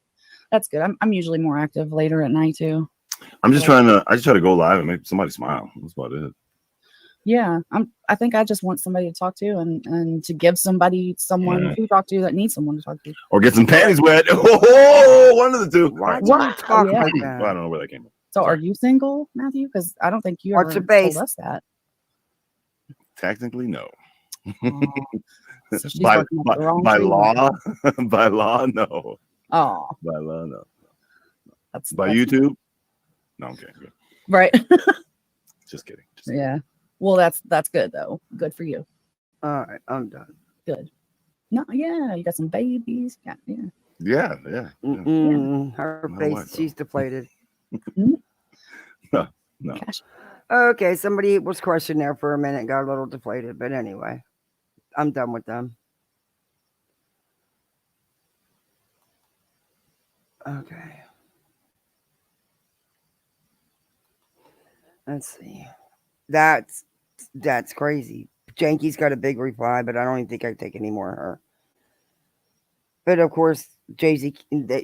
that's good. I'm usually more active later at night too. I just try to go live and make somebody smile. That's about it. Yeah, I think I just want somebody to talk to and to give someone to talk to that needs someone to talk to. Or get some panties wet. Oh, one of the two. Why do you talk like that? Well, I don't know where that came from. So are you single, Matthew? Because I don't think you What's ever your base? told us that. Technically, no. So by law, by law, no. Oh, by law, no. That's YouTube. No, I'm kidding. Right. Just kidding. Yeah. Well, that's good though. Good for you. All right, I'm done. Good. No, yeah, you got some babies. Yeah. Yeah. Her face, she's deflated. No. Gosh. Okay, somebody was questioning there for a minute, got a little deflated, but anyway, I'm done with them. Okay. Let's see. That's crazy. Jenkies got a big reply, but I don't even think I can take any more of her. But of course, Jay-Z,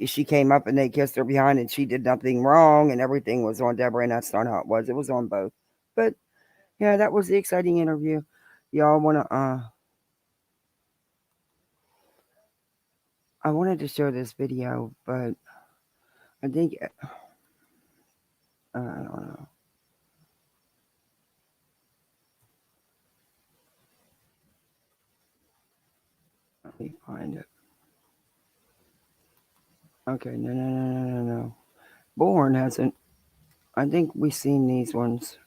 she came up and they kissed her behind and she did nothing wrong and everything was on Debra, and that's not how it was. It was on both. But yeah, that was the exciting interview. Y'all want to, I wanted to show this video, but I think, I don't know. Let me find it. Okay, no. Born hasn't. I think we've seen these ones.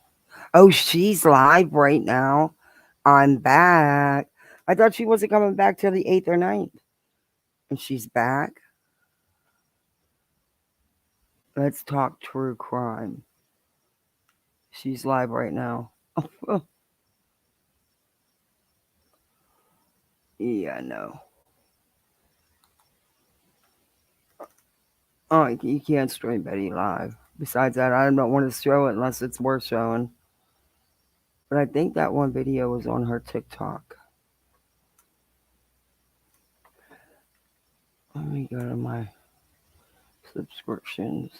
Oh, she's live right now. I'm back. I thought she wasn't coming back till the 8th or 9th. And she's back. Let's talk true crime. She's live right now. Yeah, no. Oh, you can't stream Betty live. Besides that, I don't want to show it unless it's worth showing. But I think that one video was on her TikTok. Let me go to my subscriptions.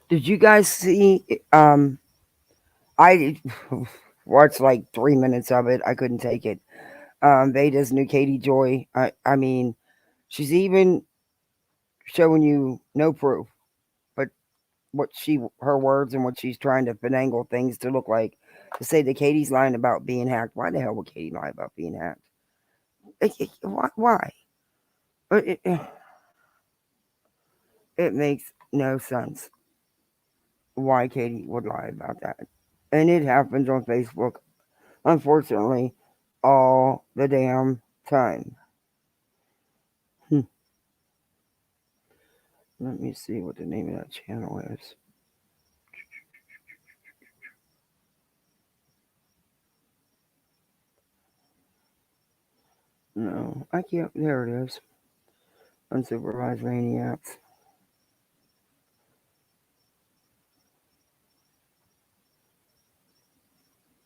Did you guys see? I watched like 3 minutes of it. I couldn't take it. Veda's new Katie Joy. I mean, she's even showing you no proof, but her words and what she's trying to finagle things to look like. To say that Katie's lying about being hacked. Why the hell would Katie lie about being hacked? Why? It makes no sense why Katie would lie about that. And it happens on Facebook, unfortunately, all the damn time. Let me see what the name of that channel is. No, I can't. There it is. Unsupervised maniacs.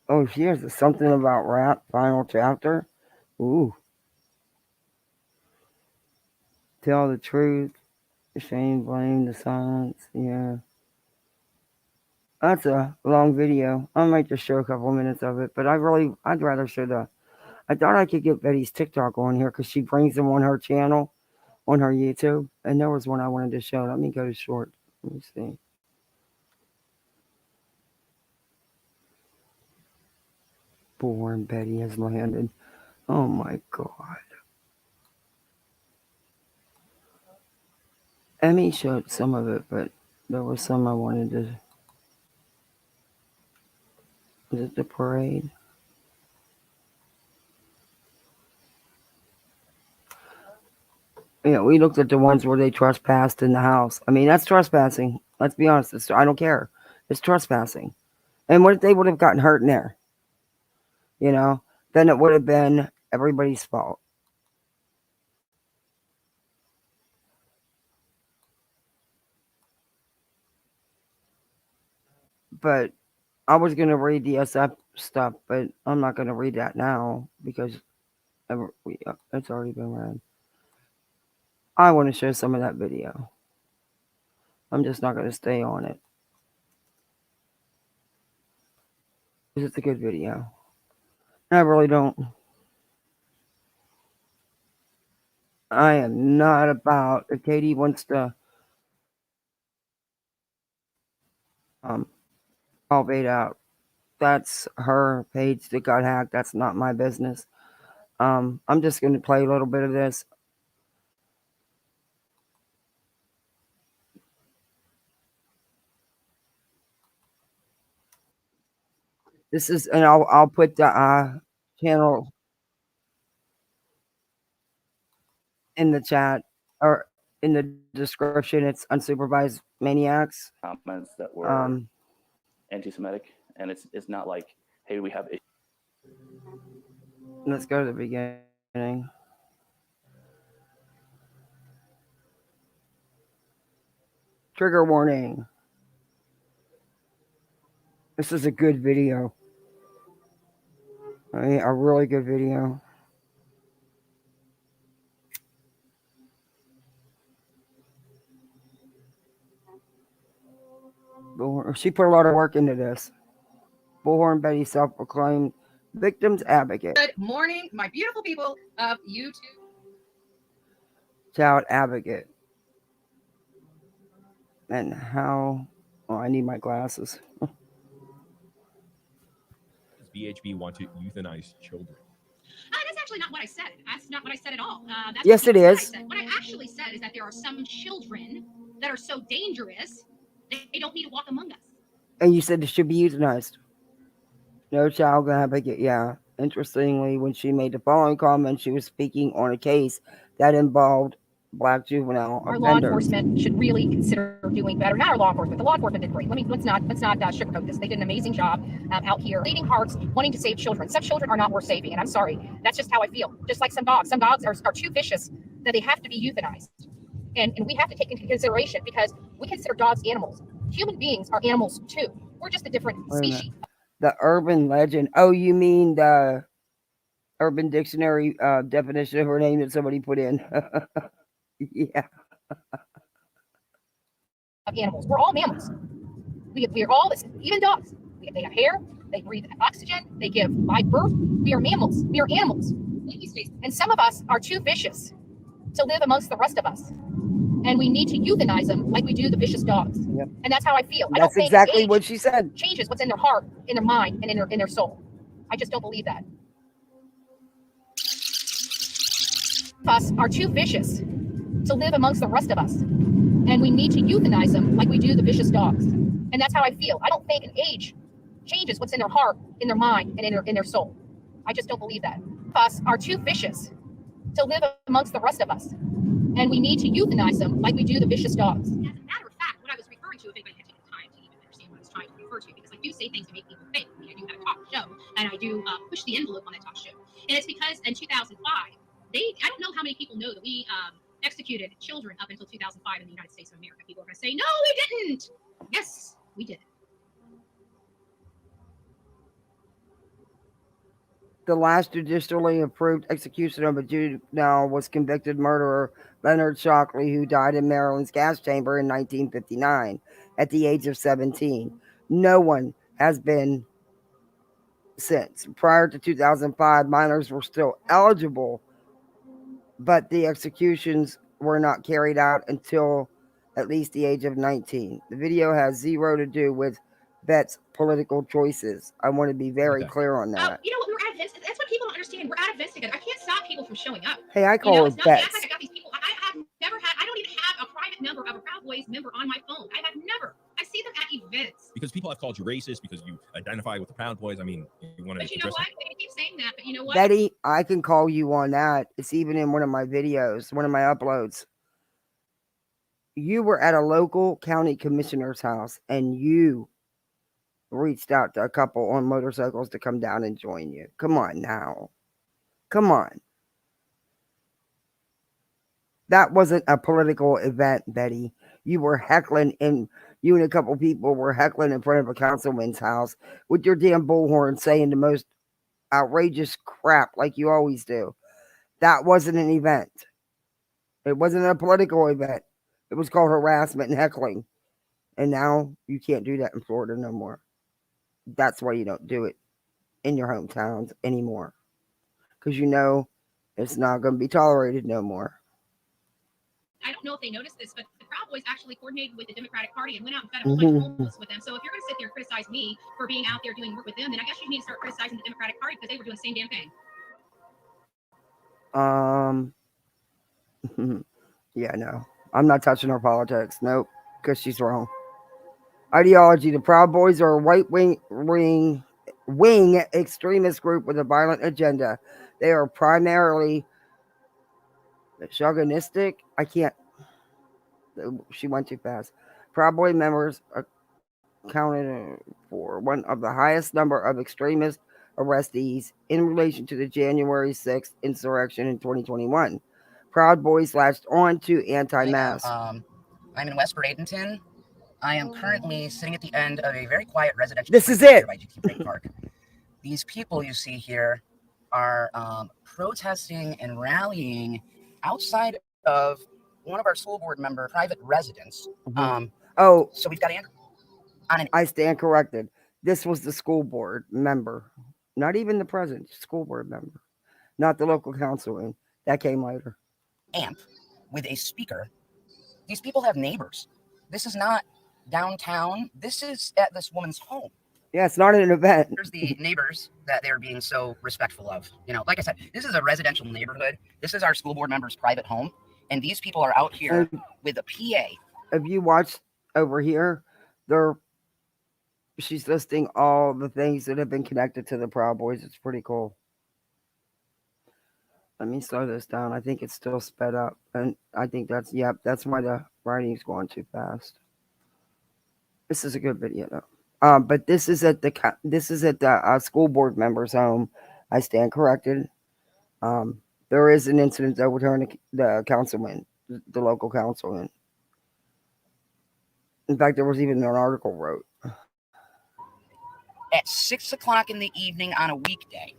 Oh, here's something about rap final chapter. Ooh. Tell the truth. The shame, blame, the silence. Yeah. That's a long video. I might just show a couple minutes of it, but I'd rather show I thought I could get Betty's TikTok on here because she brings them on her channel, on her YouTube. And there was one I wanted to show. Let me go to short. Let me see. Born Betty has landed. Oh my God. Emmy showed some of it, but there was some I wanted to. Was it the parade? Yeah, we looked at the ones where they trespassed in the house. I mean, that's trespassing. Let's be honest. I don't care. It's trespassing. And what if they would have gotten hurt in there? You know, then it would have been everybody's fault. But I was going to read the SF stuff, but I'm not going to read that now because it's already been read. I want to show some of that video. I'm just not going to stay on it. It's a good video. I really don't. I am not about if Katie wants to call Bait out. That's her page that got hacked. That's not my business. I'm just going to play a little bit of this. This is, and I'll put the channel in the chat or in the description. It's Unsupervised Maniacs. Comments that were anti-Semitic, and it's not like, hey, we have. Let's go to the beginning. Trigger warning. This is a good video. I mean, a really good video. She put a lot of work into this. Bullhorn Betty, self-proclaimed victims advocate. Good morning, my beautiful people of YouTube. Child advocate. And how... Oh, I need my glasses. Does VHB want to euthanize children? That's actually not what I said. That's not what I said at all. That's yes, it is. What I actually said is that there are some children that are so dangerous, they don't need to walk among us. And you said it should be euthanized. No child advocate, yeah. Interestingly, when she made the following comment, she was speaking on a case that involved black juvenile Our law offenders. enforcement should really consider doing better. Not our law enforcement. The law enforcement did great. Let's not sugarcoat this. They did an amazing job out here, bleeding hearts, wanting to save children. Some children are not worth saving, and I'm sorry. That's just how I feel. Just like some dogs. Some dogs are too vicious that they have to be euthanized, and we have to take into consideration because we consider dogs animals. Human beings are animals too. We're just a different species. The urban legend. Oh, you mean the Urban Dictionary definition of her name that somebody put in? Yeah. Of animals. We're all mammals. We're all, even dogs. They have hair, they breathe oxygen, they give live birth. We are mammals. We are animals. And some of us are too vicious to live amongst the rest of us. And we need to euthanize them like we do the vicious dogs. Yep. And that's how I feel. That's exactly what she said. Changes what's in their heart, in their mind, and in their soul. I just don't believe that. Us are too vicious to live amongst the rest of us, and we need to euthanize them like we do the vicious dogs. And that's how I feel. I don't think an age changes what's in their heart, in their mind, and in their soul. I just don't believe that. Us are too vicious to live amongst the rest of us, and we need to euthanize them like we do the vicious dogs. As a matter of fact, what I was referring to, if anybody had taken the time to even understand what I was trying to refer to, because I do say things to make people think. I mean, I do have a talk show, and I do push the envelope on that talk show. And it's because in 2005, I don't know how many people know that we executed children up until 2005 in the United States of America. People are going to say, no, we didn't. Yes, we did. The last judicially approved execution of a juvenile was convicted murderer Leonard Shockley, who died in Maryland's gas chamber in 1959 at the age of 17. No one has been since. Prior to 2005, minors were still eligible, but the executions were not carried out until at least the age of 19. The video has zero to do with Bet's political choices. I want to be very clear on that. You know what? We were at events. That's what people don't understand. We're at events together. I can't stop people from showing up. Hey, I call her it's not, act Bets. like I got these people. I have never had. I don't even have a private number of a Proud Boys member on my phone. I have never. I see them at events. Because people have called you racist because you identify with the Proud Boys. I mean, you want to. But you know what? They keep saying that. But you know what? Betty, I can call you on that. It's even in one of my videos, one of my uploads. You were at a local county commissioner's house and you reached out to a couple on motorcycles to come down and join you. Come on now. Come on. That wasn't a political event, Betty. You were heckling, and you and a couple people were heckling in front of a councilman's house with your damn bullhorn saying the most outrageous crap like you always do. That wasn't an event. It wasn't a political event. It was called harassment and heckling. And now you can't do that in Florida no more. That's why you don't do it in your hometowns anymore. Because you know it's not going to be tolerated no more. I don't know if they noticed this, but the Proud Boys actually coordinated with the Democratic Party and went out and fed a whole bunch of homeless with them. So if you're going to sit there and criticize me for being out there doing work with them, then I guess you need to start criticizing the Democratic Party because they were doing the same damn thing. Yeah, no. I'm not touching her politics. Nope. Because she's wrong. Ideology. The Proud Boys are a right-wing extremist group with a violent agenda. They are primarily chauvinistic. I can't. She went too fast. Proud Boy members accounted for one of the highest number of extremist arrestees in relation to the January 6th insurrection in 2021. Proud Boys latched on to anti-mask. I'm in West Bradenton. I am currently sitting at the end of a very quiet residential. This is it. By GT Park. These people you see here are protesting and rallying outside of one of our school board member private residence. So we've got Andrew. I stand corrected. This was the school board member, not even the president, school board member, not the local councilman. That came later. Amp with a speaker. These people have neighbors. This is not downtown. This is at this woman's home. Yeah, it's not an event. There's the neighbors that they're being so respectful of. You know, like I said, this is a residential neighborhood. This is our school board member's private home. And these people are out here with a PA. If you watch over here, she's listing all the things that have been connected to the Proud Boys. It's pretty cool. Let me slow this down. I think it's still sped up, and I think that's why the writing's going too fast. This is a good video though. But this is at the school board member's home. I stand corrected. There is an incident overturning the councilman, the local councilman. In fact, there was even an article wrote. At 6 o'clock in the evening on a weekday.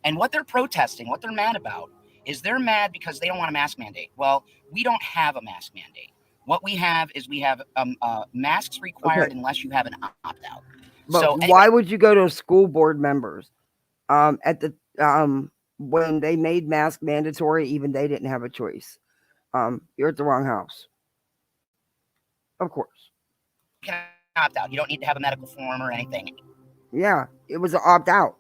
And what they're protesting, what they're mad about, is they're mad because they don't want a mask mandate. Well, we don't have a mask mandate. What we have is masks required unless you have an opt-out. But So why would you go to school board members? When they made mask mandatory, even they didn't have a choice. You're at the wrong house. Of course. You can opt out. You don't need to have a medical form or anything. Yeah, it was an opt-out.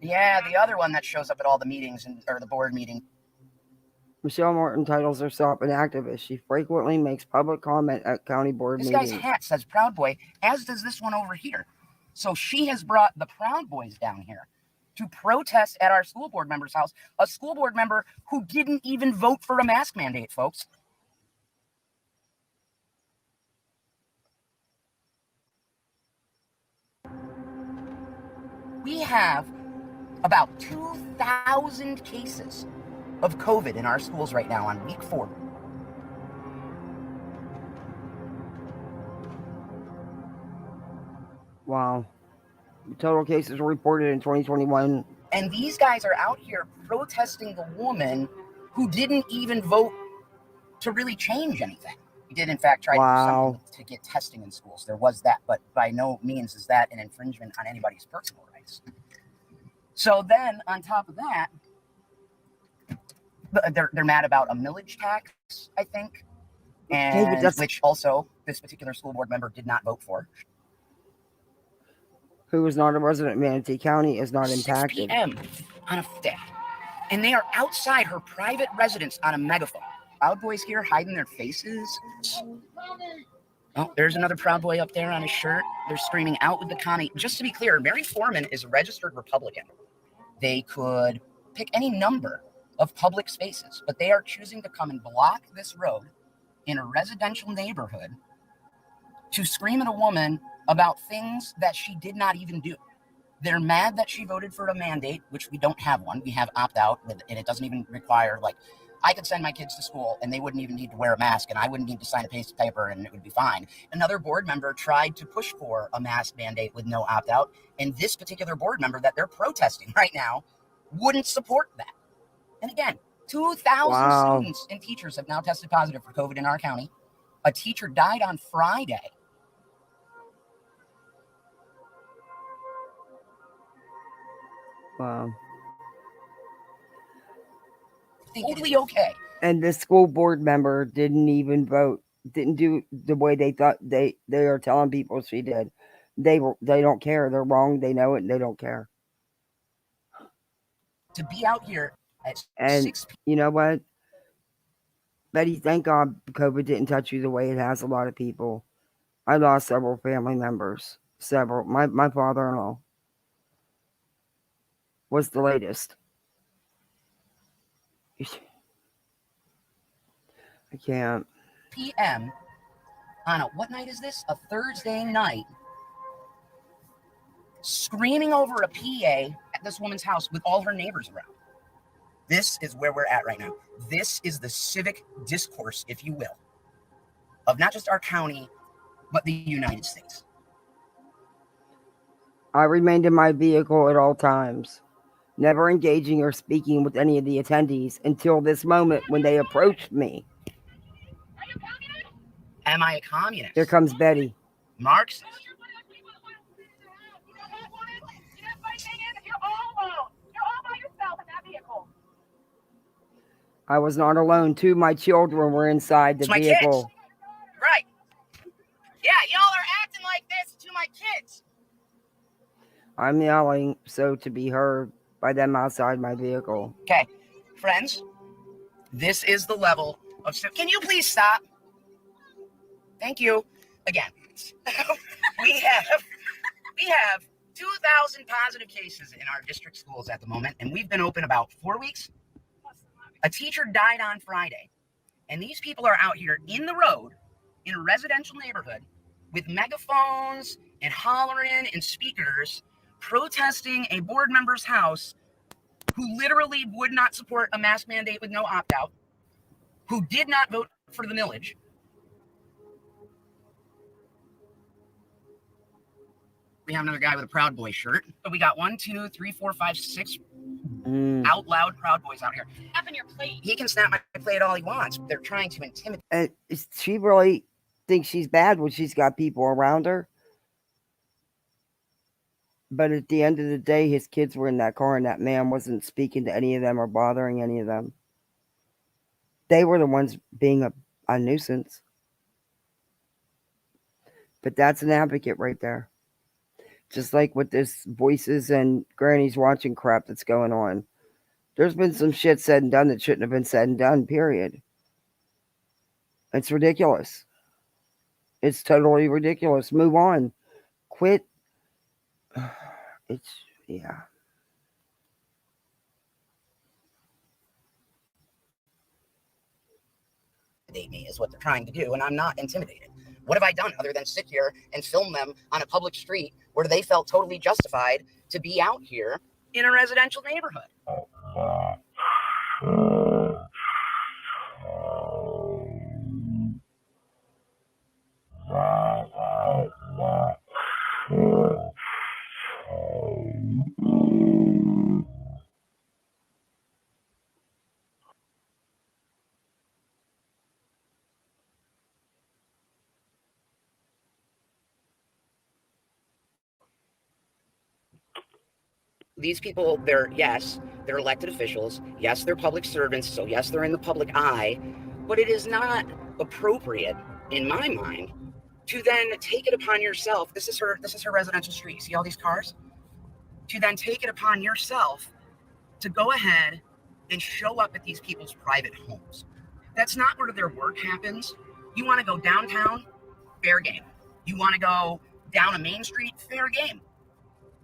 Yeah, the other one that shows up at all the meetings or the board meeting. Michelle Martin titles herself an activist. She frequently makes public comment at county board This meetings. guy's hat says Proud Boy, as does this one over here. So she has brought the Proud Boys down here to protest at our school board member's house, a school board member who didn't even vote for a mask mandate, folks. We have about 2,000 cases of COVID in our schools right now on week 4. Wow. Total cases reported in 2021. And these guys are out here protesting the woman who didn't even vote to really change anything. We did, in fact, try to do something to get testing in schools. There was that, but by no means is that an infringement on anybody's personal rights. So then, on top of that, they're mad about a millage tax, I think, and which also this particular school board member did not vote for. Who is not a resident of Manatee County is not 6 impacted. p.m. on a day, and they are outside her private residence on a megaphone. Proud Boys here hiding their faces. Oh, there's another Proud Boy up there on his shirt. They're screaming out with the commie. Just to be clear, Mary Foreman is a registered Republican. They could pick any number of public spaces, but they are choosing to come and block this road in a residential neighborhood to scream at a woman about things that she did not even do. They're mad that she voted for a mandate, which we don't have one. We have opt-out, and it doesn't even require, like, I could send my kids to school and they wouldn't even need to wear a mask and I wouldn't need to sign a piece of paper and it would be fine. Another board member tried to push for a mask mandate with no opt-out, and this particular board member that they're protesting right now wouldn't support that. And again, 2,000 students and teachers have now tested positive for COVID in our county. A teacher died on Friday. Wow. Totally okay. And the school board member didn't even vote, didn't do the way they thought they are telling people she did. They don't care. They're wrong. They know it and they don't care. To be out here at And 6 p.m. you know what? Betty, thank God COVID didn't touch you the way it has a lot of people. I lost several family members. Several. My father-in-law was the latest. I can't. p.m. on what night is this? A Thursday night. Screaming over a PA at this woman's house with all her neighbors around. This is where we're at right now. This is the civic discourse, if you will, of not just our county, but the United States. I remained in my vehicle at all times, never engaging or speaking with any of the attendees until this moment when they approached me. Am I a communist? Here comes Betty. Marxist. I was not alone. 2 of my children were inside the vehicle. Kids. Right. Yeah, y'all are acting like this to my kids. I'm yelling so to be heard by them outside my vehicle. Okay, friends, this is the level of... Can you please stop? Thank you. Again, we have 2,000 positive cases in our district schools at the moment, and we've been open about 4 weeks. A teacher died on Friday, and these people are out here in the road in a residential neighborhood with megaphones and hollering and speakers protesting a board member's house who literally would not support a mask mandate with no opt-out, who did not vote for the millage. We have another guy with a Proud Boy shirt. So we got 1, 2, 3, 4, 5, 6 out loud Proud Boys out here. Up in your plate. He can snap my plate all he wants. They're trying to intimidate. She really thinks she's bad when she's got people around her. But at the end of the day, his kids were in that car and that man wasn't speaking to any of them or bothering any of them. They were the ones being a nuisance. But that's an advocate right there. Just like with this voices and grannies watching crap that's going on. There's been some shit said and done that shouldn't have been said and done, period. It's ridiculous. It's totally ridiculous. Move on. Quit. It's, yeah. Me is what they're trying to do, and I'm not intimidated. What have I done other than sit here and film them on a public street where they felt totally justified to be out here in a residential neighborhood? These people, they're elected officials. Yes, they're public servants. So yes, they're in the public eye, but it is not appropriate in my mind to then take it upon yourself. This is her residential street. You see all these cars? To then take it upon yourself to go ahead and show up at these people's private homes. That's not where their work happens. You want to go downtown? Fair game. You want to go down a main street? Fair game.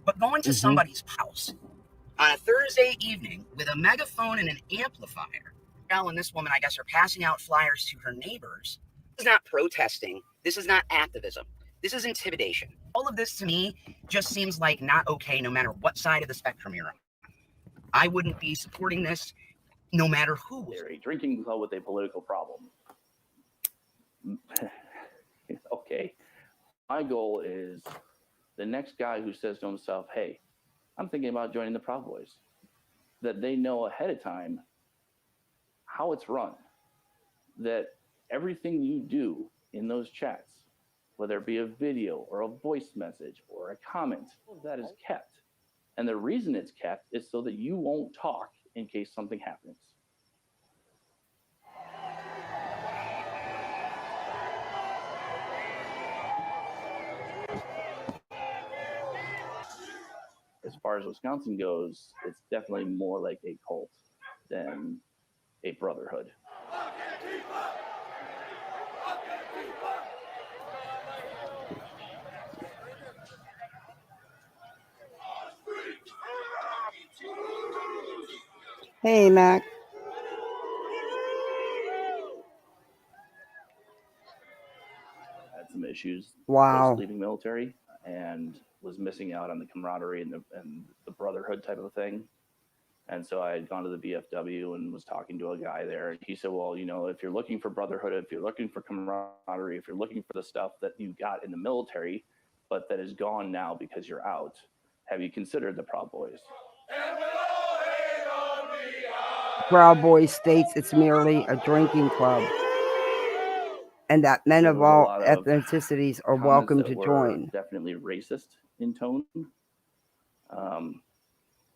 But going to somebody's house on a Thursday evening with a megaphone and an amplifier, Al and this woman, I guess, are passing out flyers to her neighbors. This is not protesting. This is not activism. This is intimidation. All of this to me just seems like not okay no matter what side of the spectrum you're on. I wouldn't be supporting this no matter who was. They're a drinking club with a political problem. Okay. My goal is the next guy who says to himself, hey, I'm thinking about joining the Proud Boys, that they know ahead of time how it's run, that everything you do in those chats, whether it be a video or a voice message or a comment, all of that is kept. And the reason it's kept is so that you won't talk in case something happens. As far as Wisconsin goes, it's definitely more like a cult than a brotherhood. Hey, Mac. Had some issues. Wow. Leaving military and was missing out on the camaraderie and the brotherhood type of thing. And so I had gone to the BFW and was talking to a guy there. And he said, well, you know, if you're looking for brotherhood, if you're looking for camaraderie, if you're looking for the stuff that you got in the military, but that is gone now because you're out, have you considered the Proud Boys? Proud Boys states it's merely a drinking club and that men of all ethnicities are welcome to join. Definitely racist in tone.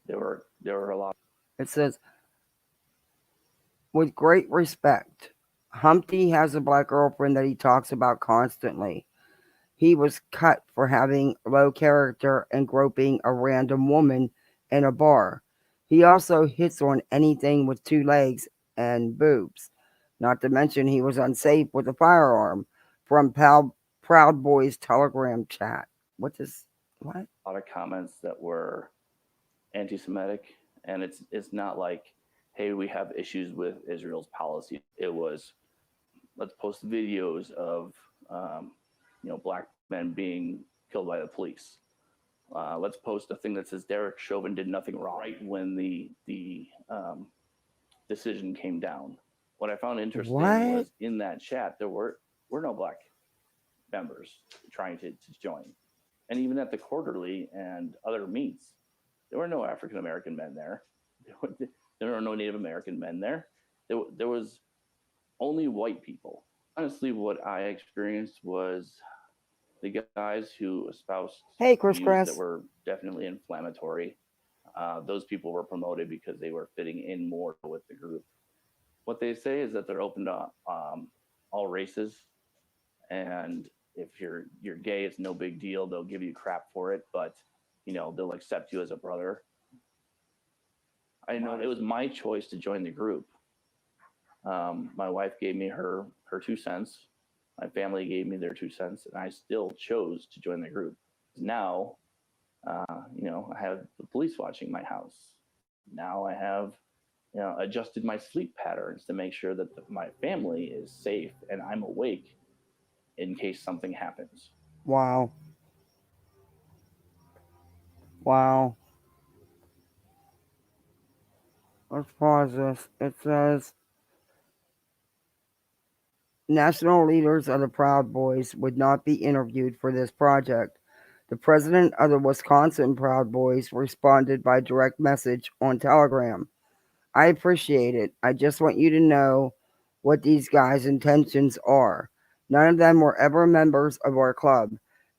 There were a lot. It says, with great respect, Humpty has a black girlfriend that he talks about constantly. He was cut for having low character and groping a random woman in a bar. He also hits on anything with 2 legs and boobs. Not to mention he was unsafe with a firearm from Proud Boys Telegram chat. What does What? A lot of comments that were anti-Semitic, and it's not like, hey, we have issues with Israel's policy. It was, let's post videos of black men being killed by the police. Let's post a thing that says Derek Chauvin did nothing wrong. Right when the decision came down, what I found interesting was in that chat there were no black members trying to join, and even at the quarterly and other meets, there were no African American men there. There were no Native American men there. There was only white people. Honestly, what I experienced was the guys who espoused views that were definitely inflammatory. Those people were promoted because they were fitting in more with the group. What they say is that they're open to all races, and if you're gay, it's no big deal. They'll give you crap for it, but they'll accept you as a brother. I know it was my choice to join the group. My wife gave me her 2 cents. My family gave me their 2 cents, and I still chose to join the group. Now, I have the police watching my house. Now I have, adjusted my sleep patterns to make sure that my family is safe and I'm awake in case something happens. Wow. Wow. Let's pause this. It says, national leaders of the Proud Boys would not be interviewed for this project. The president of the Wisconsin Proud Boys responded by direct message on Telegram. I appreciate it. I just want you to know what these guys' intentions are. None of them were ever members of our club.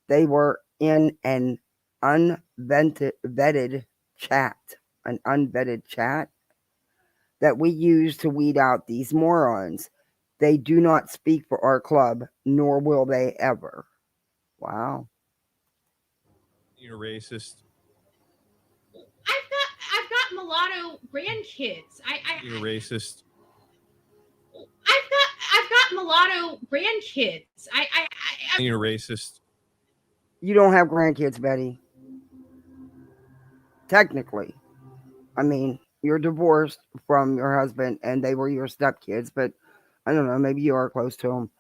They were in an unvetted chat that we use to weed out these morons. They do not speak for our club, nor will they ever. Wow. You're racist. I've got mulatto grandkids. You're racist. I've got mulatto grandkids. You're racist. You don't have grandkids, Betty. Technically. I mean, you're divorced from your husband and they were your stepkids, but I don't know, maybe you are close to them.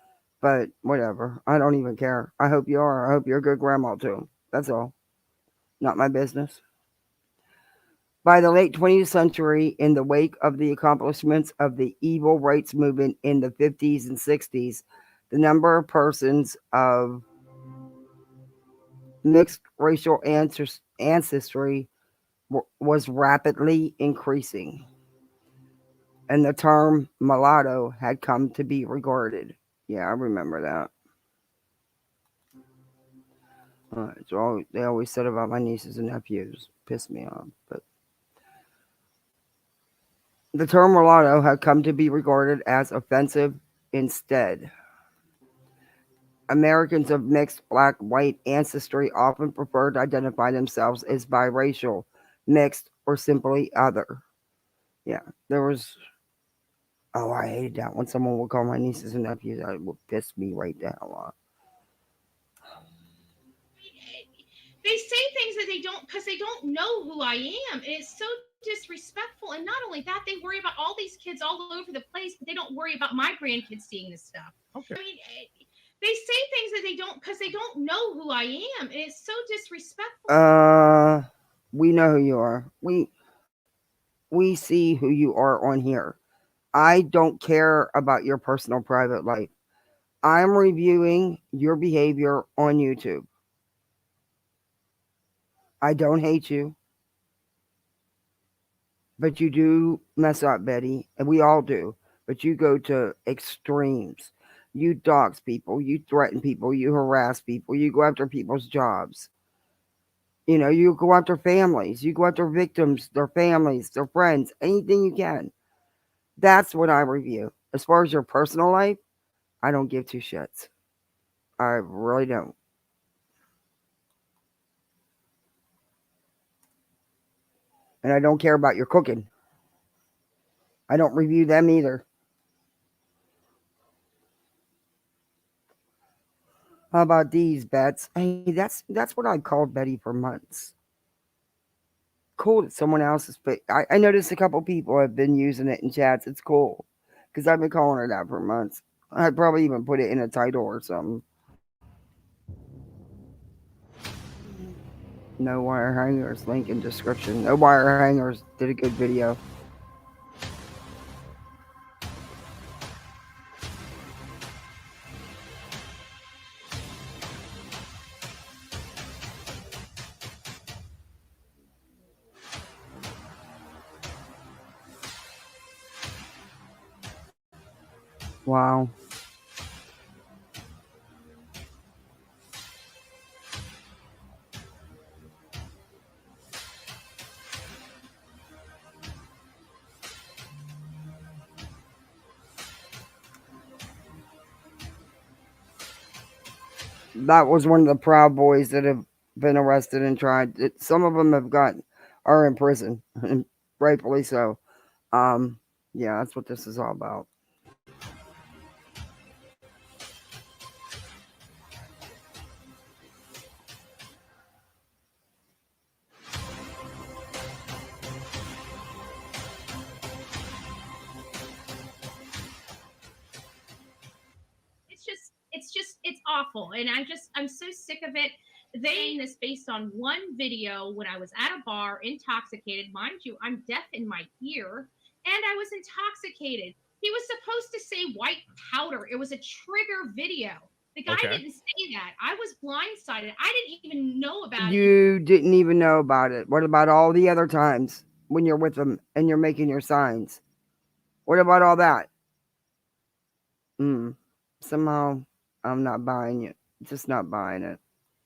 But whatever. I don't even care. I hope you are. I hope you're a good grandma to them. That's all. Not my business. By the late 20th century, in the wake of the accomplishments of the civil rights movement in the 50s and 60s, the number of persons of mixed racial ancestry was rapidly increasing, and the term mulatto had come to be regarded. Yeah, I remember that. They always said about my nieces and nephews. Pissed me off, but the term mulatto had come to be regarded as offensive instead. Americans of mixed black-white ancestry often prefer to identify themselves as biracial, mixed, or simply other. Yeah, there was... Oh, I hated that when someone would call my nieces and nephews. That would piss me right the hell off. They say things that they don't because they don't know who I am. And it's so disrespectful. And not only that, they worry about all these kids all over the place, but they don't worry about my grandkids seeing this stuff. Okay. I mean, they say things that they don't because they don't know who I am. And it's so disrespectful. We know who you are. We see who you are on here. I don't care about your personal private life. I'm reviewing your behavior on YouTube. I don't hate you. But you do mess up, Betty. And we all do. But you go to extremes. You dox people. You threaten people. You harass people. You go after people's jobs. You go after families. You go after victims, their families, their friends. Anything you can. That's what I review. As far as your personal life, I don't give two shits. I really don't. And I don't care about your cooking. I don't review them either. How about these bets? Hey, that's what I called Betty for months. Cool that someone else is, but I noticed a couple people have been using it in chats. It's cool because I've been calling her that for months. I'd probably even put it in a title or something. No wire hangers, link in description. No wire hangers did a good video. Wow. That was one of the Proud Boys that have been arrested and tried. Some of them are in prison, and rightfully so. Yeah, that's what this is all about. It's awful, and I'm so sick of it. They this based on one video when I was at a bar intoxicated. Mind you, I'm deaf in my ear, and I was intoxicated. He was supposed to say white powder. It was a trigger video. The guy didn't say that. I was blindsided. I didn't even know about it. You didn't even know about it. What about all the other times when you're with them and you're making your signs? What about all that? Somehow I'm not buying it. Just not buying it.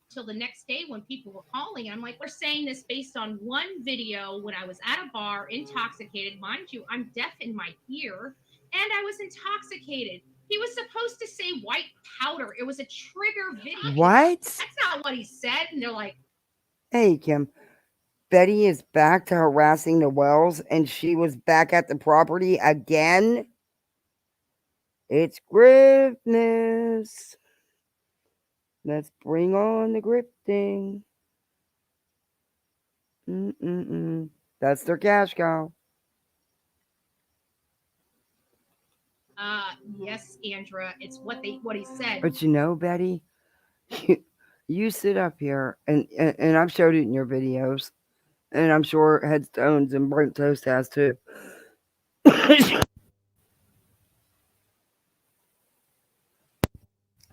Till the next day when people were calling, I'm like, we're saying this based on one video when I was at a bar intoxicated. Mind you, I'm deaf in my ear, and I was intoxicated. He was supposed to say white powder. It was a trigger video. What? That's not what he said. And they're like, Hey, Kim. Betty is back to harassing the Wells, and she was back at the property again. It's gripness. Let's bring on the grifting. That's their cash cow. yes, Andra, it's what he said. But you know, Betty, you sit up here, and I've showed it in your videos, and I'm sure Headstones and Burnt Toast has too.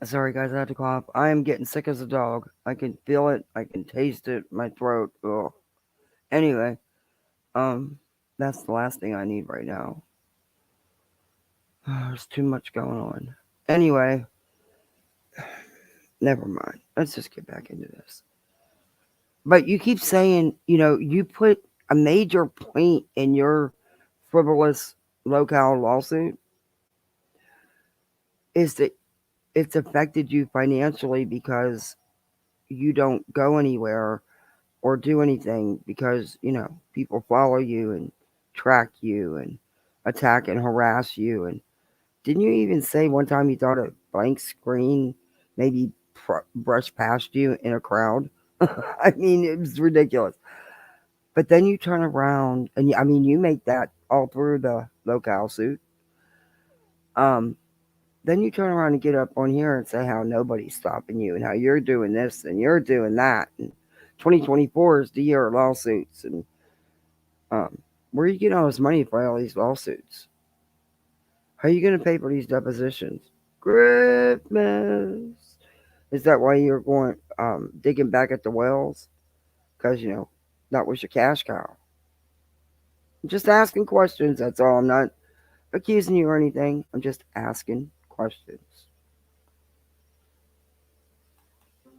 Sorry, guys, I had to cough. I am getting sick as a dog. I can feel it. I can taste it. My throat. Ugh. Anyway, that's the last thing I need right now. There's too much going on. Anyway, never mind. Let's just get back into this. But you keep saying, you put a major point in your frivolous locale lawsuit is that it's affected you financially because you don't go anywhere or do anything because, people follow you and track you and attack and harass you. And didn't you even say one time you thought a blank screen maybe brushed past you in a crowd? I mean, it was ridiculous. But then you turn around and you make that all through the locale suit. Then you turn around and get up on here and say how nobody's stopping you and how you're doing this and you're doing that. And 2024 is the year of lawsuits. And where are you getting all this money for all these lawsuits? How are you going to pay for these depositions? Christmas. Is that why you're going digging back at the wells? Because, that was your cash cow. I'm just asking questions. That's all. I'm not accusing you or anything. I'm just asking questions.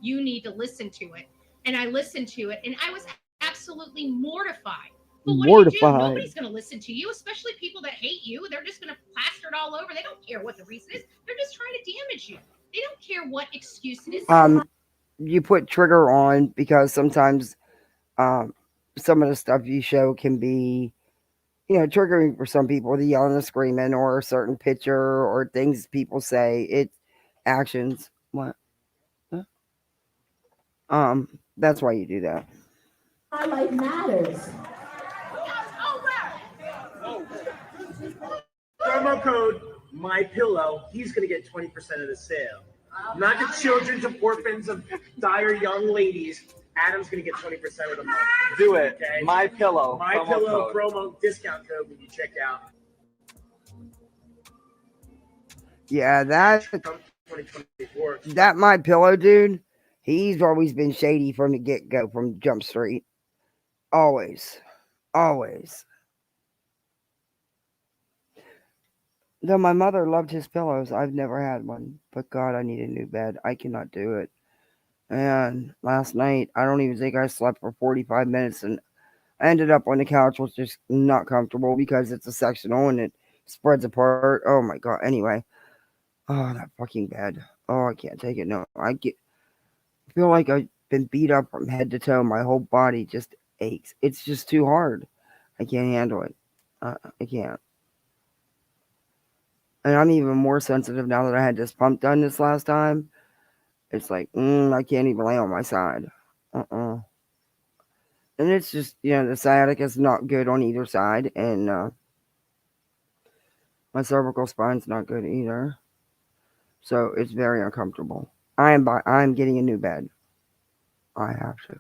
You need to listen to it. And I listened to it, and I was absolutely mortified. But what do you do? Nobody's going to listen to you, especially people that hate you. They're just going to plaster it all over. They don't care what the reason is. They're just trying to damage you. They don't care what excuse it is. You put trigger on because sometimes some of the stuff you show can be, triggering for some people, the yelling and screaming or a certain picture or things people say. It's actions. What? That's why you do that. Our life matters. Promo code MyPillow. He's going to get 20% of the sale. Not the children of orphans of dire young ladies. Adam's going to get 20% of the money. Do it. Okay? MyPillow. MyPillow promo discount code when you check out. Yeah, that 2024. MyPillow dude, he's always been shady from the get-go, from Jump Street. Always. Though my mother loved his pillows, I've never had one. But God, I need a new bed. I cannot do it. And last night, I don't even think I slept for 45 minutes, and I ended up on the couch, which is not comfortable because it's a sectional and it spreads apart. Oh my God. Anyway. Oh, that fucking bed. Oh, I can't take it. No, I feel like I've been beat up from head to toe. My whole body just aches. It's just too hard. I can't handle it. I can't. And I'm even more sensitive now that I had this pump done this last time. It's like, I can't even lay on my side. And it's just, the sciatica is not good on either side. And my cervical spine's not good either. So it's very uncomfortable. I'm getting a new bed. I have to.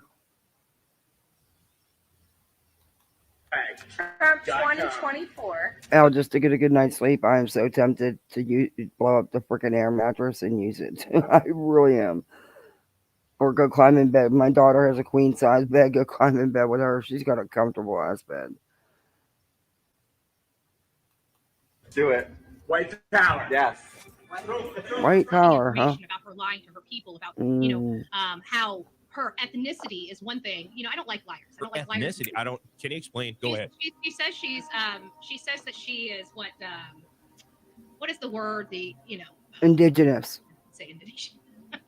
Term 2024. Just to get a good night's sleep, I am so tempted to blow up the freaking air mattress and use it. I really am. Or go climb in bed. My daughter has a queen size bed. Go climb in bed with her. She's got a comfortable ass bed. Do it. White power. Yes. White power, huh? About her lying to her people about how her ethnicity is one thing. I don't like liars. I don't like Ethnicity. liars. Can you explain? Go ahead. She says she says that she is what is the word? Indigenous. Say indigenous. I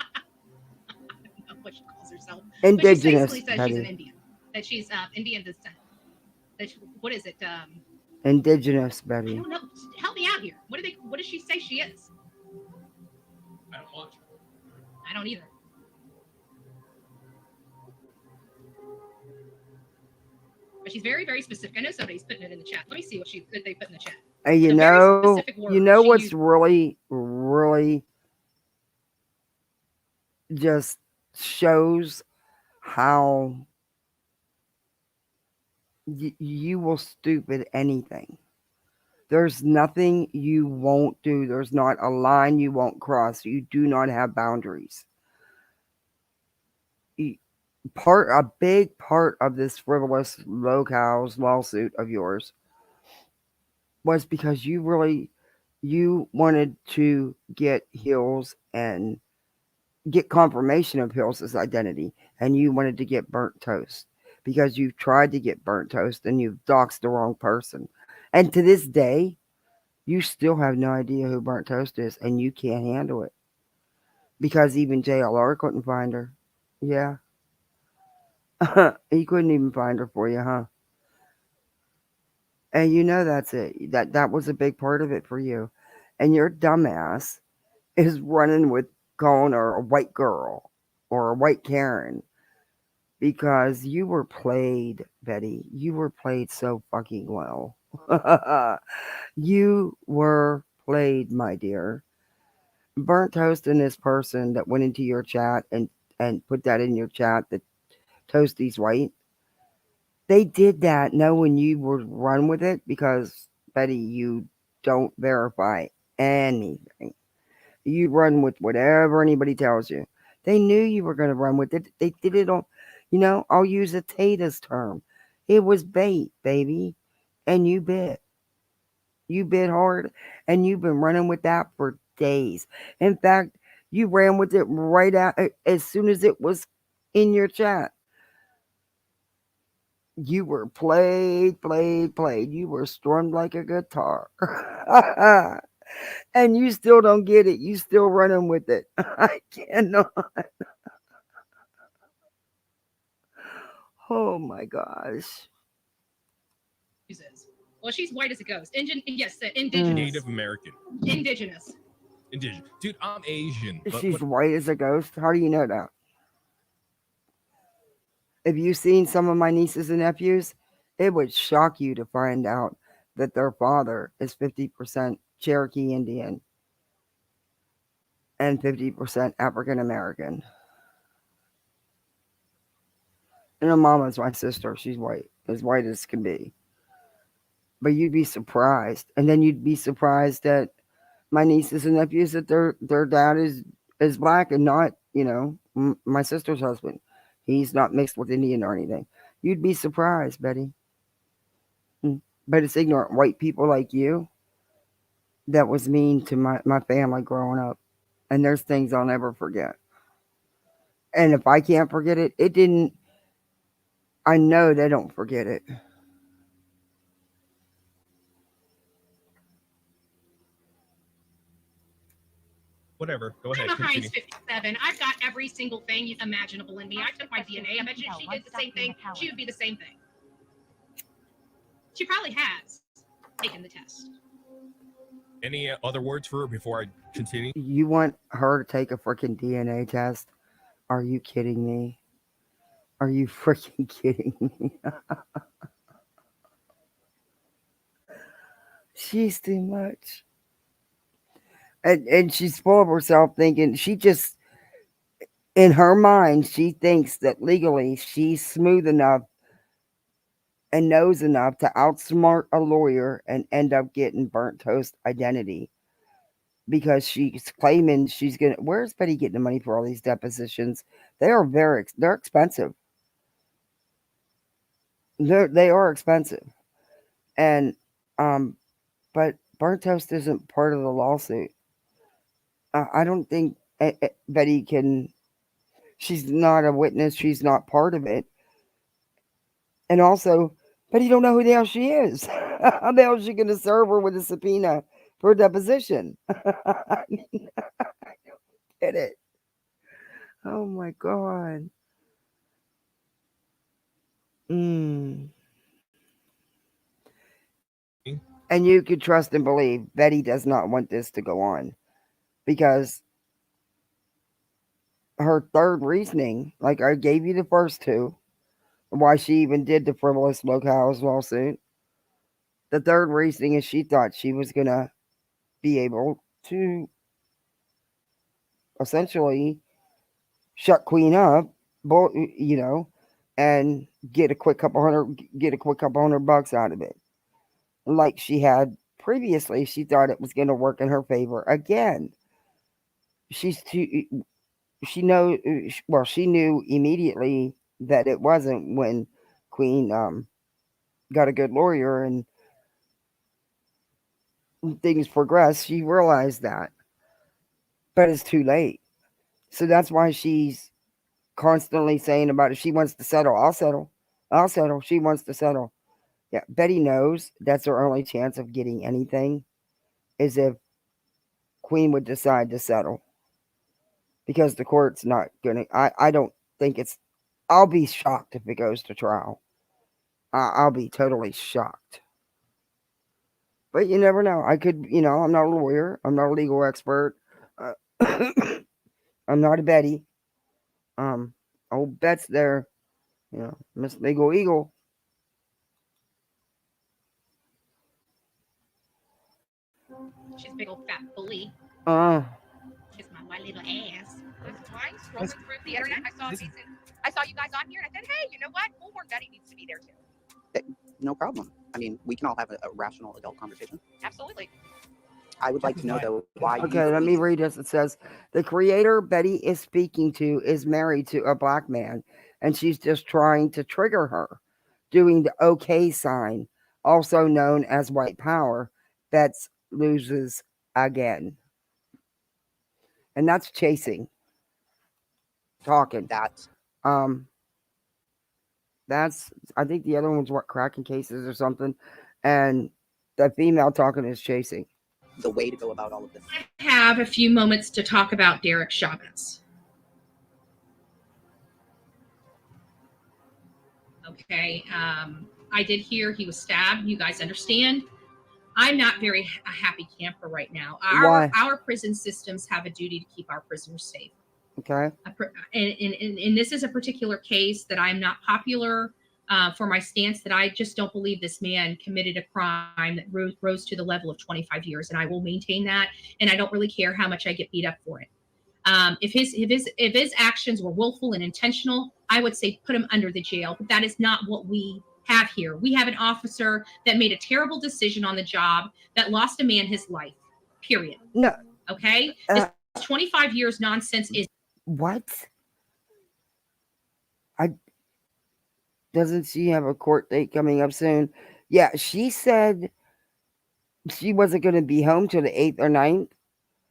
don't know what she calls herself. Indigenous. But she basically says she's an Indian. That she's Indian descent. What is it? Indigenous, Betty. I don't know. Help me out here. What does she say she is? I don't watch. I don't either. But she's very, very specific. I know somebody's putting it in the chat. Let me see what they put in the chat. And you know what's really, really just shows how you will stoop at anything. There's nothing you won't do. There's not a line you won't cross. You do not have boundaries. A big part of this frivolous locals lawsuit of yours was because you wanted to get Hills and get confirmation of Hills' identity, and you wanted to get burnt toast because you've tried to get burnt toast and you've doxed the wrong person. And to this day, you still have no idea who burnt toast is, and you can't handle it because even JLR couldn't find her. Yeah. He couldn't even find her for you, huh? And that's it. That was a big part of it for you. And your dumbass is running with calling her a white girl or a white Karen because you were played, Betty. You were played so fucking well. You were played, my dear. Burnt toast and this person that went into your chat and put that in your chat that Toasty's white. They did that knowing you would run with it because, Betty, you don't verify anything. You run with whatever anybody tells you. They knew you were going to run with it. They did it on, I'll use a Tata's term. It was bait, baby. And you bit. You bit hard, and you've been running with that for days. In fact, you ran with it right out as soon as it was in your chat. You were played. You were strummed like a guitar. And you still don't get it. You still running with it. I cannot. Oh my gosh. Well, she's white as a ghost. Yes, indigenous. Native American. Indigenous. Dude, I'm Asian. She's white as a ghost? How do you know that? If you've seen some of my nieces and nephews, it would shock you to find out that their father is 50% Cherokee Indian and 50% African American. And her mama's my sister. She's white as can be. But you'd be surprised. And then you'd be surprised that my nieces and nephews that their dad is black and not, my sister's husband. He's not mixed with Indian or anything. You'd be surprised, Betty. But it's ignorant white people like you that was mean to my family growing up. And there's things I'll never forget. And if I can't forget it, I know they don't forget it. Whatever. Go ahead. I'm a Heinz Continue. 57. I've got every single thing imaginable in me. I took my DNA. I bet you if she did the same thing, she would be the same thing. She probably has taken the test. Any other words for her before I continue? You want her to take a freaking DNA test? Are you kidding me? Are you freaking kidding me? She's too much. And she's full of herself thinking, in her mind, she thinks that legally she's smooth enough and knows enough to outsmart a lawyer and end up getting burnt toast identity. Because she's claiming she's gonna. Where's Betty getting the money for all these depositions? They're expensive. They are expensive, and but burnt toast isn't part of the lawsuit. I don't think Betty can. She's not a witness. She's not part of it, and also Betty don't know who the hell she is. How the hell is she gonna serve her with a subpoena for a deposition? I mean, I don't get it. Oh my God. And you could trust and believe Betty does not want this to go on, because her third reasoning, like I gave you the first two, why she even did the frivolous locales lawsuit. The third reasoning is she thought she was going to be able to essentially shut Queen up, and get a quick couple $100 out of it. Like she had previously, she thought it was going to work in her favor again. She knew immediately that it wasn't when Queen got a good lawyer and things progressed. She realized that, but it's too late. So that's why she's constantly saying about it. She wants to settle. I'll settle. She wants to settle. Yeah, Betty knows that's her only chance of getting anything is if Queen would decide to settle. Because the court's not going to, I don't think I'll be shocked if it goes to trial. I'll be totally shocked. But you never know. I could, I'm not a lawyer. I'm not a legal expert. I'm not a Betty. Old Bet's there. Miss Legal Eagle. She's a big old fat bully. Kiss my white little ass. That's why scrolling through the internet, I saw you guys on here, and I said, hey, you know what? Bullhorn Betty needs to be there too. No problem. I mean, we can all have a rational adult conversation. Absolutely. I would like to know, though, why. Okay, let me read this. It says, the creator Betty is speaking to is married to a black man, and she's just trying to trigger her, doing the okay sign, also known as white power. Betts loses again. And that's chasing. Talking. That's I think the other one's cracking cases or something. And the female talking is chasing. The way to go about all of this. I have a few moments to talk about Derek Chauvin. Okay. I did hear he was stabbed. You guys understand? I'm not very a happy camper right now. Why? Our prison systems have a duty to keep our prisoners safe. Okay. And this is a particular case that I'm not popular for my stance, that I just don't believe this man committed a crime that rose to the level of 25 years. And I will maintain that. And I don't really care how much I get beat up for it. If his actions were willful and intentional, I would say put him under the jail. But that is not what we have here. We have an officer that made a terrible decision on the job that lost a man his life, period. No. Okay? This 25 years nonsense is... What? Doesn't she have a court date coming up soon? Yeah, she said she wasn't going to be home till the 8th or 9th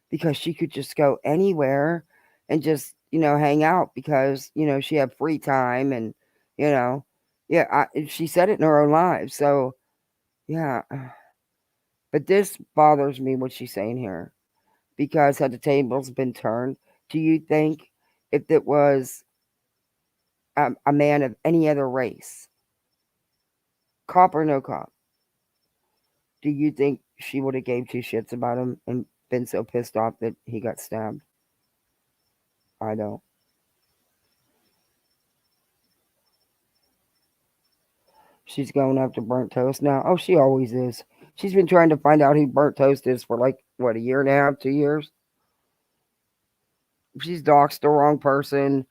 because she could just go anywhere and just, hang out because, she had free time and, she said it in her own live. So, yeah. But this bothers me, what she's saying here, because had the tables been turned, do you think if it was a man of any other race, cop or no cop, do you think she would have gave two shits about him and been so pissed off that he got stabbed? I don't. She's going after Burnt Toast now. Oh, she always is. She's been trying to find out who Burnt Toast is for a year and a half, 2 years. She's doxed the wrong person.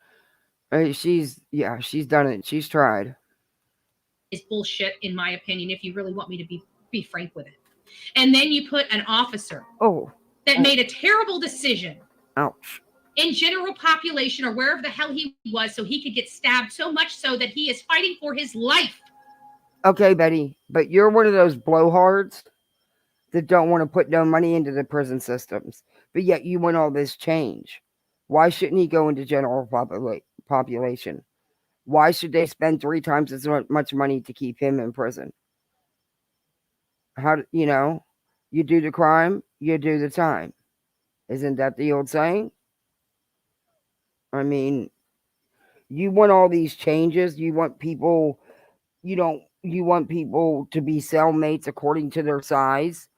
She's done it. She's tried. Is bullshit, in my opinion, if you really want me to be frank with it. And then you put an officer that made a terrible decision. Ouch. In general population or wherever the hell he was, so he could get stabbed, so much so that he is fighting for his life. Okay, Betty, but you're one of those blowhards that don't want to put no money into the prison systems, but yet you want all this change. Why shouldn't he go into general population? Why should they spend 3 times as much money to keep him in prison? You do the crime, you do the time. Isn't that the old saying? I mean, you want all these changes. You want people, you want people to be cellmates according to their size.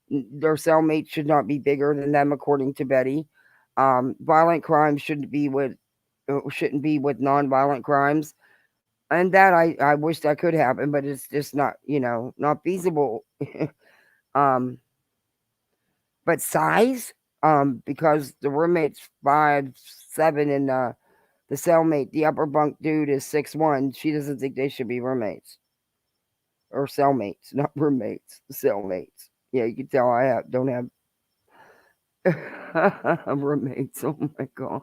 Their cellmate should not be bigger than them, according to Betty. Violent crime shouldn't be with non-violent crimes. And that I wish that could happen, but it's just not, not feasible. But size, because the roommate's 5'7" and the cellmate, the upper bunk dude, is 6'1", she doesn't think they should be roommates. Or cellmates, not roommates, cellmates. Yeah, you can tell I don't have roommates. Oh my God.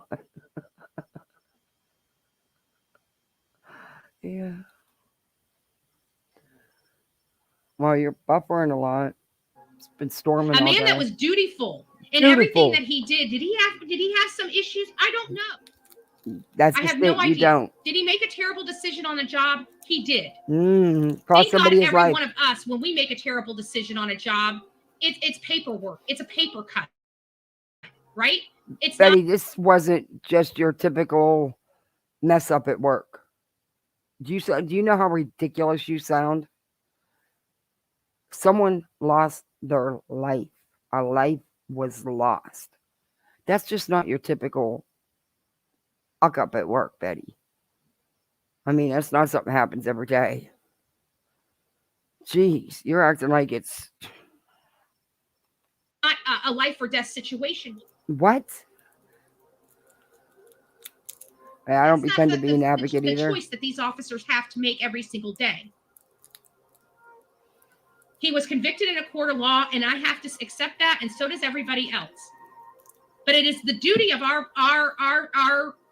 Yeah. Well, you're buffering a lot. It's been storming. A man that was dutiful in everything that he did. Did he have some issues? I don't know. That's I the have thing. no idea. You don't. Did he make a terrible decision on the job? He did. Cost somebody's every life. one of us, when we make a terrible decision on a job, it's paperwork. It's a paper cut, right? It's Betty, this wasn't just your typical mess up at work. Do you know how ridiculous you sound? Someone lost their life. A life was lost. That's just not your typical fuck up at work, Betty. I mean, that's not something that happens every day. Jeez, you're acting like it's not a life or death situation. What? I don't pretend to be an advocate either. The choice that these officers have to make every single day. He was convicted in a court of law, and I have to accept that, and so does everybody else. But it is the duty of our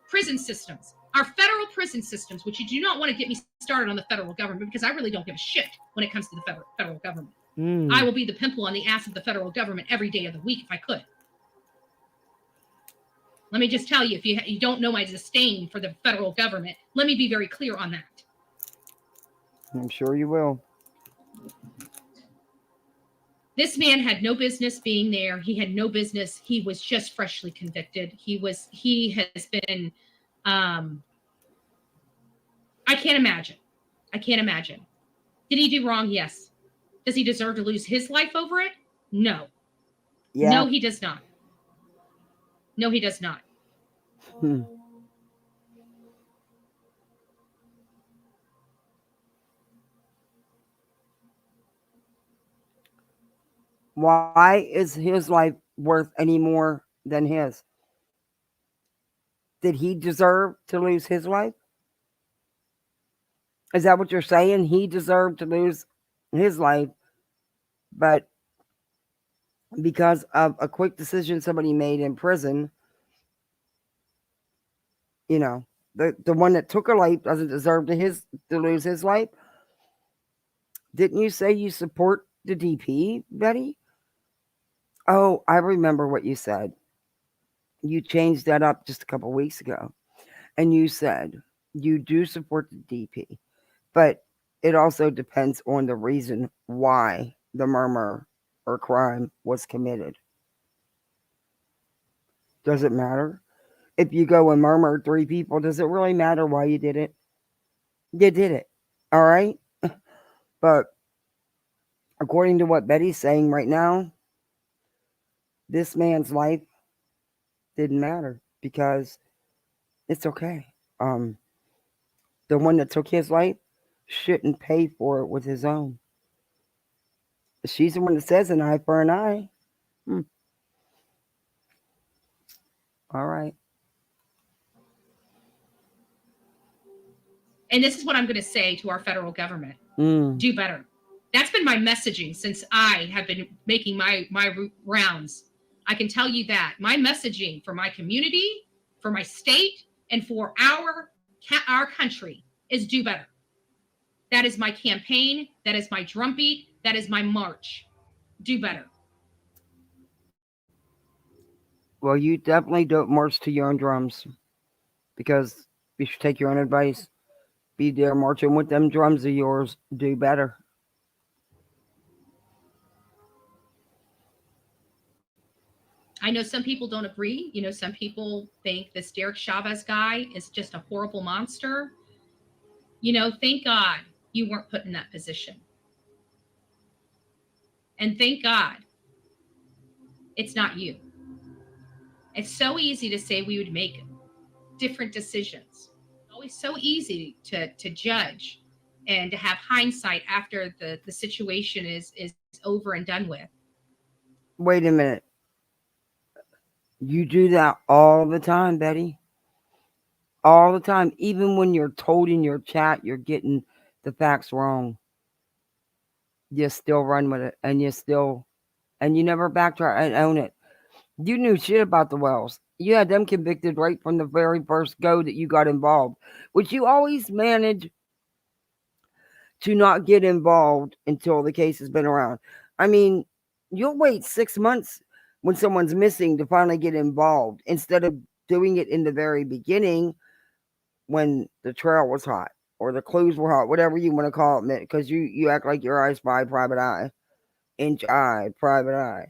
prison systems, our federal prison systems, which you do not want to get me started on the federal government, because I really don't give a shit when it comes to the federal government. I will be the pimple on the ass of the federal government every day of the week if I could. Let me just tell you, if you don't know my disdain for the federal government, let me be very clear on that. I'm sure you will. This man had no business being there. He had no business. He was just freshly convicted. He has been, I can't imagine. Did he do wrong? Yes. Does he deserve to lose his life over it? No. Yeah. No, he does not. No, he does not. Why is his life worth any more than his? Did he deserve to lose his life? Is that what you're saying? He deserved to lose his life, but because of a quick decision somebody made in prison, the one that took a life doesn't deserve to lose his life. Didn't you say you support the DP, Betty? Oh, I remember what you said. You changed that up just a couple weeks ago, and you said you do support the DP, but it also depends on the reason why the murder or crime was committed. Does it matter? If you go and murmur 3 people, does it really matter why you did it? You did it. All right? But according to what Betty's saying right now, this man's life didn't matter because it's okay. The one that took his life shouldn't pay for it with his own. She's the one that says an eye for an eye. All right. And this is what I'm going to say to our federal government. Do better. That's been my messaging since I have been making my rounds. I can tell you that. My messaging for my community, for my state, and for our country is do better. That is my campaign. That is my drumbeat. That is my march. Do better. Well, you definitely don't march to your own drums because you should take your own advice. Be there marching with them drums of yours. Do better. I know some people don't agree. Some people think this Derek Chavez guy is just a horrible monster. Thank God you weren't put in that position. And thank God it's not you. It's so easy to say we would make different decisions. Always so easy to judge and to have hindsight after the situation is over and done with. Wait a minute. You do that all the time, Betty. All the time. Even when you're told in your chat you're getting the facts wrong. You still run with it and you never backtrack and own it. You knew shit about the Wells. You had them convicted right from the very first go that you got involved, which you always manage to not get involved until the case has been around. I mean, you'll wait 6 months when someone's missing to finally get involved instead of doing it in the very beginning when the trail was hot or the clues were hot, whatever you want to call it, because you act like your eye spy, private eye, inch eye, private eye.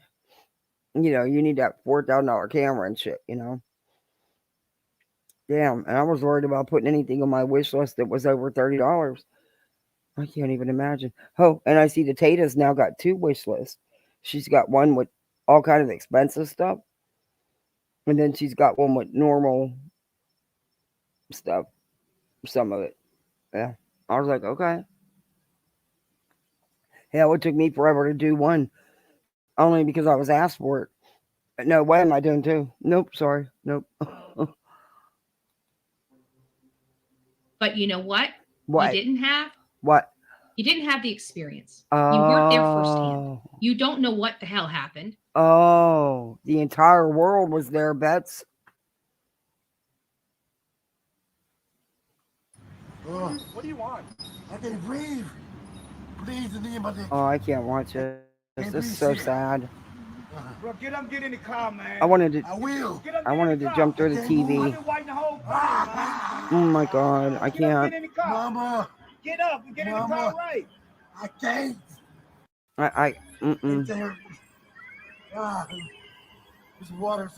You need that $4,000 camera and shit, Damn, and I was worried about putting anything on my wish list that was over $30. I can't even imagine. Oh, and I see the Tata's now got 2 wish lists. She's got one with all kind of expensive stuff, and then she's got one with normal stuff. Some of it, yeah. I was like, okay. Hell, it took me forever to do one, only because I was asked for it. No, what am I doing 2? Nope, sorry, nope. But you know what? What? You didn't have? What? You didn't have the experience. You weren't there firsthand. You don't know what the hell happened. Oh, the entire world was there, Bets. What do you want? I can breathe. Please, the name of the. Oh, I can't watch it. This is so sad. Bro, get in the car, man. I wanted to. I will. I wanted to jump through the TV. I've been waiting the whole time, Oh my God, I can't. Get in the car. Mama. Get up and get in the car right. I can't. There's water.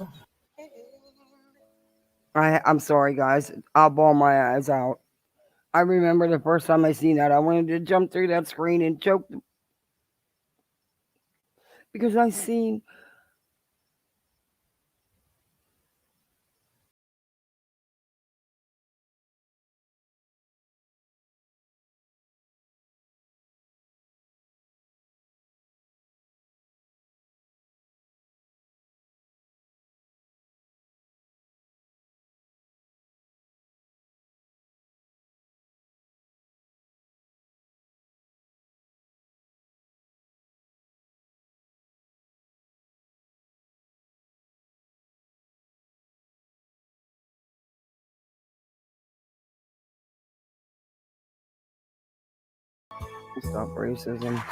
I'm sorry, guys. I'll bawl my eyes out. I remember the first time I seen that, I wanted to jump through that screen and choke because I seen Stop racism.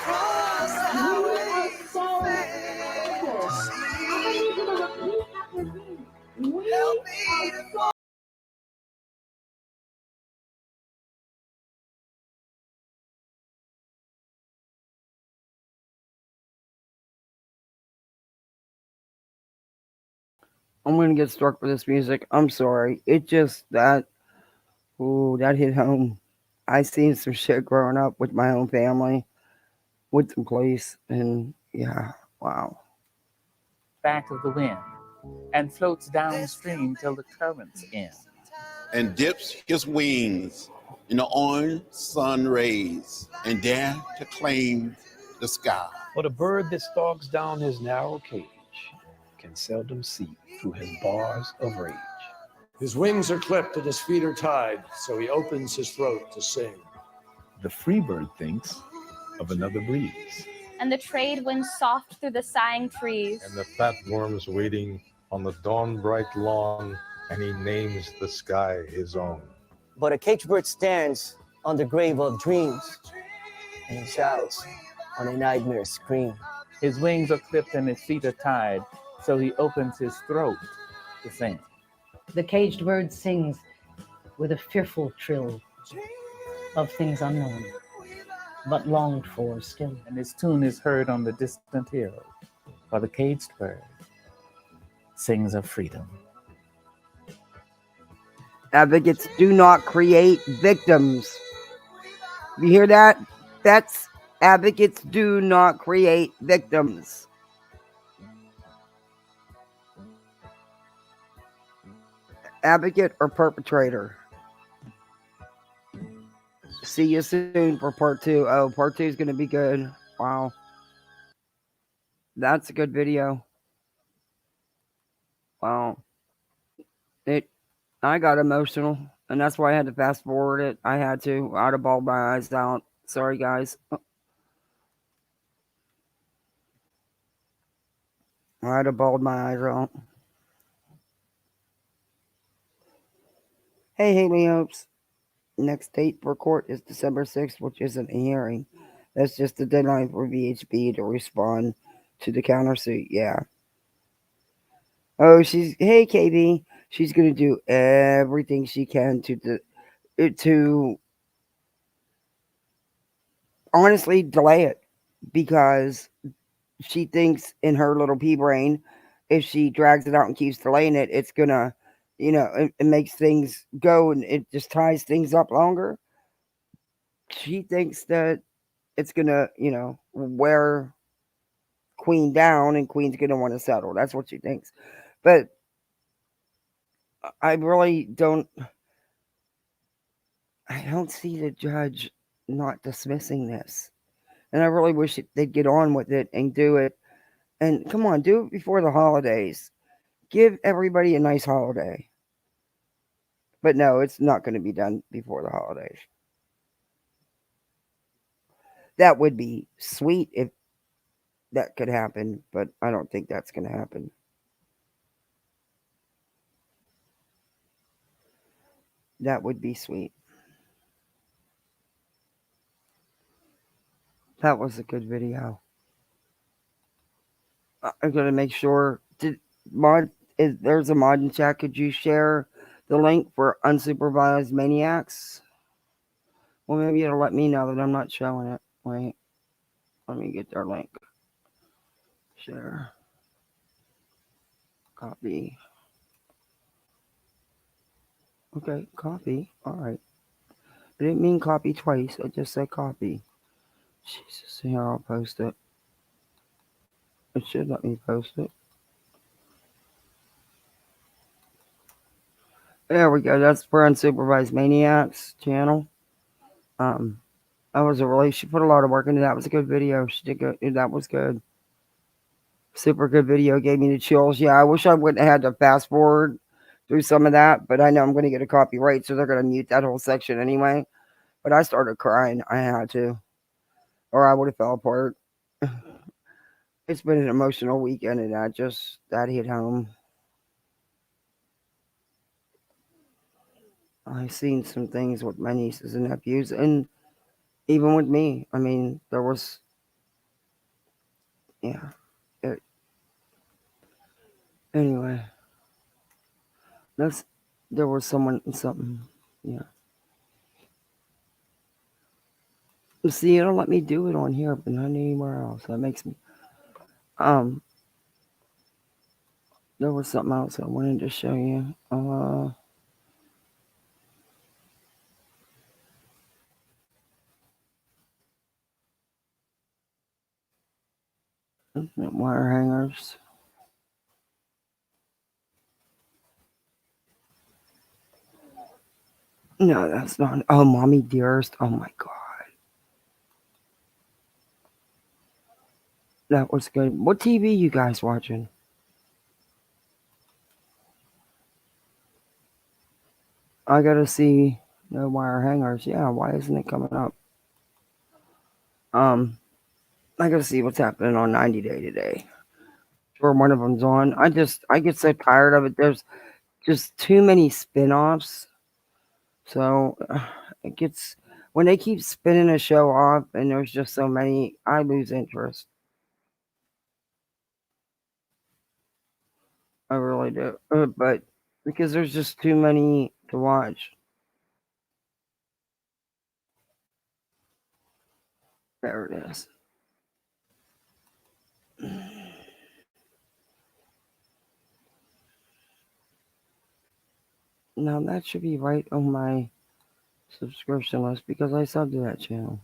I'm gonna get struck with this music. I'm sorry. It just that hit home. I seen some shit growing up with my own family, with some police, and yeah, wow. Back of the wind and floats downstream till the currents end. And dips his wings in the orange sun rays and dare to claim the sky. But a bird that stalks down his narrow cage can seldom see through his bars of rage. His wings are clipped and his feet are tied, so he opens his throat to sing. The free bird thinks of another breeze. And the trade winds soft through the sighing trees. And the fat worm's waiting on the dawn-bright lawn, and he names the sky his own. But a caged bird stands on the grave of dreams, and he shouts on a nightmare scream. His wings are clipped and his feet are tied, so he opens his throat to sing. The caged bird sings with a fearful trill of things unknown, but longed for still. And his tune is heard on the distant hill, while the caged bird sings of freedom. Advocates do not create victims. You hear that? That's advocates do not create victims. Advocate or perpetrator. See you soon for part 2. Oh, part 2 is going to be good. Wow. That's a good video. Wow. I got emotional, and that's why I had to fast forward it. I had to. I'd have bawled my eyes out. Sorry, guys. I'd have bawled my eyes out. Hey, Haley Hopes. Next date for court is December 6th, which isn't a hearing. That's just the deadline for VHB to respond to the countersuit. Yeah. Oh, hey, KB. She's going to do everything she can to honestly delay it, because she thinks in her little pea brain, if she drags it out and keeps delaying it, it's going to, it makes things go and it just ties things up longer. She thinks that it's going to, wear Queen down and Queen's going to want to settle. That's what she thinks. But I really don't see the judge not dismissing this. And I really wish they'd get on with it and do it. And come on, do it before the holidays. Give everybody a nice holiday. But no, it's not going to be done before the holidays. That would be sweet if that could happen, but I don't think that's going to happen. That would be sweet. That was a good video. I'm going to make sure. There's a mod in chat. Could you share the link for unsupervised maniacs? Well, maybe it'll let me know that I'm not showing it. Wait. Let me get their link. Share. Copy. Okay, copy. All right. I didn't mean copy twice. I just said copy. Jesus, here, I'll post it. It should let me post it. There we go. That's for Unsupervised Maniacs channel. She put a lot of work into that. It was a good video. She did good. That was good. Super good video. Gave me the chills. Yeah, I wish I wouldn't have had to fast forward through some of that, but I know I'm going to get a copyright, so they're going to mute that whole section anyway. But I started crying. I had to, or I would have fell apart. It's been an emotional weekend, and that hit home. I've seen some things with my nieces and nephews, and even with me, I mean, there was, yeah. Anyway, there was something, yeah. See, it don't let me do it on here, but not anywhere else. That makes me, there was something else I wanted to show you. Wire hangers. No, that's not. Oh, Mommy Dearest. Oh my God. That was good. What TV you guys watching? I gotta see no wire hangers. Yeah, why isn't it coming up? I gotta see what's happening on 90 Day today. Sure, one of them's on. I get so tired of it. There's just too many spin-offs. So it gets, when they keep spinning a show off and there's just so many, I lose interest. I really do. But because there's just too many to watch. There it is. Now that should be right on my subscription list because I subbed to that channel.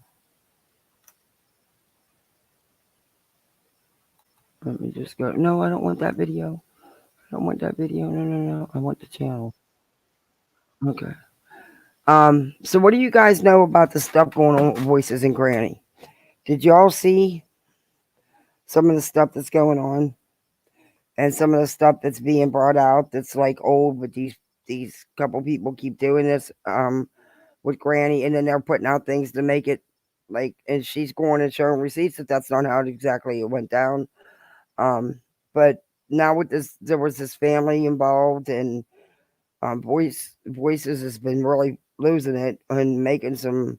Let me just go. No, I don't want that video. I don't want that video. No. I want the channel. Okay. So what do you guys know about the stuff going on with Voices and Granny? Did y'all see some of the stuff that's going on? And some of the stuff that's being brought out that's like old, but these couple people keep doing this with Granny, and then they're putting out things to make it like, and she's going and showing receipts that that's not how exactly it went down. But now with this, there was this family involved, and Voices has been really losing it and making some.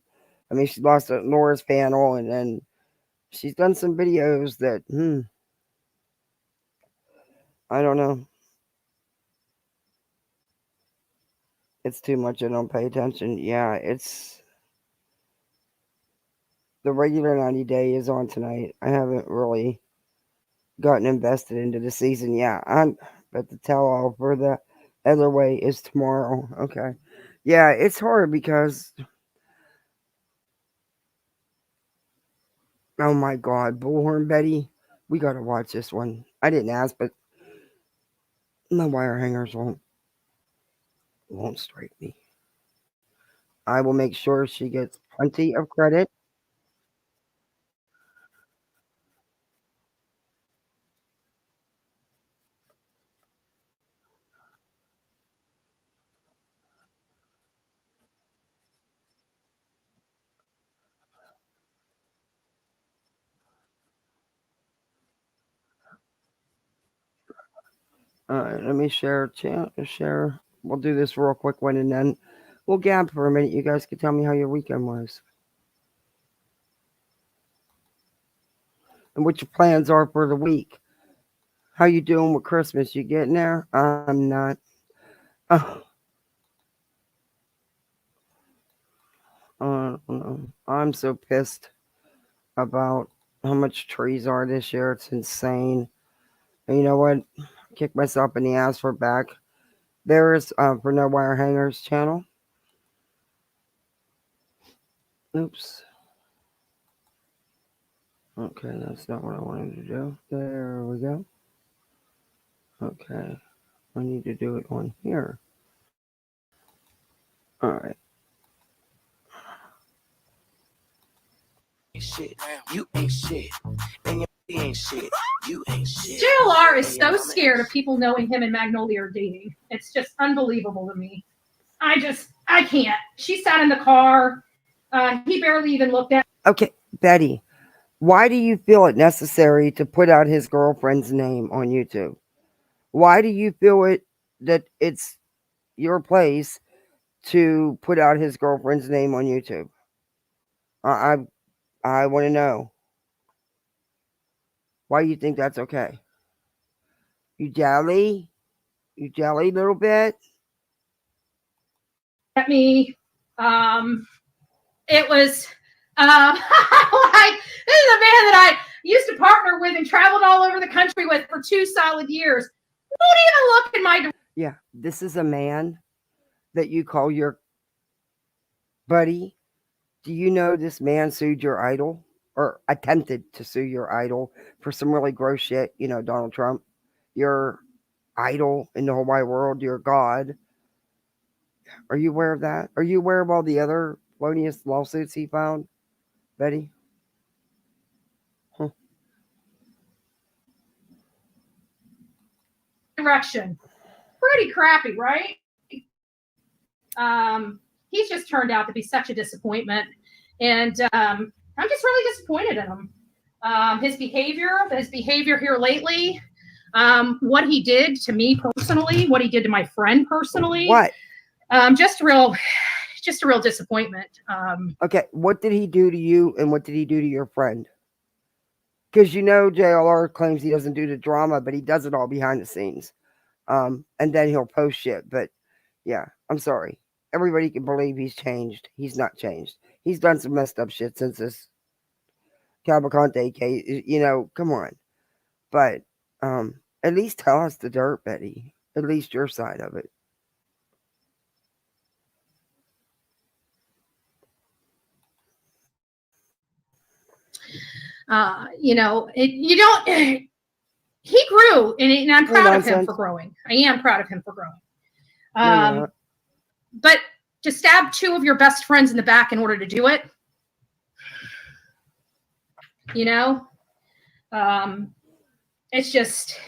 I mean, she lost at Laura's panel, and then she's done some videos that I don't know. It's too much. I don't pay attention. Yeah, it's the regular 90 Day is on tonight. I haven't really gotten invested into the season. Yeah, but the tell all for the other way is tomorrow. Okay. Yeah, it's hard because oh my God, Bullhorn Betty, we gotta watch this one. I didn't ask, but the wire hangers won't strike me. I will make sure she gets plenty of credit. All right, let me share. We'll do this real quick one, and then we'll gab for a minute. You guys can tell me how your weekend was and what your plans are for the week. How you doing with Christmas? You getting there? I'm not. Oh, I'm so pissed about how much trees are this year. It's insane. And you know what? Kick myself in the ass for back. There is for No Wire Hangers channel. Oops. Okay, that's not what I wanted to do. There we go. Okay. I need to do it on here. All right. Shit, you ain't shit, and you ain't shit, you ain't shit. JLR is so scared of people knowing him and Magnolia are dating. It's just unbelievable to me. I can't. She sat in the car. He barely even looked at. Okay, Betty, why do you feel it necessary to put out his girlfriend's name on YouTube? Why do you feel it that it's your place to put out his girlfriend's name on YouTube? I want to know why you think that's okay. You jelly? You jelly a little bit? At me, it was like, this is a man that I used to partner with and traveled all over the country with for 2 solid years. Don't even look in my direction. Yeah, this is a man that you call your buddy. Do you know this man sued your idol or attempted to sue your idol for some really gross shit? You know, Donald Trump, your idol in the whole wide world, your God. Are you aware of that? Are you aware of all the other felonious lawsuits he filed, Betty? Huh. Direction. Pretty crappy, right? He's just turned out to be such a disappointment. And I'm just really disappointed in him. His behavior here lately, what he did to me personally, what he did to my friend personally. What? Just a real disappointment. Okay, what did he do to you and what did he do to your friend? Because you know JLR claims he doesn't do the drama, but he does it all behind the scenes. And then he'll post shit. But yeah, I'm sorry. Everybody can believe he's changed. He's not changed. He's done some messed up shit since this Cavalcante case. You know, come on. But at least tell us the dirt, Betty. At least your side of it. You know, he grew, and I'm proud of him for growing. I am proud of him for growing. But to stab 2 of your best friends in the back in order to do it, you know, it's just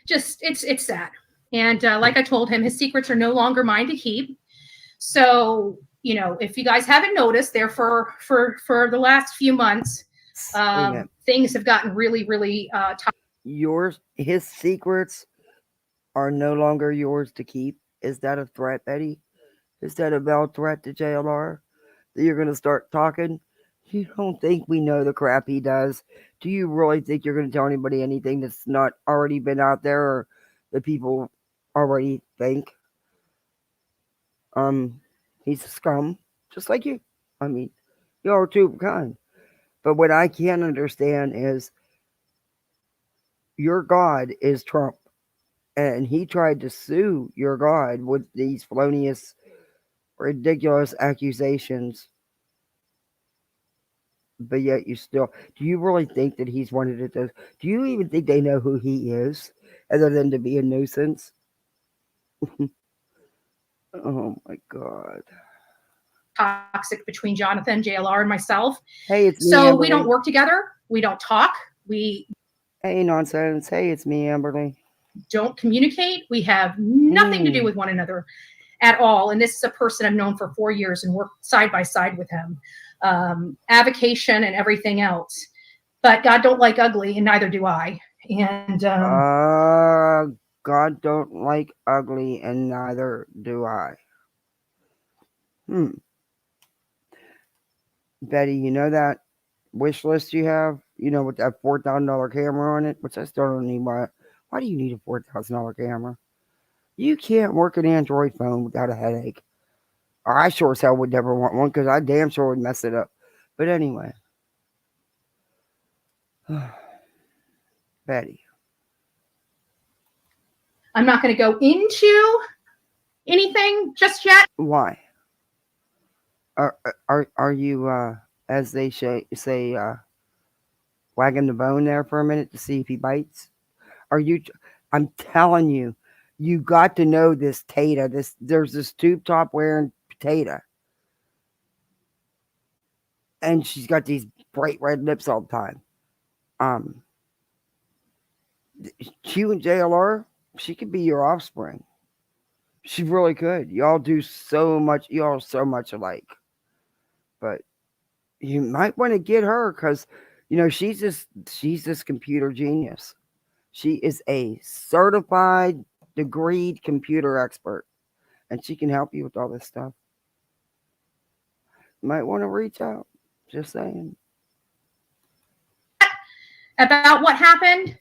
it's sad. And like I told him, his secrets are no longer mine to keep. So, you know, if you guys haven't noticed, there for the last few months, things have gotten really, really tough. His secrets are no longer yours to keep. Is that a threat, Betty? Is that a valid threat to JLR? That you're going to start talking? You don't think we know the crap he does? Do you really think you're going to tell anybody anything that's not already been out there or that people already think? He's a scum, just like you. I mean, you're too kind. But what I can't understand is your God is Trump. And he tried to sue your God with these felonious, ridiculous accusations. But yet you still... Do you really think that he's wanted it to... Do you even think they know who he is? Other than to be a nuisance? Oh my God. Toxic between Jonathan, JLR, and myself. Hey, it's me, so we Amberly. don't work together. We don't talk. We... Hey, nonsense. Hey, it's me, Amberly. Don't communicate. We have nothing to do with one another at all. And this is a person I've known for 4 years and worked side by side with him. Avocation and everything else. But God don't like ugly, and neither do I. And God don't like ugly, and neither do I. Betty, you know that wish list you have? You know, with that $4,000 camera on it? Which I still don't need. Why do you need a $4,000 camera? You can't work an Android phone without a headache. Or I sure as hell would never want one because I damn sure would mess it up. But anyway. Betty. I'm not going to go into anything just yet. Why? Are you, as they say, wagging the bone there for a minute to see if he bites? I'm telling you, you got to know this tatah. There's this tube top wearing tatah. And she's got these bright red lips all the time. You and JLR, she could be your offspring. She really could. Y'all do so much. Y'all are so much alike. But you might want to get her because, you know, she's this computer genius. She is a certified, degreed computer expert. And she can help you with all this stuff. might want to reach out. Just saying. About what happened.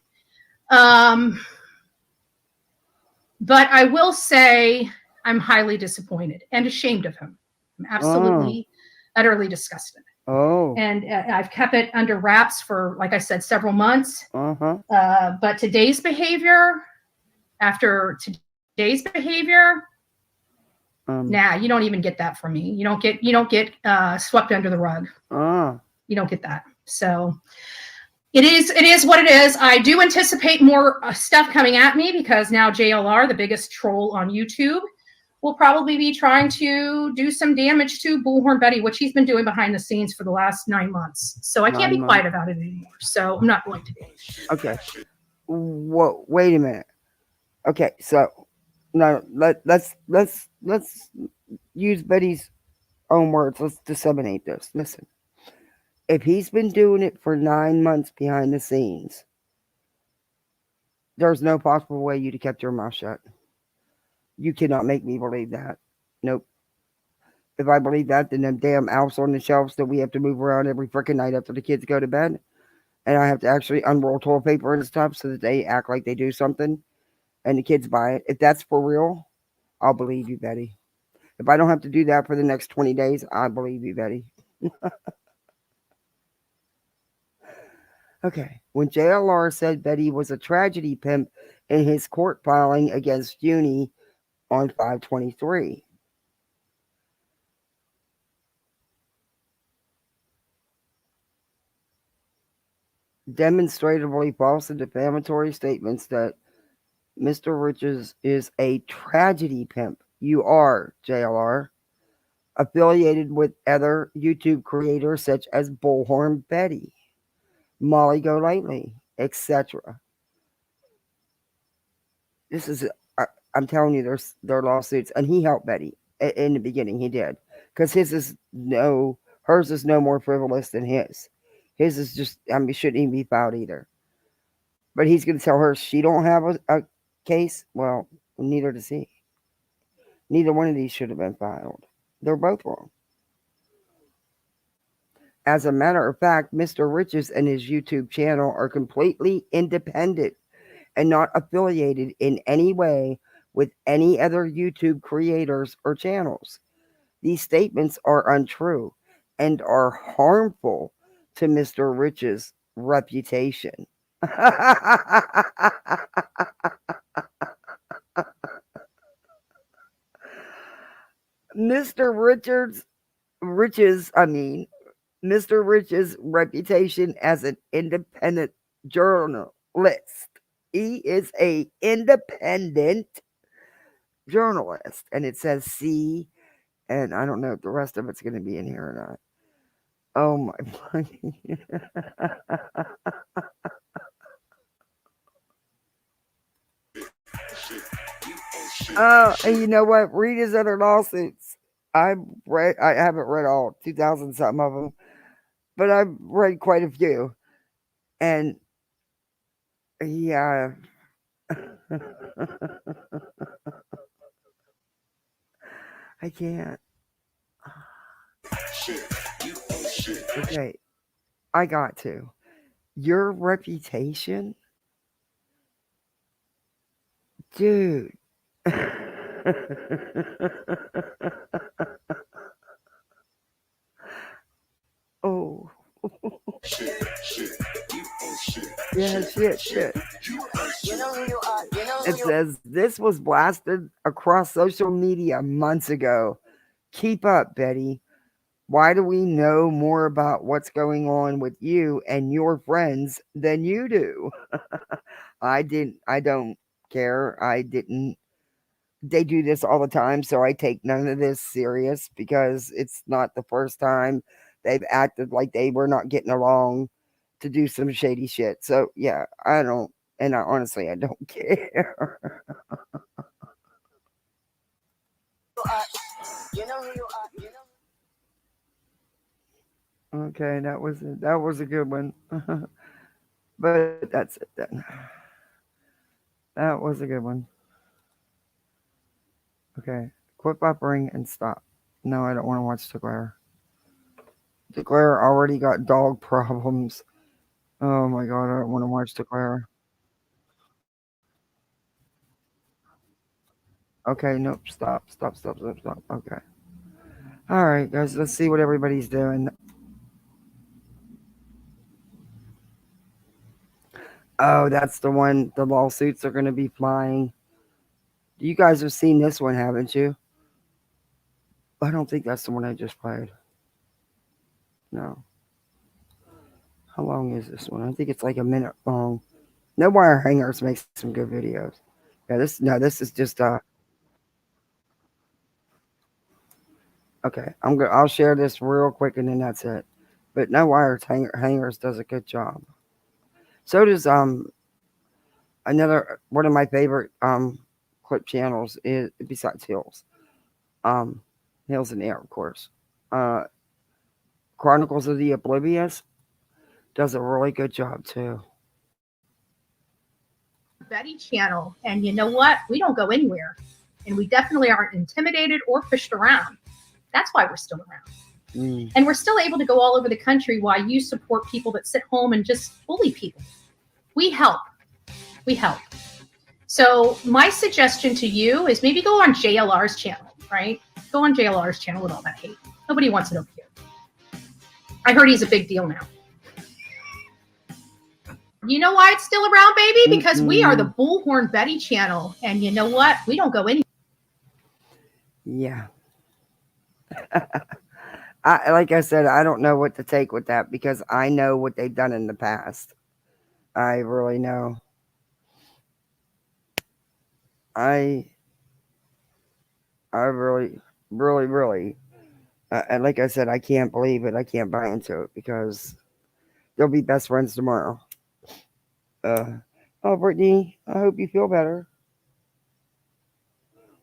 But I will say I'm highly disappointed and ashamed of him. I'm absolutely, utterly disgusted. Oh. And I've kept it under wraps for, like I said, several months. But today's behavior, nah, you don't even get that from me. You don't get swept under the rug. You don't get that. So it is what it is. I do anticipate more stuff coming at me because now JLR, the biggest troll on YouTube, will probably be trying to do some damage to Bullhorn Betty, which he's been doing behind the scenes for the last 9 months. So I can't be quiet about it anymore. So I'm not going to be. Okay. Whoa, wait a minute. Okay, so now let's use Betty's own words. Let's disseminate this. Listen. If he's been doing it for 9 months behind the scenes, there's no possible way you'd have kept your mouth shut. You cannot make me believe that. Nope. If I believe that, then them damn Alps on the shelves that we have to move around every freaking night after the kids go to bed, and I have to actually unroll toilet paper and stuff so that they act like they do something, and the kids buy it. If that's for real, I'll believe you, Betty. If I don't have to do that for the next 20 days, I believe you, Betty. Okay, when JLR said Betty was a tragedy pimp in his court filing against Uni on 5/23. Demonstratively false and defamatory statements that Mr. Riches is a tragedy pimp. You are, JLR, affiliated with other YouTube creators such as Bullhorn Betty, Molly Go Lightly, etc. This is, I'm telling you, there are lawsuits, and he helped Betty in the beginning. He did, because hers is no more frivolous than his. His is just, shouldn't even be filed either. But he's going to tell her she don't have a case. Well, neither does he. Neither one of these should have been filed. They're both wrong. As a matter of fact, Mr. Riches and his YouTube channel are completely independent and not affiliated in any way with any other YouTube creators or channels. These statements are untrue and are harmful to Mr. Rich's reputation. Mr. Rich's reputation as an independent journalist. He is an independent journalist. And it says C, and I don't know if the rest of it's going to be in here or not. Oh my and you know what? Read his other lawsuits. I haven't read all 2,000 something of them, but I've read quite a few. And yeah. I can't. Okay. I got to. Your reputation? Dude. Oh. Yeah, shit. It says this was blasted across social media months ago. Keep up, Betty. Why do we know more about what's going on with you and your friends than you do? I don't care. They do this all the time, so I take none of this serious because it's not the first time they've acted like they were not getting along to do some shady shit. So yeah, I honestly don't care. Okay, that was a good one. But that's it then. That was a good one. Okay, quit buffering and stop. No, I don't want to watch the glare. Declare already got dog problems. Oh my god, I don't want to watch Declare. Okay, nope, stop. Okay. All right, guys, let's see what everybody's doing. Oh, that's the one. The lawsuits are going to be flying. You guys have seen this one, haven't you? I don't think that's the one I just played. No. How long is this one? I think it's like a minute long. No Wire Hangers makes some good videos. Yeah, this is just okay. I'll share this real quick and then that's it. But No Wire Hangers does a good job. So does another one of my favorite clip channels is besides Hills. Hills in the Air, of course. Chronicles of the Oblivious does a really good job too. Betty channel, and you know what? We don't go anywhere, and we definitely aren't intimidated or pushed around. That's why we're still around. And we're still able to go all over the country while you support people that sit home and just bully people. We help. We help. So my suggestion to you is maybe go on JLR's channel, right? Go on JLR's channel with all that hate. Nobody wants it over here. I heard he's a big deal now. You know why it's still around, baby? Because we are the Bullhorn Betty channel. And you know what? We don't go anywhere. Yeah. Like I said, I don't know what to take with that because I know what they've done in the past. I really know. I really, and like I said, I can't believe it. I can't buy into it because they'll be best friends tomorrow. Oh, Brittany, I hope you feel better.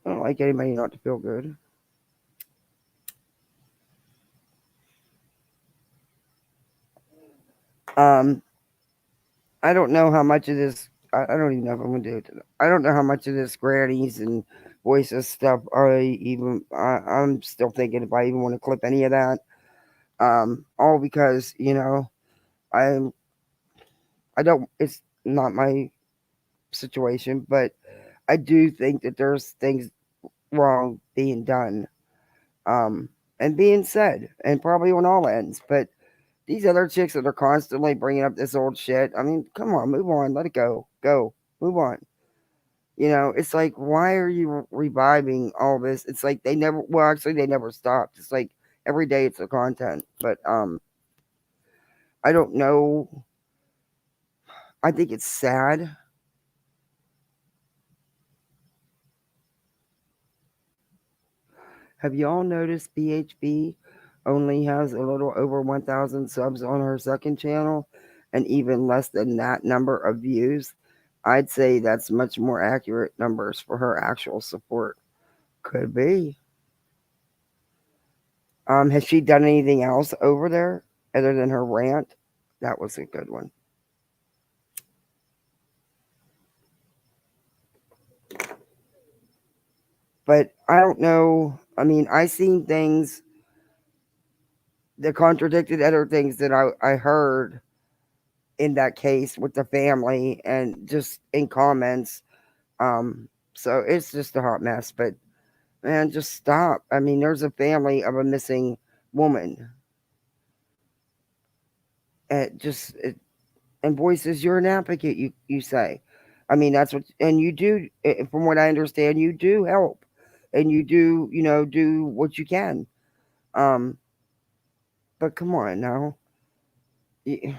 I don't like anybody not to feel good. I don't know how much of this. I don't even know if I'm gonna do it today. I don't know how much of this grannies and voices stuff I'm still thinking if I even want to clip any of that. All because I don't. It's not my situation, but I do think that there's things wrong being done, and being said, and probably on all ends. But these other chicks that are constantly bringing up this old shit, I mean, come on, move on, let it go, move on. It's like, why are you reviving all this? It's like they never stopped. It's like every day it's a content, but I don't know. I think it's sad. Have y'all noticed BHB only has a little over 1,000 subs on her second channel and even less than that number of views? I'd say that's much more accurate numbers for her actual support. Could be. Has she done anything else over there other than her rant? That was a good one. But I don't know. I mean, I seen things that contradicted other things that I heard in that case with the family and just in comments. So it's just a hot mess, but man, just stop. I mean, there's a family of a missing woman. And voices, you're an advocate, you say. I mean, that's what, and you do, from what I understand, you do help and you do, do what you can. But come on now. I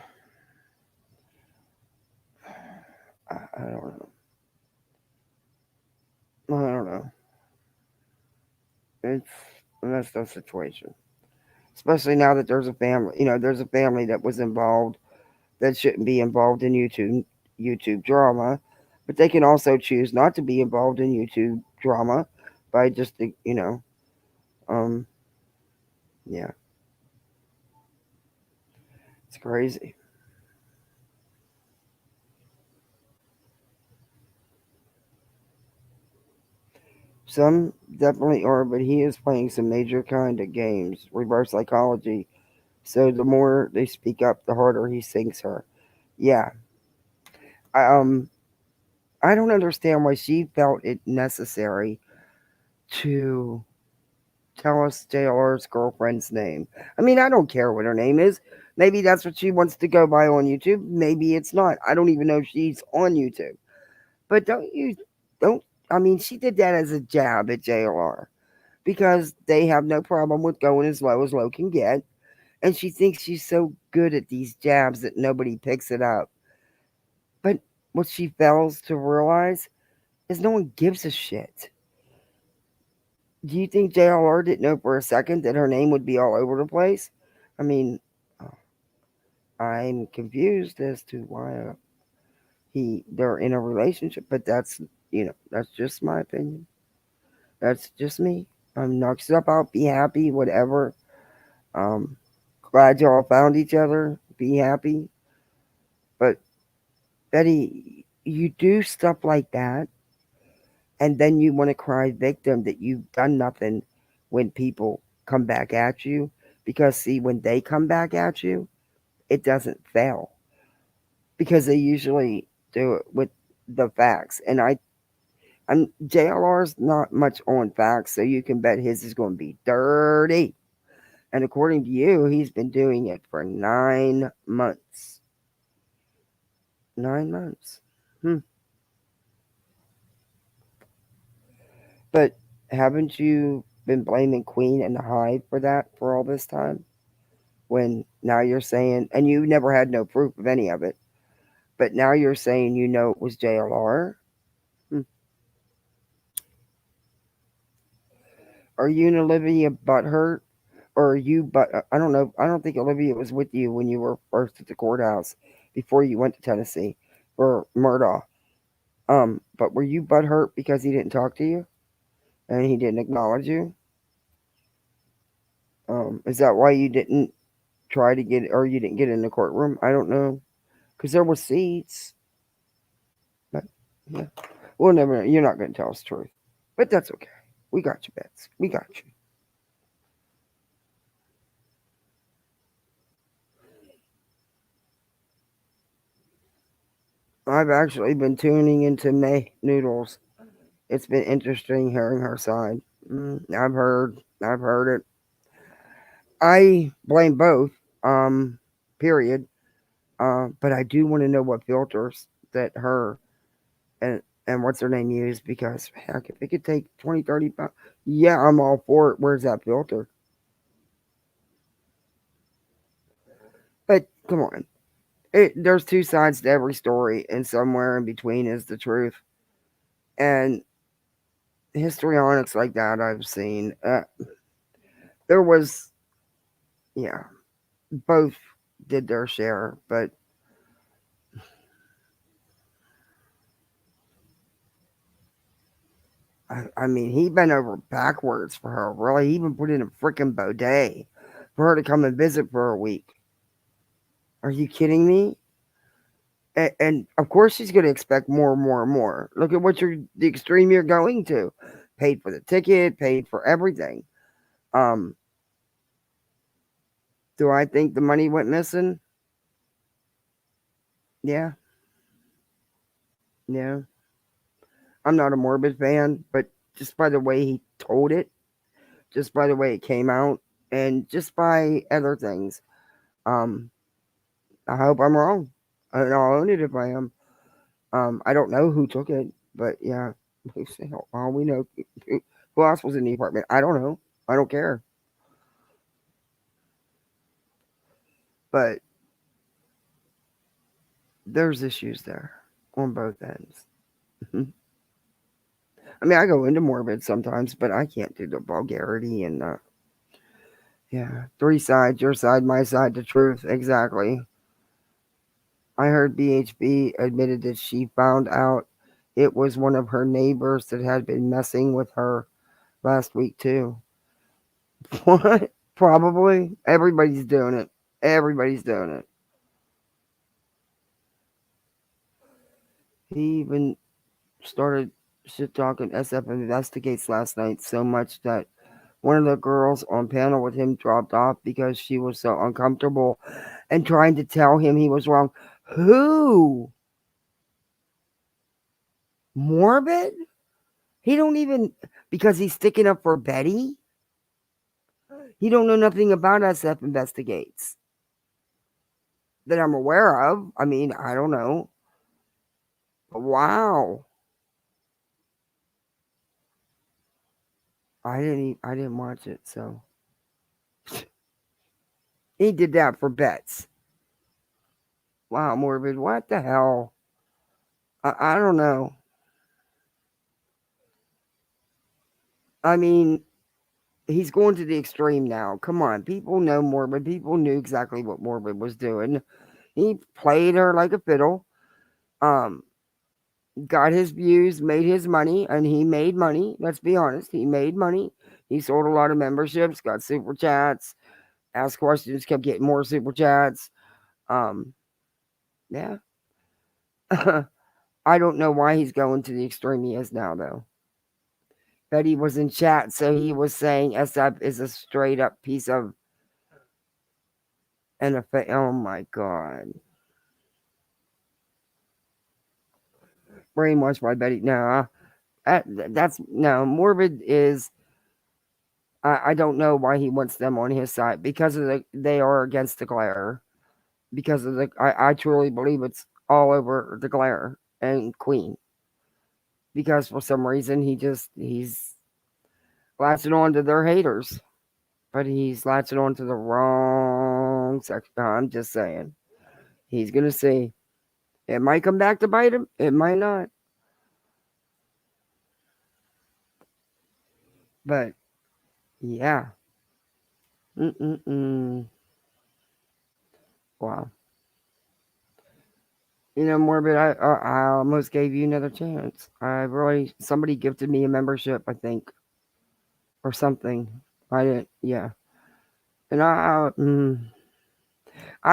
don't know. I don't know. It's a messed up situation. Especially now that there's a family, there's a family that was involved that shouldn't be involved in YouTube drama. But they can also choose not to be involved in YouTube drama by just, yeah. It's crazy. Some definitely are, but he is playing some major kind of games. Reverse psychology So the more they speak up, the harder he sinks her. Yeah. I don't understand why she felt it necessary to tell us JLR's girlfriend's name. I mean, I don't care what her name is. Maybe that's what she wants to go by on YouTube. Maybe it's not. I don't even know if she's on YouTube. But I mean, she did that as a jab at JLR because they have no problem with going as low can get. And she thinks she's so good at these jabs that nobody picks it up. But what she fails to realize is no one gives a shit. Do you think JLR didn't know for a second that her name would be all over the place? I mean, I'm confused as to why they're in a relationship, but that's just my opinion. That's just me. Knock yourself out, be happy, whatever. Glad y'all found each other. Be happy. But Betty, you do stuff like that, and then you want to cry victim that you've done nothing when people come back at you. Because see, when they come back at you, it doesn't fail. Because they usually do it with the facts. And JLR's not much on facts, so you can bet his is going to be dirty. And according to you, he's been doing it for 9 months. 9 months. But haven't you been blaming Queen and the Hive for that for all this time? When now you're saying, and you never had no proof of any of it, but now you're saying it was JLR? Are you and Olivia butthurt? Or are you, I don't know. I don't think Olivia was with you when you were first at the courthouse before you went to Tennessee for Murdaugh. But were you butthurt because he didn't talk to you and he didn't acknowledge you? Is that why you didn't try to get, or you didn't get in the courtroom? I don't know, because there were seats. But yeah, we'll never know. You're not going to tell us the truth, but that's okay. We got you, Bets. We got you. I've actually been tuning into May Noodles. It's been interesting hearing her side. I've heard it. I blame both, period. But I do want to know what filters that her and what's her name used, because heck, if it could take 20, 30 pounds, yeah, I'm all for it. Where's that filter? But come on. There's two sides to every story, and somewhere in between is the truth. And histrionics like that I've seen. There was, yeah, both did their share, but I mean, he bent over backwards for her. Really, he even put in a freaking bidet for her to come and visit for a week. Are you kidding me? And of course, she's going to expect more and more and more. Look at the extreme you're going to. Paid for the ticket, paid for everything. Do I think the money went missing? Yeah. Yeah. I'm not a morbid fan, but just by the way he told it, just by the way it came out, and just by other things, I hope I'm wrong. And I'll own it if I am. I don't know who took it, but yeah, all we know, who else was in the apartment? I don't know. I don't care. But there's issues there on both ends. I mean, I go into morbid sometimes, but I can't do the vulgarity and yeah, 3 sides, your side, my side, the truth. Exactly. I heard BHB admitted that she found out it was one of her neighbors that had been messing with her last week too. What? Probably. Everybody's doing it. Everybody's doing it. He even started shit talking SFInvestgates last night so much that one of the girls on panel with him dropped off because she was so uncomfortable and trying to tell him he was wrong. Who? Morbid? He don't even, because he's sticking up for Betty? He don't know nothing about SFInvestgates that I'm aware of. I mean, I don't know. Wow. I didn't watch it, so. He did that for bets. Wow, Morbid, what the hell? I don't know. I mean, he's going to the extreme now. Come on, people know Morbid. People knew exactly what Morbid was doing. He played her like a fiddle. Got his views, made his money, and he made money. Let's be honest, he made money. He sold a lot of memberships, got super chats, asked questions, kept getting more super chats. Yeah. I don't know why he's going to the extreme he is now, though. Betty was in chat, so he was saying SF is a straight up piece of oh my god. Brainwashed by Betty. No, that's no. Morbid is. I don't know why he wants them on his side because of they are against the glare. Because of I truly believe it's all over the glare and Queen. Because for some reason he's latching on to their haters. But he's latching on to the wrong section. I'm just saying. He's going to see. It might come back to bite him. It might not. But, yeah. Wow. You know, Morbid, I almost gave you another chance. Somebody gifted me a membership, I think. Or something. I didn't, yeah. And I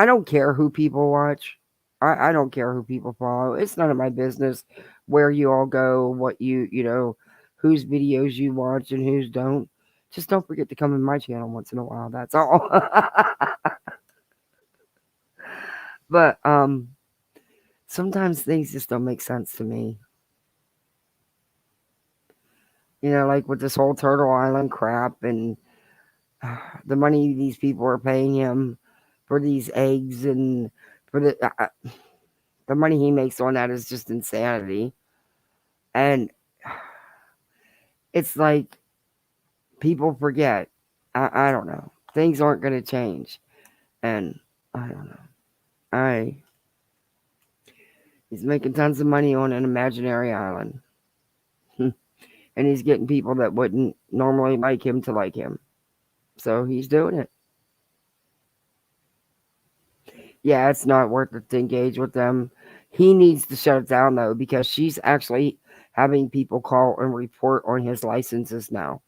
don't care who people watch. I don't care who people follow. It's none of my business where you all go, what you know, whose videos you watch and whose don't. Just don't forget to come in my channel once in a while. That's all. But sometimes things just don't make sense to me. You know, like with this whole Turtle Island crap and the money these people are paying him for these eggs and for the money he makes on that is just insanity. And it's like people forget. I don't know. Things aren't going to change. And I don't know. He's making tons of money on an imaginary island. And he's getting people that wouldn't normally like him to like him. So he's doing it. Yeah, it's not worth it to engage with them. He needs to shut it down, though, because she's actually having people call and report on his licenses now.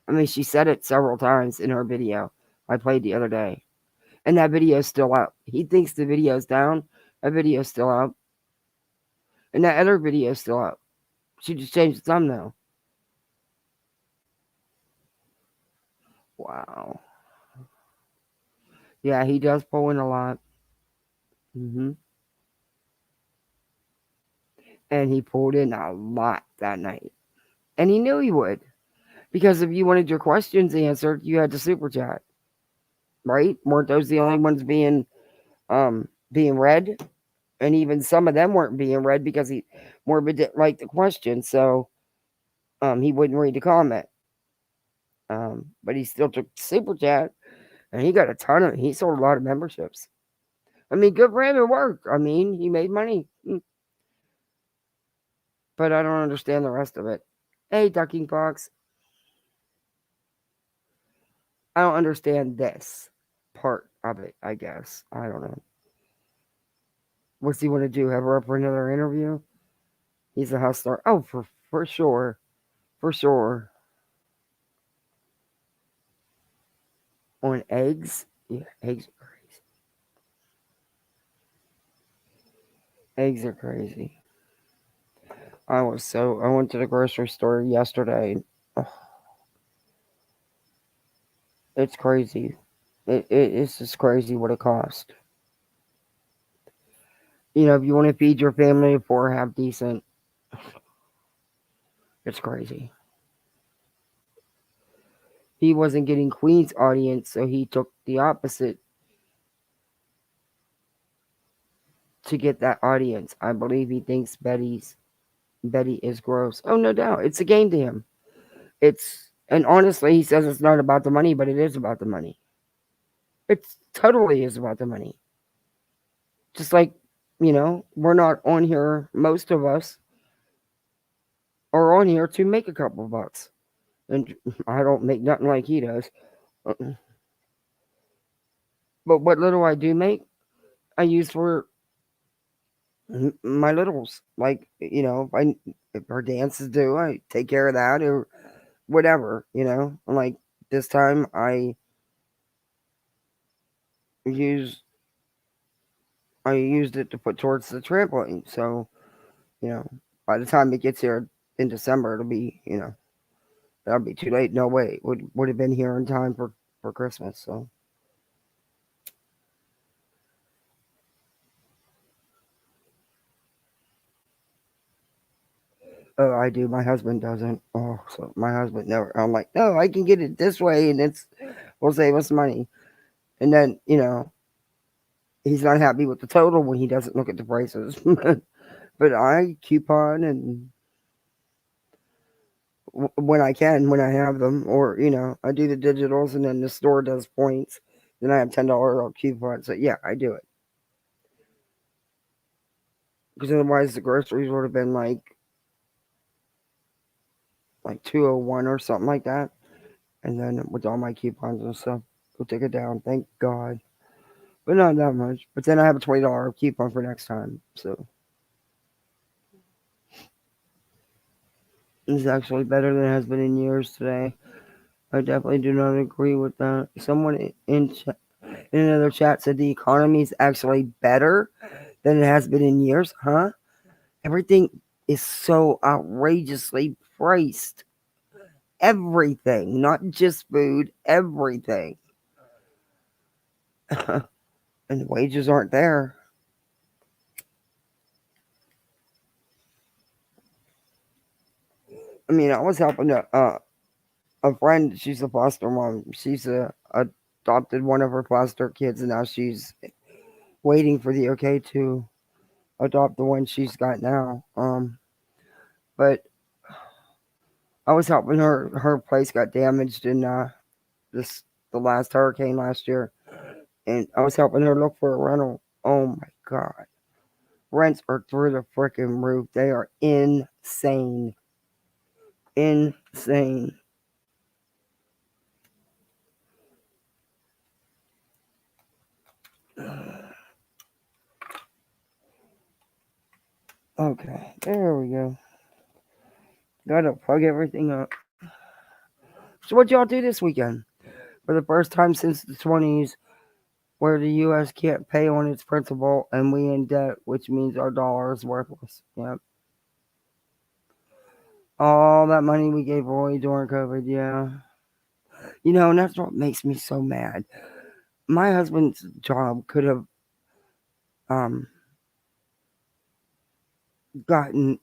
I mean, she said it several times in her video I played the other day. And that video's still up. He thinks the video's down. That video's still up. And that other video's still up. She just changed the thumbnail. Wow. Yeah, he does pull in a lot. And he pulled in a lot that night. And he knew he would. Because if you wanted your questions answered, you had to super chat. Right? Weren't those the only ones being read? And even some of them weren't being read because Morbid didn't like the question, so he wouldn't read the comment. But he still took super chat, and he got he sold a lot of memberships. I mean, good for him, it worked. I mean, he made money. But I don't understand the rest of it. Hey, Ducking Fox. I don't understand this part of it, I guess. I don't know. What's he want to do? Have her up for another interview? He's a hustler. Oh, for sure. For sure. On eggs? Yeah, eggs are crazy. Eggs are crazy. I went to the grocery store yesterday. Oh, It's crazy. It's just crazy what it costs. You know, if you want to feed your family of four, have decent. It's crazy. He wasn't getting Queen's audience, so he took the opposite to get that audience. I believe he thinks Betty is gross. Oh, no doubt. It's a game to him. And honestly, he says it's not about the money, but it is about the money. It totally is about the money. Just like, you know, we're not on here, most of us are on here to make a couple bucks. And I don't make nothing like he does. But what little I do make, I use for my littles. Like, you know, if her dances due, I take care of that or whatever, you know. Like this time I used it to put towards the trampoline. So, you know, by the time it gets here in December, it'll be, you know, that'll be too late. No way. Would have been here in time for Christmas. So. Oh, I do. My husband doesn't. Oh, so my husband never. I'm like, no, I can get it this way, and will save us money. And then, you know, he's not happy with the total when he doesn't look at the prices. But I coupon and when I can, when I have them, or you know, I do the digitals, and then the store does points. Then I have $10 off coupon. So yeah, I do it because otherwise the groceries would have been like 201 or something like that. And then with all my coupons and stuff, we'll take it down. Thank God. But not that much. But then I have a $20 coupon for next time. So it's actually better than it has been in years today. I definitely do not agree with that. Someone in another chat said the economy is actually better than it has been in years. Huh? Everything is so outrageously priced. Everything, not just food, everything. And the wages aren't there. I mean, I was helping a friend. She's a foster mom. She's adopted one of her foster kids, and now she's waiting for the okay to adopt the one she's got now. But I was helping her. Her place got damaged in the last hurricane last year, and I was helping her look for a rental. Oh my God, rents are through the freaking roof. They are insane. Insane. Okay, there we go. Gotta plug everything up. So what y'all do this weekend? For the first time since the 20s, where the U.S. can't pay on its principal and we in debt, which means our dollar is worthless. Yep. All that money we gave away during COVID, yeah. You know, and that's what makes me so mad. My husband's job could have gotten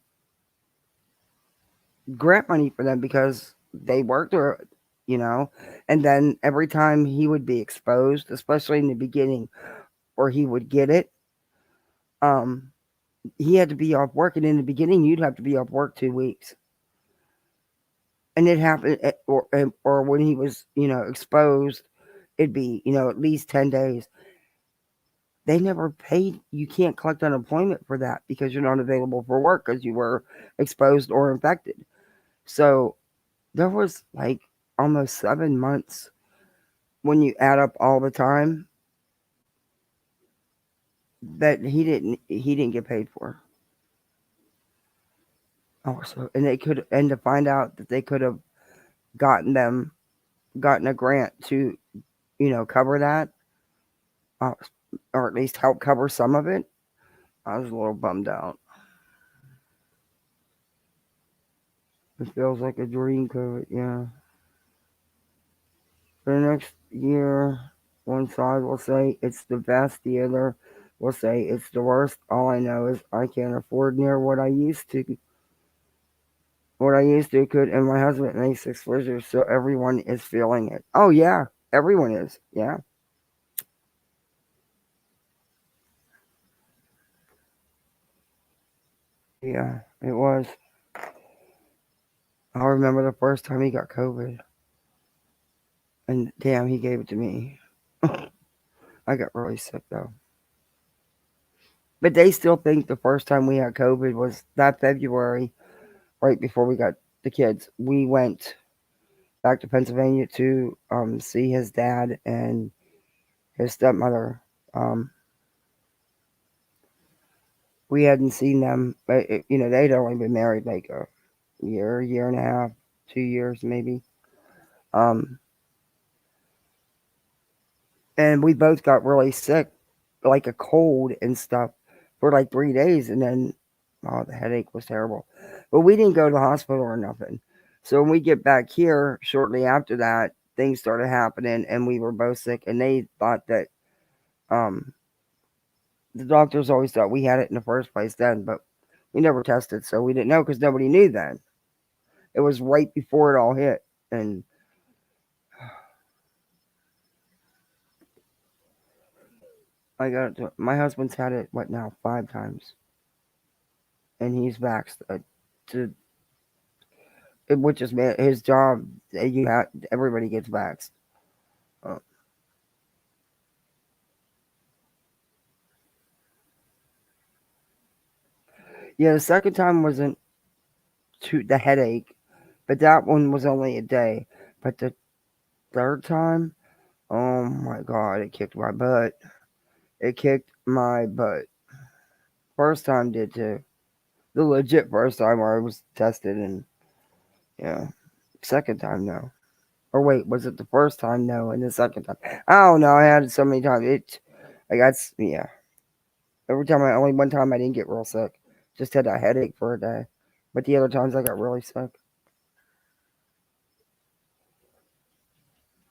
grant money for them because they worked or you know, and then every time he would be exposed, especially in the beginning, or he would get it, he had to be off work, and in the beginning you'd have to be off work 2 weeks. And it happened or when he was, you know, exposed, it'd be, you know, at least 10 days. They never paid. You can't collect unemployment for that because you're not available for work because you were exposed or infected. So there was like almost 7 months when you add up all the time that he didn't get paid for. Oh, so and to find out that they could have gotten a grant to, you know, cover that, or at least help cover some of it. I was a little bummed out. It feels like a dream, COVID, yeah. For the next year, one side will say it's the best, the other will say it's the worst. All I know is I can't afford near what I used to. What I used to could, and my husband makes 6 figures, so everyone is feeling it. Oh yeah, everyone is. Yeah. Yeah, it was. I remember the first time he got COVID. And damn, he gave it to me. I got really sick though. But they still think the first time we had COVID was that February, right before we got the kids. We went back to Pennsylvania to see his dad and his stepmother. We hadn't seen them, but they'd only been married like a year and a half, 2 years maybe. And we both got really sick, like a cold and stuff, for like 3 days, and then the headache was terrible. But we didn't go to the hospital or nothing. So when we get back here shortly after that, things started happening, and we were both sick. And they thought that the doctors always thought we had it in the first place then, but we never tested, so we didn't know because nobody knew then. It was right before it all hit, and I got it. My husband's had it 5 times, and he's vaxxed. Which is his job. Everybody gets vaxxed. Yeah, the second time wasn't the headache, but that one was only a day. But the third time, oh my God, it kicked my butt. It kicked my butt. First time did too. The legit first time where I was tested, and yeah. Second time, no. Or wait, was it the first time? No, and the second time. I don't know. I had it so many times. Yeah. Every time only one time I didn't get real sick. Just had a headache for a day. But the other times I got really sick.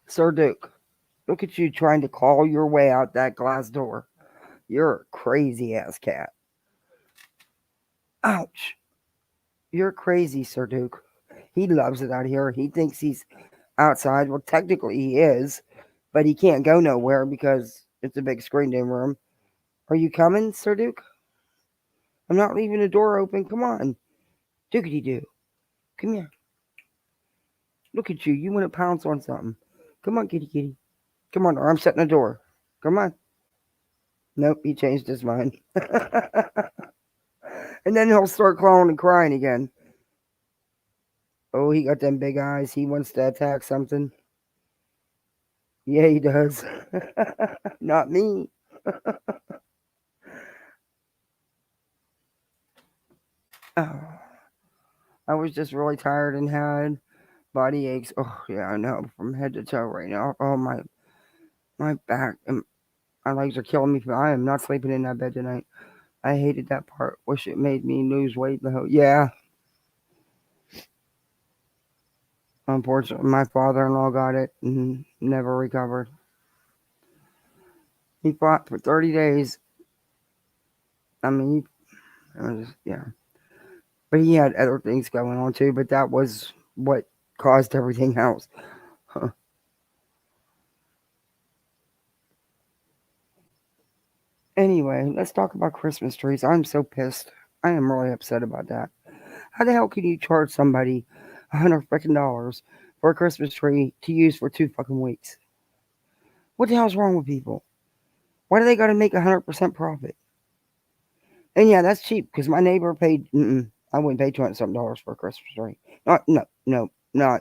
Sir Duke, look at you trying to claw your way out that glass door. You're a crazy ass cat. Ouch. You're crazy, Sir Duke. He loves it out here. He thinks he's outside. Well, technically he is, but he can't go nowhere because it's a big screened in room. Are you coming, Sir Duke? I'm not leaving the door open. Come on. Dookity doo. Come here. Look at you. You want to pounce on something. Come on, kitty kitty. Come on, or I'm shutting the door. Come on. Nope, he changed his mind. And then he'll start clawing and crying again. Oh, he got them big eyes. He wants to attack something. Yeah, he does. Not me. Oh, I was just really tired and had body aches. Oh, yeah, I know. From head to toe right now. Oh, my back and my legs are killing me. I am not sleeping in that bed tonight. I hated that part. Wish it made me lose weight. Yeah. Unfortunately, my father-in-law got it and never recovered. He fought for 30 days. I mean, yeah. But he had other things going on too, but that was what caused everything else. Huh. Anyway, let's talk about Christmas trees. I'm so pissed. I am really upset about that. How the hell can you charge somebody $100 for a Christmas tree to use for 2 fucking weeks? What the hell's wrong with people? Why do they got to make 100% profit? And yeah, that's cheap because my neighbor paid. I wouldn't pay $200 for a Christmas tree. No.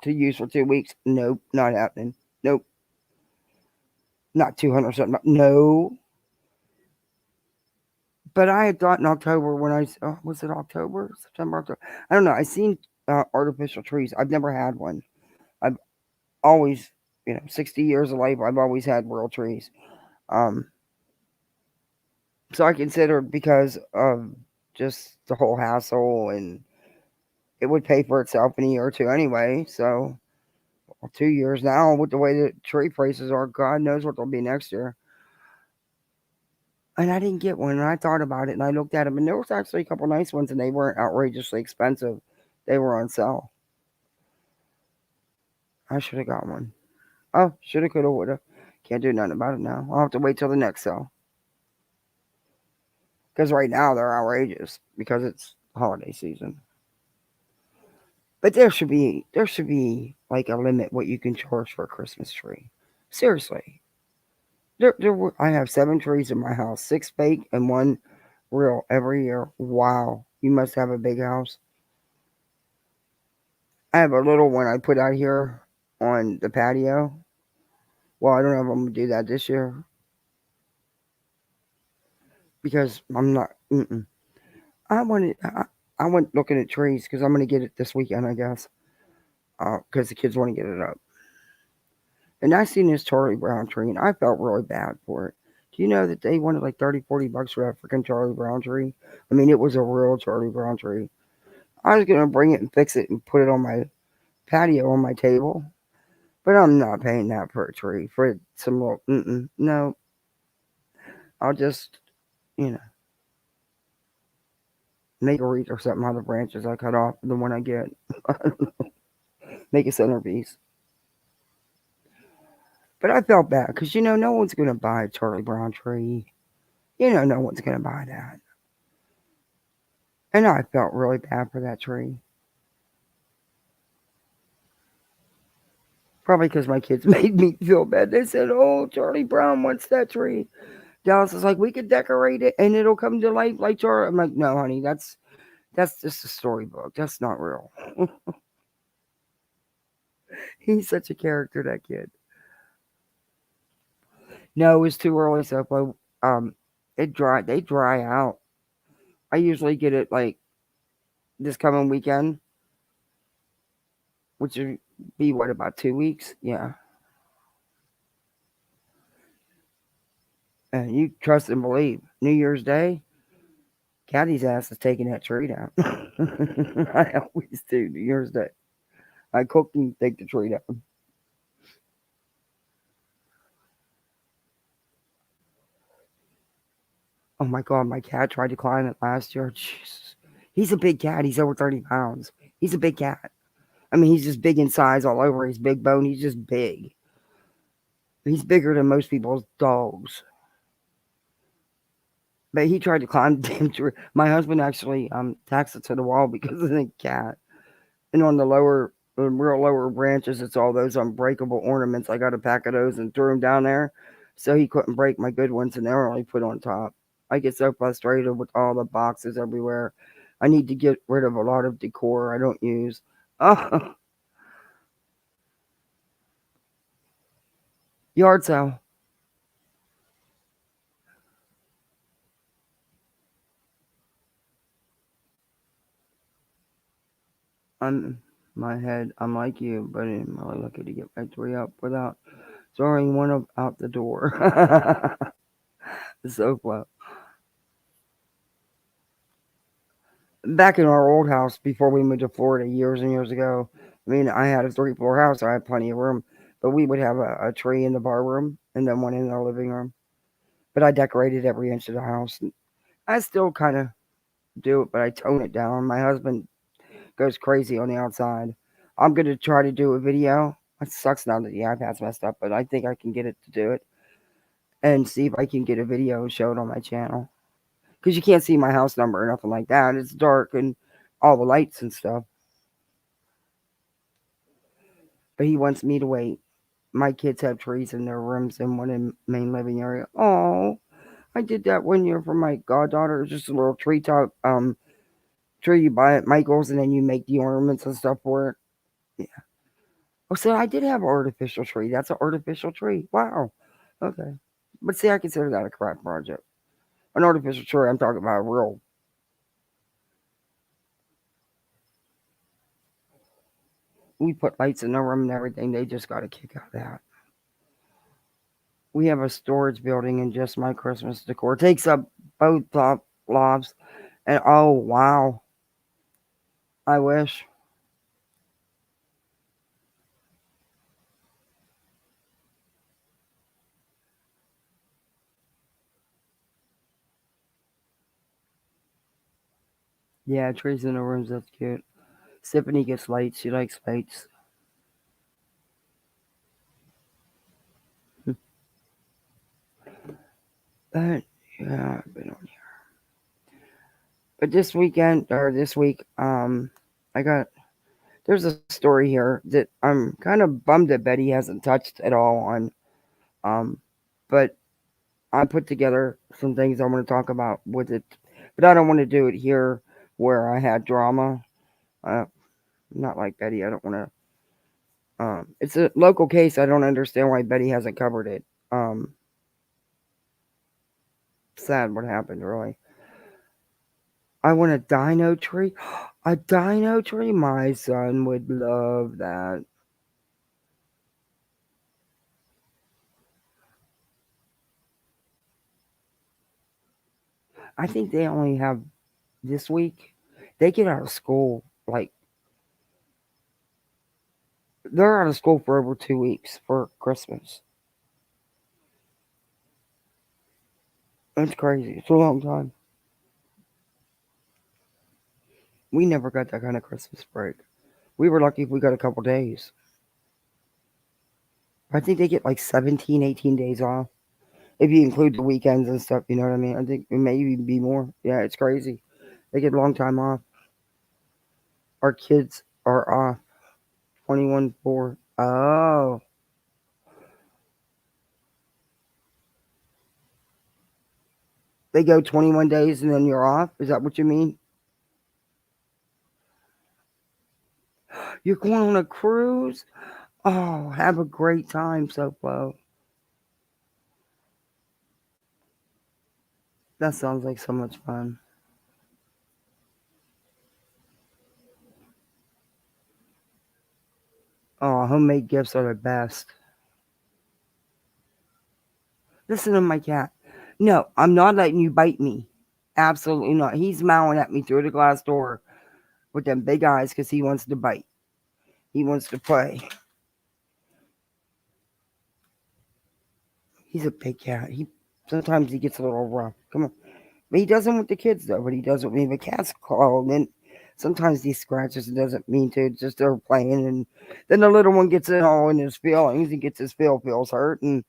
To use for 2 weeks. Nope, not happening. Nope. Not 200 something. No. But I had thought in October when was it October? September, October? I don't know. I seen artificial trees. I've never had one. I've always, 60 years of life, I've always had real trees. So I considered because of just the whole hassle, and it would pay for itself in a year or two anyway. So 2 years now with the way the tree prices are. God knows what they'll be next year. And I didn't get one. And I thought about it and I looked at them and there was actually a couple nice ones and they weren't outrageously expensive. They were on sale. I should have got one. Oh, shoulda, coulda, woulda. Can't do nothing about it now. I'll have to wait till the next sale. Because right now they're outrageous because it's holiday season. But there should be like a limit what you can charge for a Christmas tree. Seriously. I have 7 trees in my house, 6 fake and 1 real every year. Wow. You must have a big house. I have a little one I put out here on the patio. Well, I don't know if I'm going to do that this year. Because I'm not. I went looking at trees because I'm going to get it this weekend, I guess. Because the kids want to get it up. And I seen this Charlie Brown tree, and I felt really bad for it. Do you know that they wanted like $30, $40 for that freaking Charlie Brown tree? I mean, it was a real Charlie Brown tree. I was going to bring it and fix it and put it on my patio on my table. But I'm not paying that for a tree. For some little, no. I'll just, make a wreath or something out of the branches I cut off, the one I get. Make a centerpiece. But I felt bad because, no one's going to buy a Charlie Brown tree. No one's going to buy that. And I felt really bad for that tree. Probably because my kids made me feel bad. They said, oh, Charlie Brown wants that tree. Dallas is like, we could decorate it and it'll come to life like Charlie. I'm like, no, honey, that's just a storybook. That's not real. He's such a character, that kid. No, it's too early, so they dry out. I usually get it like this coming weekend, which would be about 2 weeks? Yeah. And you trust and believe. New Year's Day, Caddy's ass is taking that tree down. I always do. New Year's Day, I cook and take the tree down. Oh my God, my cat tried to climb it last year. Jesus. He's a big cat. He's over 30 pounds. He's a big cat. I mean, he's just big in size all over. He's big bone. He's just big. He's bigger than most people's dogs. But he tried to climb the damn tree. My husband actually taxed it to the wall because of the cat. And on the real lower branches, it's all those unbreakable ornaments. I got a pack of those and threw them down there. So he couldn't break my good ones, and they were only put on top. I get so frustrated with all the boxes everywhere. I need to get rid of a lot of decor I don't use. Oh. Yard sale. I'm like you, but I'm really lucky to get my 3 up without throwing one out the door. So flat. Back in our old house before we moved to Florida years and years ago, I mean, I had a 3-floor house. So I had plenty of room, but we would have a tree in the bar room and then one in our living room. But I decorated every inch of the house. I still kind of do it, but I tone it down. My husband goes crazy on the outside. I'm going to try to do a video. It sucks now that the iPad's messed up, but I think I can get it to do it. And see if I can get a video and show it on my channel. Because you can't see my house number or nothing like that. It's dark and all the lights and stuff. But he wants me to wait. My kids have trees in their rooms and one in the main living area. Oh, I did that one year for my goddaughter. It was just a little treetop tree you buy at Michael's and then you make the ornaments and stuff for it. Yeah. Oh, so I did have an artificial tree. That's an artificial tree. Wow. Okay. But see, I consider that a craft project. An artificial tree, I'm talking about a real. We put lights in the room and everything. They just got a kick out of that. We have a storage building and just my Christmas decor. It takes up both top lofts. And oh, wow. I wish. Yeah, Tree's in the rooms. That's cute. Tiffany gets lights. She likes lights. But yeah, I've been on here. But this weekend or this week, there's a story here that I'm kind of bummed that Betty hasn't touched at all on. But I put together some things I want to talk about with it, but I don't want to do it here where I had drama. Not like Betty. I don't want to. It's a local case. I don't understand why Betty hasn't covered it. Sad what happened, really. I want a dino tree. A dino tree? My son would love that. I think they only have this week. They get out of school they're out of school for over 2 weeks for Christmas. That's crazy. It's a long time. We never got that kind of Christmas break. We were lucky if we got a couple days. I think they get like 17, 18 days off. If you include the weekends and stuff, you know what I mean? I think it may even be more. Yeah, it's crazy. They get a long time off. Our kids are off 21/4. Oh. They go 21 days and then you're off? Is that what you mean? You're going on a cruise? Oh, have a great time, SoFlo. That sounds like so much fun. Oh, homemade gifts are the best. Listen to my cat. No, I'm not letting you bite me. Absolutely not. He's mowing at me through the glass door with them big eyes because he wants to bite. He wants to play. He's a big cat. Sometimes he gets a little rough. Come on. But he doesn't with the kids though, but he does with me. The cat's cold and sometimes he scratches and doesn't mean to. It's just they're playing and then the little one gets it all in his feelings. He gets his feels hurt and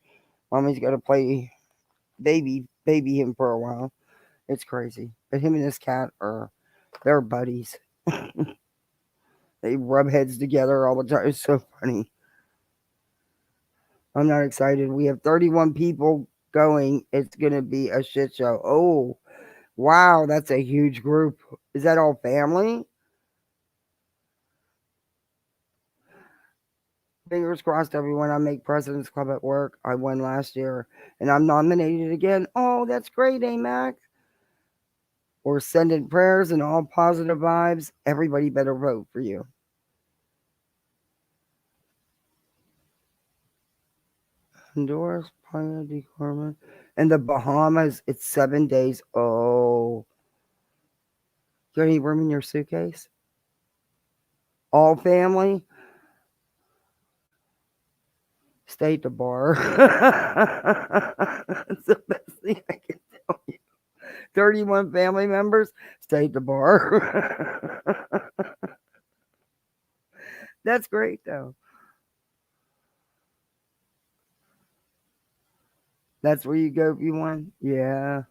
mommy's gotta play baby him for a while. It's crazy. But him and this cat they're buddies. They rub heads together all the time. It's so funny. I'm not excited. We have 31 people going. It's going to be a shit show. Oh, wow. That's a huge group. Is that all family? Fingers crossed, everyone. I make President's Club at work. I won last year and I'm nominated again. Oh, that's great, Mac. We're sending prayers and all positive vibes. Everybody better vote for you. Honduras, Playa del Carmen, and the Bahamas. It's 7 days. Oh, you got any room in your suitcase? All family. Stay at the bar. That's the best thing I can tell you. 31 family members. Stay at the bar. That's great though. That's where you go if you won? Yeah.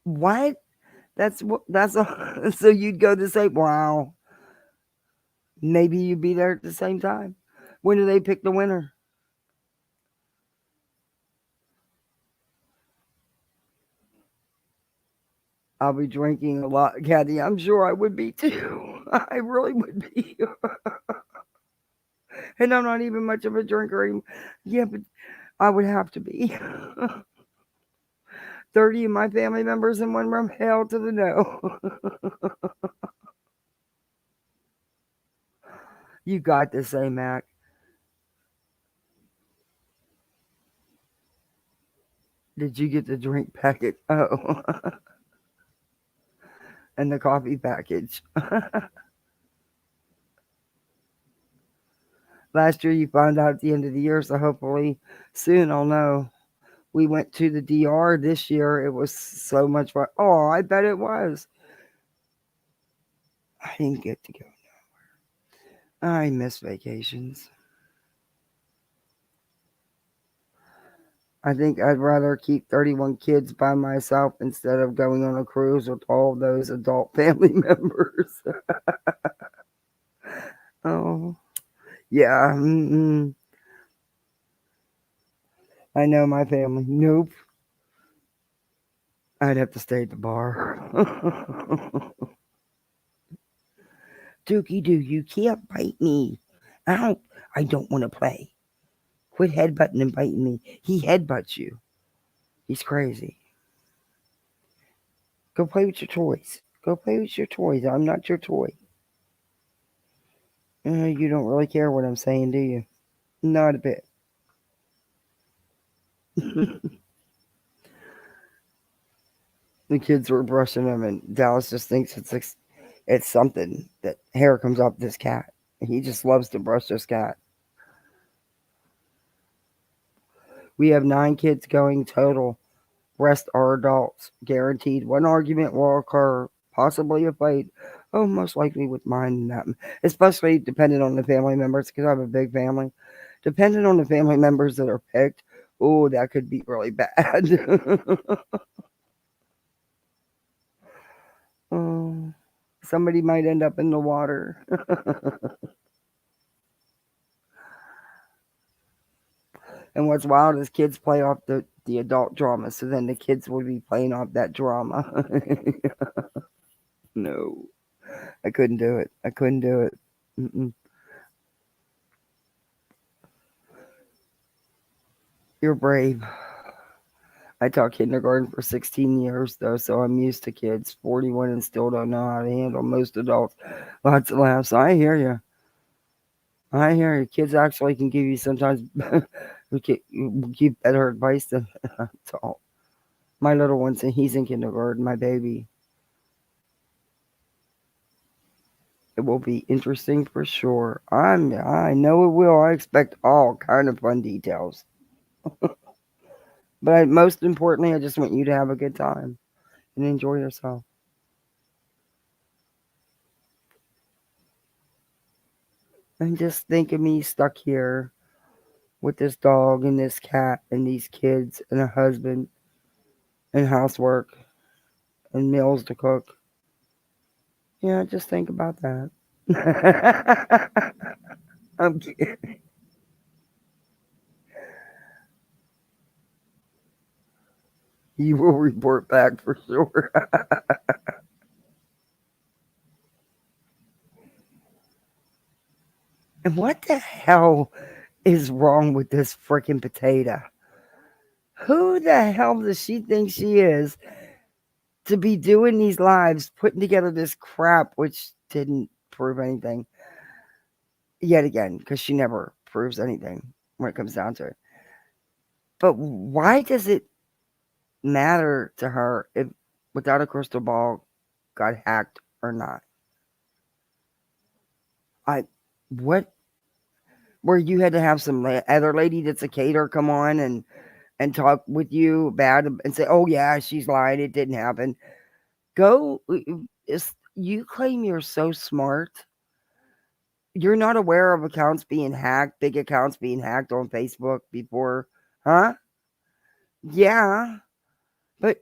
What? So you'd go the same. Wow. Maybe you'd be there at the same time. When do they pick the winner? I'll be drinking a lot, Kathy. I'm sure I would be too. I really would be. And I'm not even much of a drinker anymore. Yeah, but I would have to be. 30 of my family members in one room. Hell to the no. You got this, Mac. Did you get the drink packet? Oh. And the coffee package. Last year you found out at the end of the year, so hopefully soon I'll know We went to the DR this year. It was so much fun. Oh, I bet it was. I didn't get to go nowhere. I miss vacations. I think I'd rather keep 31 kids by myself instead of going on a cruise with all those adult family members. Oh, yeah. I know my family. Nope. I'd have to stay at the bar. Dookie Doo, you can't bite me. Ow. I don't want to play. Quit headbutting and biting me. He headbutts you. He's crazy. Go play with your toys. Go play with your toys. I'm not your toy. You don't really care what I'm saying, do you? Not a bit. The kids were brushing him, and Dallas just thinks it's something that hair comes off this cat. He just loves to brush this cat. We have 9 kids going total. Rest are adults. Guaranteed. One argument will occur, possibly a fight. Oh, most likely with mine and them. Especially depending on the family members, because I have a big family. Depending on the family members that are picked, oh, that could be really bad. Oh, somebody might end up in the water. And what's wild is kids play off the adult drama, so then the kids will be playing off that drama. No, I couldn't do it. I couldn't do it. Mm-mm. You're brave. I taught kindergarten for 16 years, though, so I'm used to kids. 41 and still don't know how to handle most adults. Lots of laughs. I hear you. I hear you. Kids actually can give you sometimes give better advice than adults. My little one, he's in kindergarten, my baby. It will be interesting for sure. I know it will. I expect all kind of fun details. But most importantly, I just want you to have a good time and enjoy yourself. And just think of me stuck here with this dog and this cat and these kids and a husband and housework and meals to cook. Yeah, just think about that. I'm kidding. You will report back for sure. And what the hell is wrong with this freaking potato? Who the hell does she think she is to be doing these lives, putting together this crap, which didn't prove anything yet again, because she never proves anything when it comes down to it. But why does it matter to her if Without a Crystal Ball got hacked or not? What? Where you had to have some other lady that's a caterer come on and talk with you bad and say, oh yeah, she's lying, it didn't happen. You claim you're so smart. You're not aware of accounts being hacked, big accounts being hacked on Facebook before, huh? Yeah, but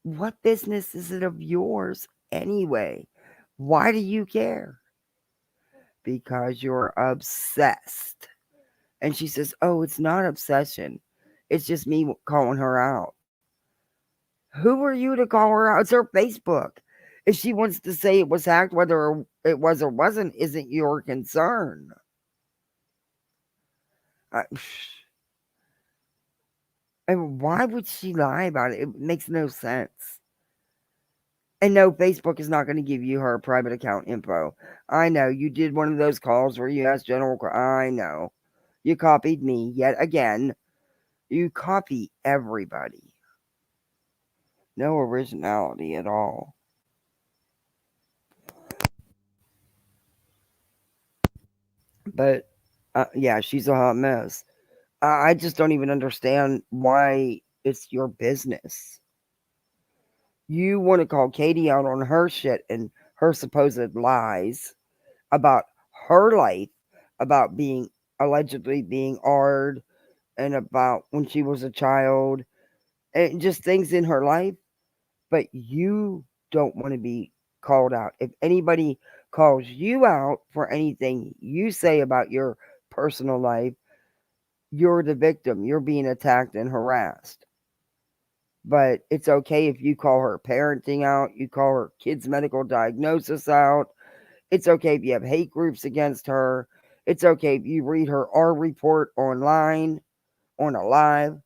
what business is it of yours anyway? Why do you care? Because you're obsessed. And she says, oh, it's not obsession. It's just me calling her out. Who are you to call her out? It's her Facebook. If she wants to say it was hacked, whether it was or wasn't, isn't your concern. And why would she lie about it? It makes no sense. And no, Facebook is not going to give you her private account info. I know. You did one of those calls where you asked General. I know. You copied me yet again. You copy everybody. No originality at all. But, yeah, she's a hot mess. I just don't even understand why it's your business. You want to call Katie out on her shit and her supposed lies about her life, about being allegedly being AR'd, and about when she was a child, and just things in her life. But you don't want to be called out. If anybody calls you out for anything you say about your personal life, you're the victim. You're being attacked and harassed. But it's okay if you call her parenting out, you call her kids' medical diagnosis out. It's okay if you have hate groups against her. It's okay if you read her R report online on a live.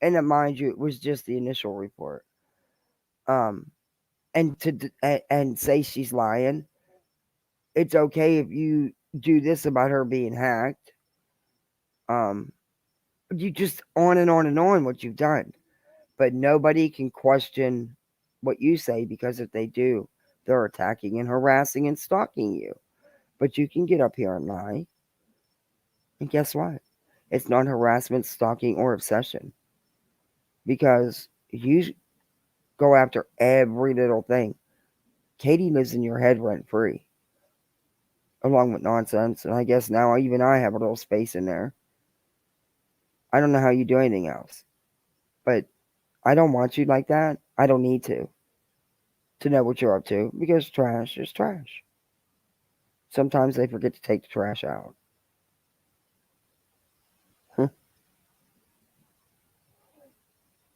And to mind you, it was just the initial report. And say she's lying. It's okay if you do this about her being hacked. You just on and on and on what you've done. But nobody can question what you say, because if they do, they're attacking and harassing and stalking you. But you can get up here and lie. And guess what? It's not harassment, stalking, or obsession. Because you go after every little thing. Katie lives in your head rent free, along with nonsense. And I guess now even I have a little space in there. I don't know how you do anything else. But I don't want you like that. I don't need to know what you're up to, because trash is trash. Sometimes they forget to take the trash out.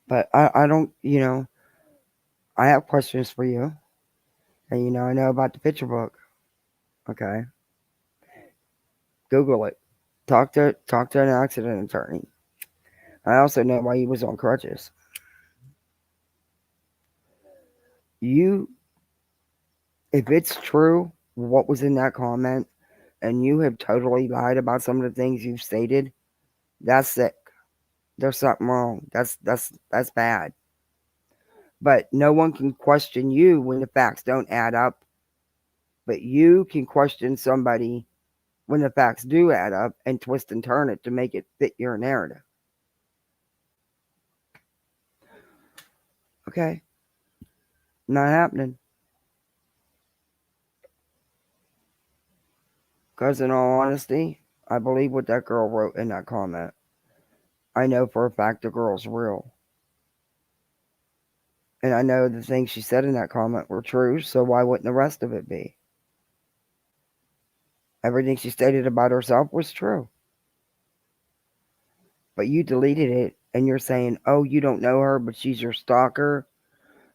But I don't, I have questions for you. And, I know about the picture book. Okay. Google it. Talk to an accident attorney. I also know why he was on crutches. If it's true, what was in that comment, and you have totally lied about some of the things you've stated, that's sick. There's something wrong. That's bad. But no one can question you when the facts don't add up. But you can question somebody when the facts do add up and twist and turn it to make it fit your narrative. Okay. Not happening. Because in all honesty, I believe what that girl wrote in that comment. I know for a fact the girl's real. And I know the things she said in that comment were true, so why wouldn't the rest of it be? Everything she stated about herself was true. But you deleted it, and you're saying, oh, you don't know her, but she's your stalker.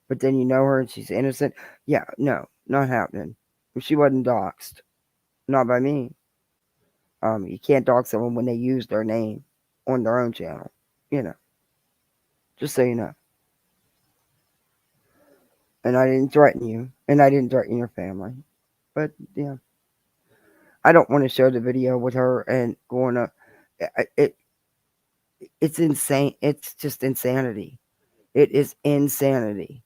But then you know her and she's innocent. Yeah, no, not happening. She wasn't doxxed. Not by me. You can't dox someone when they use their name on their own channel. Just so you know. And I didn't threaten you. And I didn't threaten your family. But, yeah. I don't want to show the video with her and going up. It's insane. It's just insanity. It is insanity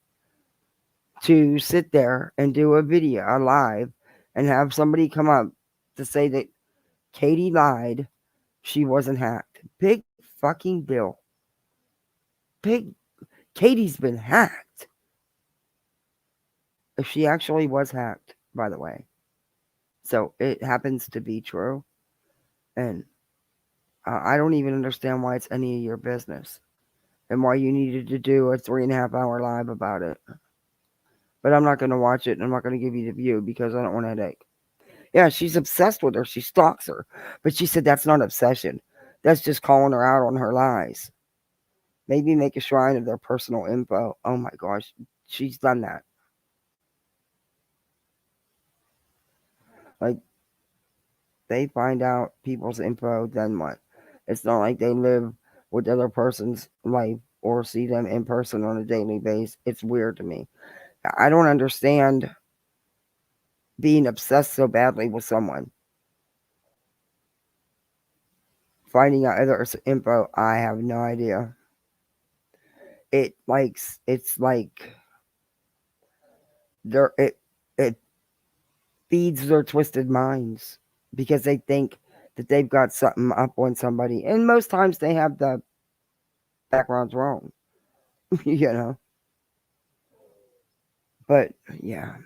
to sit there and do a video, a live, and have somebody come up to say that Katie lied, she wasn't hacked. Big fucking deal. Katie's been hacked. If she actually was hacked, by the way. So it happens to be true. And I don't even understand why it's any of your business. And why you needed to do a 3.5 hour live about it. But I'm not going to watch it, and I'm not going to give you the view because I don't want a headache. Yeah, she's obsessed with her. She stalks her. But she said that's not obsession. That's just calling her out on her lies. Maybe make a shrine of their personal info. Oh my gosh, she's done that. Like, they find out people's info, then what? It's not like they live with the other person's life or see them in person on a daily basis. It's weird to me. I don't understand being obsessed so badly with someone. Finding out other info, I have no idea. It's like it feeds their twisted minds because they think that they've got something up on somebody. And most times they have the backgrounds wrong, you know. But yeah.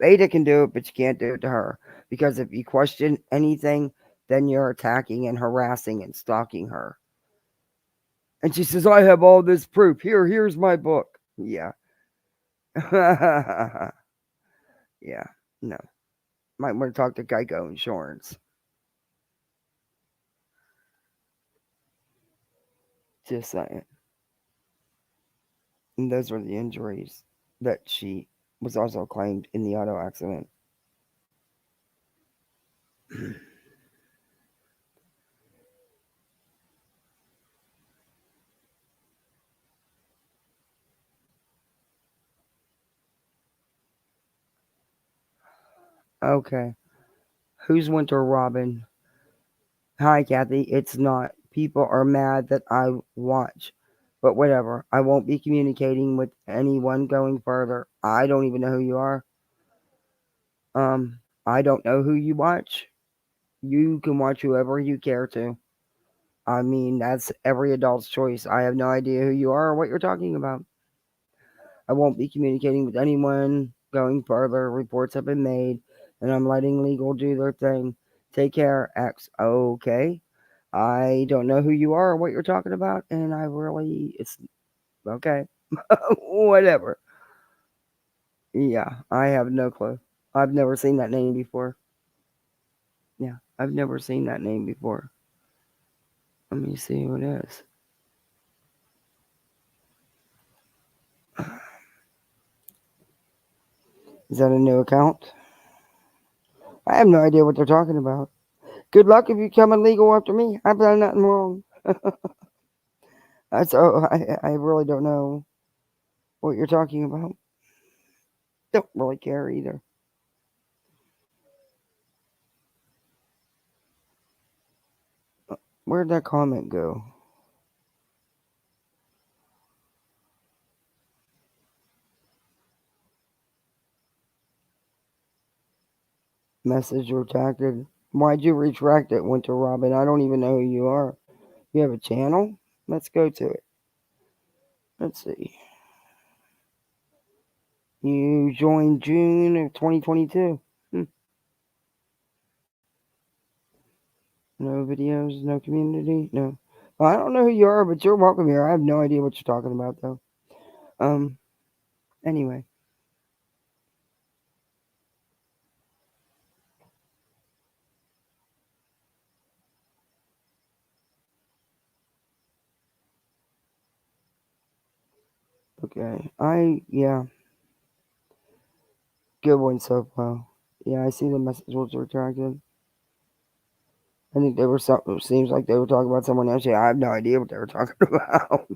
Ada can do it, but you can't do it to her. Because if you question anything, then you're attacking and harassing and stalking her. And she says, I have all this proof. Here's my book. Yeah. Yeah. No. Might want to talk to Geico Insurance. Just saying. And those were the injuries that she was also claimed in the auto accident. Okay. Who's Winter Robin? Hi, Kathy. It's not. People are mad that I watch. But whatever. I won't be communicating with anyone going further. I don't even know who you are. I don't know who you watch. You can watch whoever you care to. I mean, that's every adult's choice. I have no idea who you are or what you're talking about. I won't be communicating with anyone going further. Reports have been made, and I'm letting legal do their thing. Take care, X. Okay. I don't know who you are or what you're talking about, and it's okay. Whatever. Yeah, I have no clue. I've never seen that name before. Yeah, I've never seen that name before. Let me see who it is. Is that a new account? I have no idea what they're talking about. Good luck if you come illegal after me. I've done nothing wrong. So I really don't know what you're talking about. Don't really care either. Where'd that comment go? Message retracted. Why'd you retract it, Winter Robin? I don't even know who you are. You have a channel? Let's go to it. Let's see. You joined June of 2022. No videos, no community, no. Well, I don't know who you are, but you're welcome here. I have no idea what you're talking about, though. Anyway. Okay. Yeah. Good one so far. Yeah, I see the message was retracted. I think they were seems like they were talking about someone else. Yeah, I have no idea what they were talking about.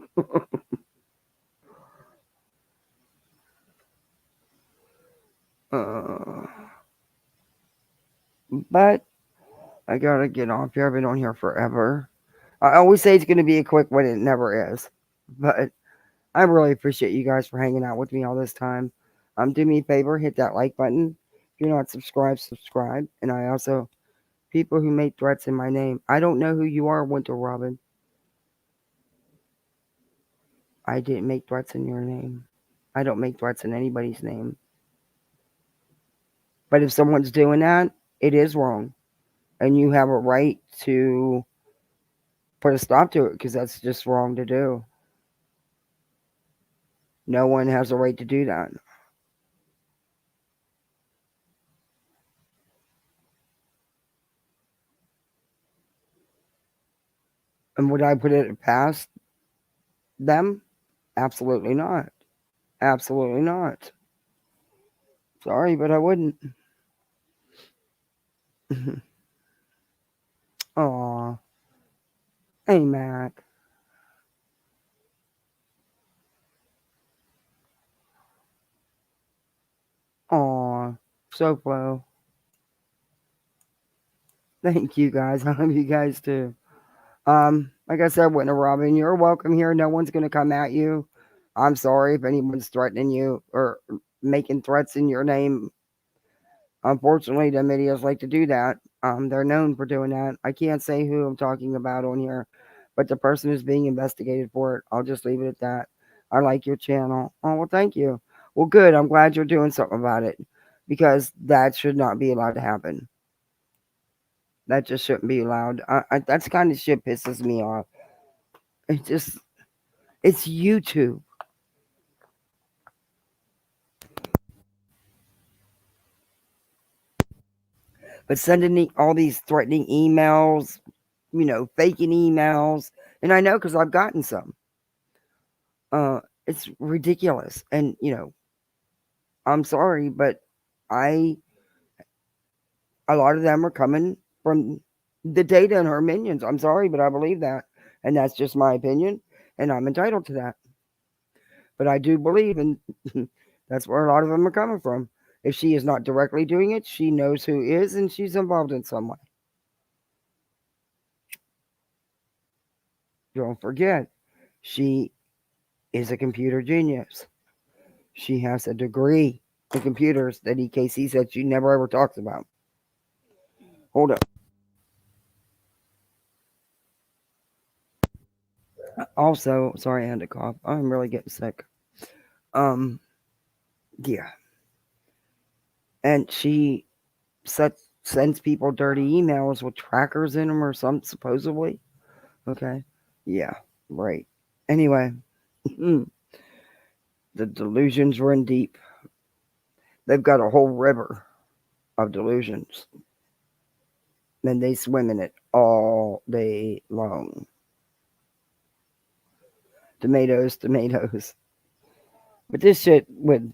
But I gotta get off here. I've been on here forever. I always say it's gonna be a quick one. It never is. But I really appreciate you guys for hanging out with me all this time. Do me a favor, hit that like button. If you're not subscribed, subscribe. And I also, people who make threats in my name, I don't know who you are, Winter Robin. I didn't make threats in your name. I don't make threats in anybody's name. But if someone's doing that, it is wrong. And you have a right to put a stop to it because that's just wrong to do. No one has a right to do that. And would I put it past them? Absolutely not. Absolutely not. Sorry, but I wouldn't. Aw. Hey, Mac. Aw. So flow. Thank you guys. I love you guys too. Like I said, Winter Robin, you're welcome here. No one's gonna come at you. I'm sorry if anyone's threatening you or making threats in your name. Unfortunately, the medias like to do that. They're known for doing that. I can't say who I'm talking about on here, but the person is being investigated for it. I'll just leave it at that. I like your channel. Oh, well, thank you. Well, good. I'm glad you're doing something about it, because that should not be allowed to happen. That just shouldn't be allowed. That's kind of shit pisses me off. It's YouTube. But sending all these threatening emails, faking emails, and I know because I've gotten some. It's ridiculous, and I'm sorry, but a lot of them are coming from the data and her minions. I'm sorry, but I believe that, and that's just my opinion, and I'm entitled to that. But I do believe, and that's where a lot of them are coming from. If she is not directly doing it, she knows who is, and she's involved in some way. Don't forget, she is a computer genius. She has a degree in computers that EKC said she never ever talks about. Hold up. Also, sorry I had to cough. I'm really getting sick. Yeah. And she sends people dirty emails with trackers in them or something, supposedly. Okay. Yeah, right. Anyway, the delusions run deep. They've got a whole river of delusions. And they swim in it all day long. Tomatoes. But this shit would,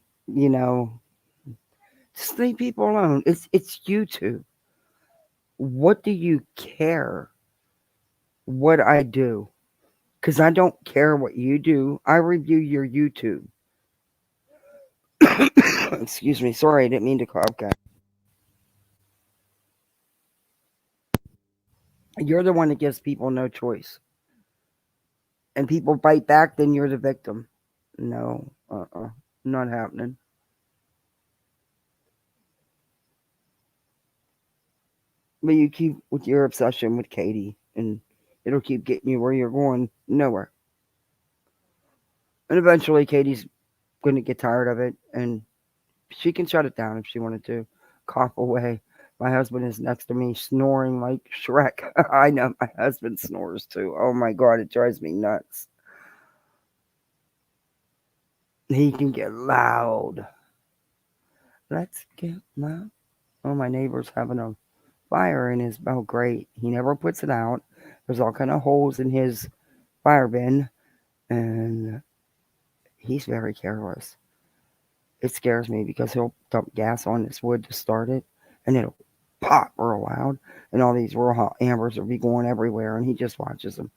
just leave people alone. It's YouTube. What do you care what I do? Because I don't care what you do. I review your YouTube. Excuse me. Sorry, I didn't mean to cough, guys. You're the one that gives people no choice. And people bite back, then you're the victim. No. Not happening. But you keep with your obsession with Katie, and it'll keep getting you where you're going nowhere. And eventually, Katie's going to get tired of it, and she can shut it down if she wanted to. Cough away. My husband is next to me snoring like Shrek. I know my husband snores too. Oh my God, it drives me nuts. He can get loud. Let's get loud. Oh, my neighbor's having a fire in his, oh great, he never puts it out. There's all kind of holes in his fire bin, and he's very careless. It scares me because he'll dump gas on this wood to start it, and it'll pop real loud, and all these real hot embers will be going everywhere, and he just watches them.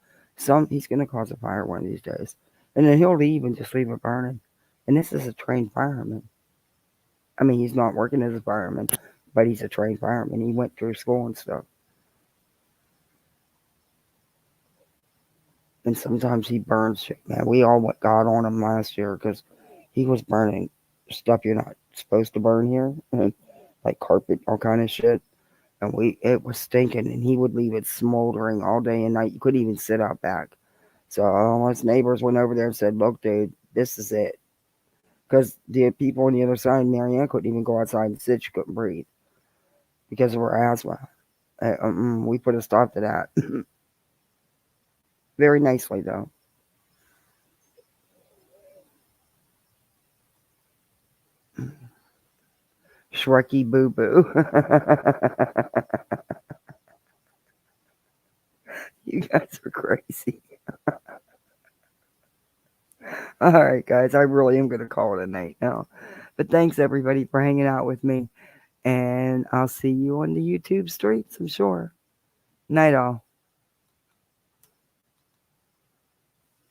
He's going to cause a fire one of these days, and then he'll leave and just leave it burning. And this is a trained fireman. I mean, he's not working as a fireman, but he's a trained fireman. He went through school and stuff. And sometimes he burns shit, man. We all got on him last year because he was burning stuff you're not supposed to burn here, like carpet, all kind of shit. And it was stinking, and he would leave it smoldering all day and night. You couldn't even sit out back. So all his neighbors went over there and said, "Look, dude, this is it." Because the people on the other side, Marianne, couldn't even go outside and sit. She couldn't breathe because of her asthma. We put a stop to that. Very nicely, though. Shreky boo boo. You guys are crazy. All right, guys. I really am going to call it a night now. But thanks, everybody, for hanging out with me. And I'll see you on the YouTube streets, I'm sure. Night all.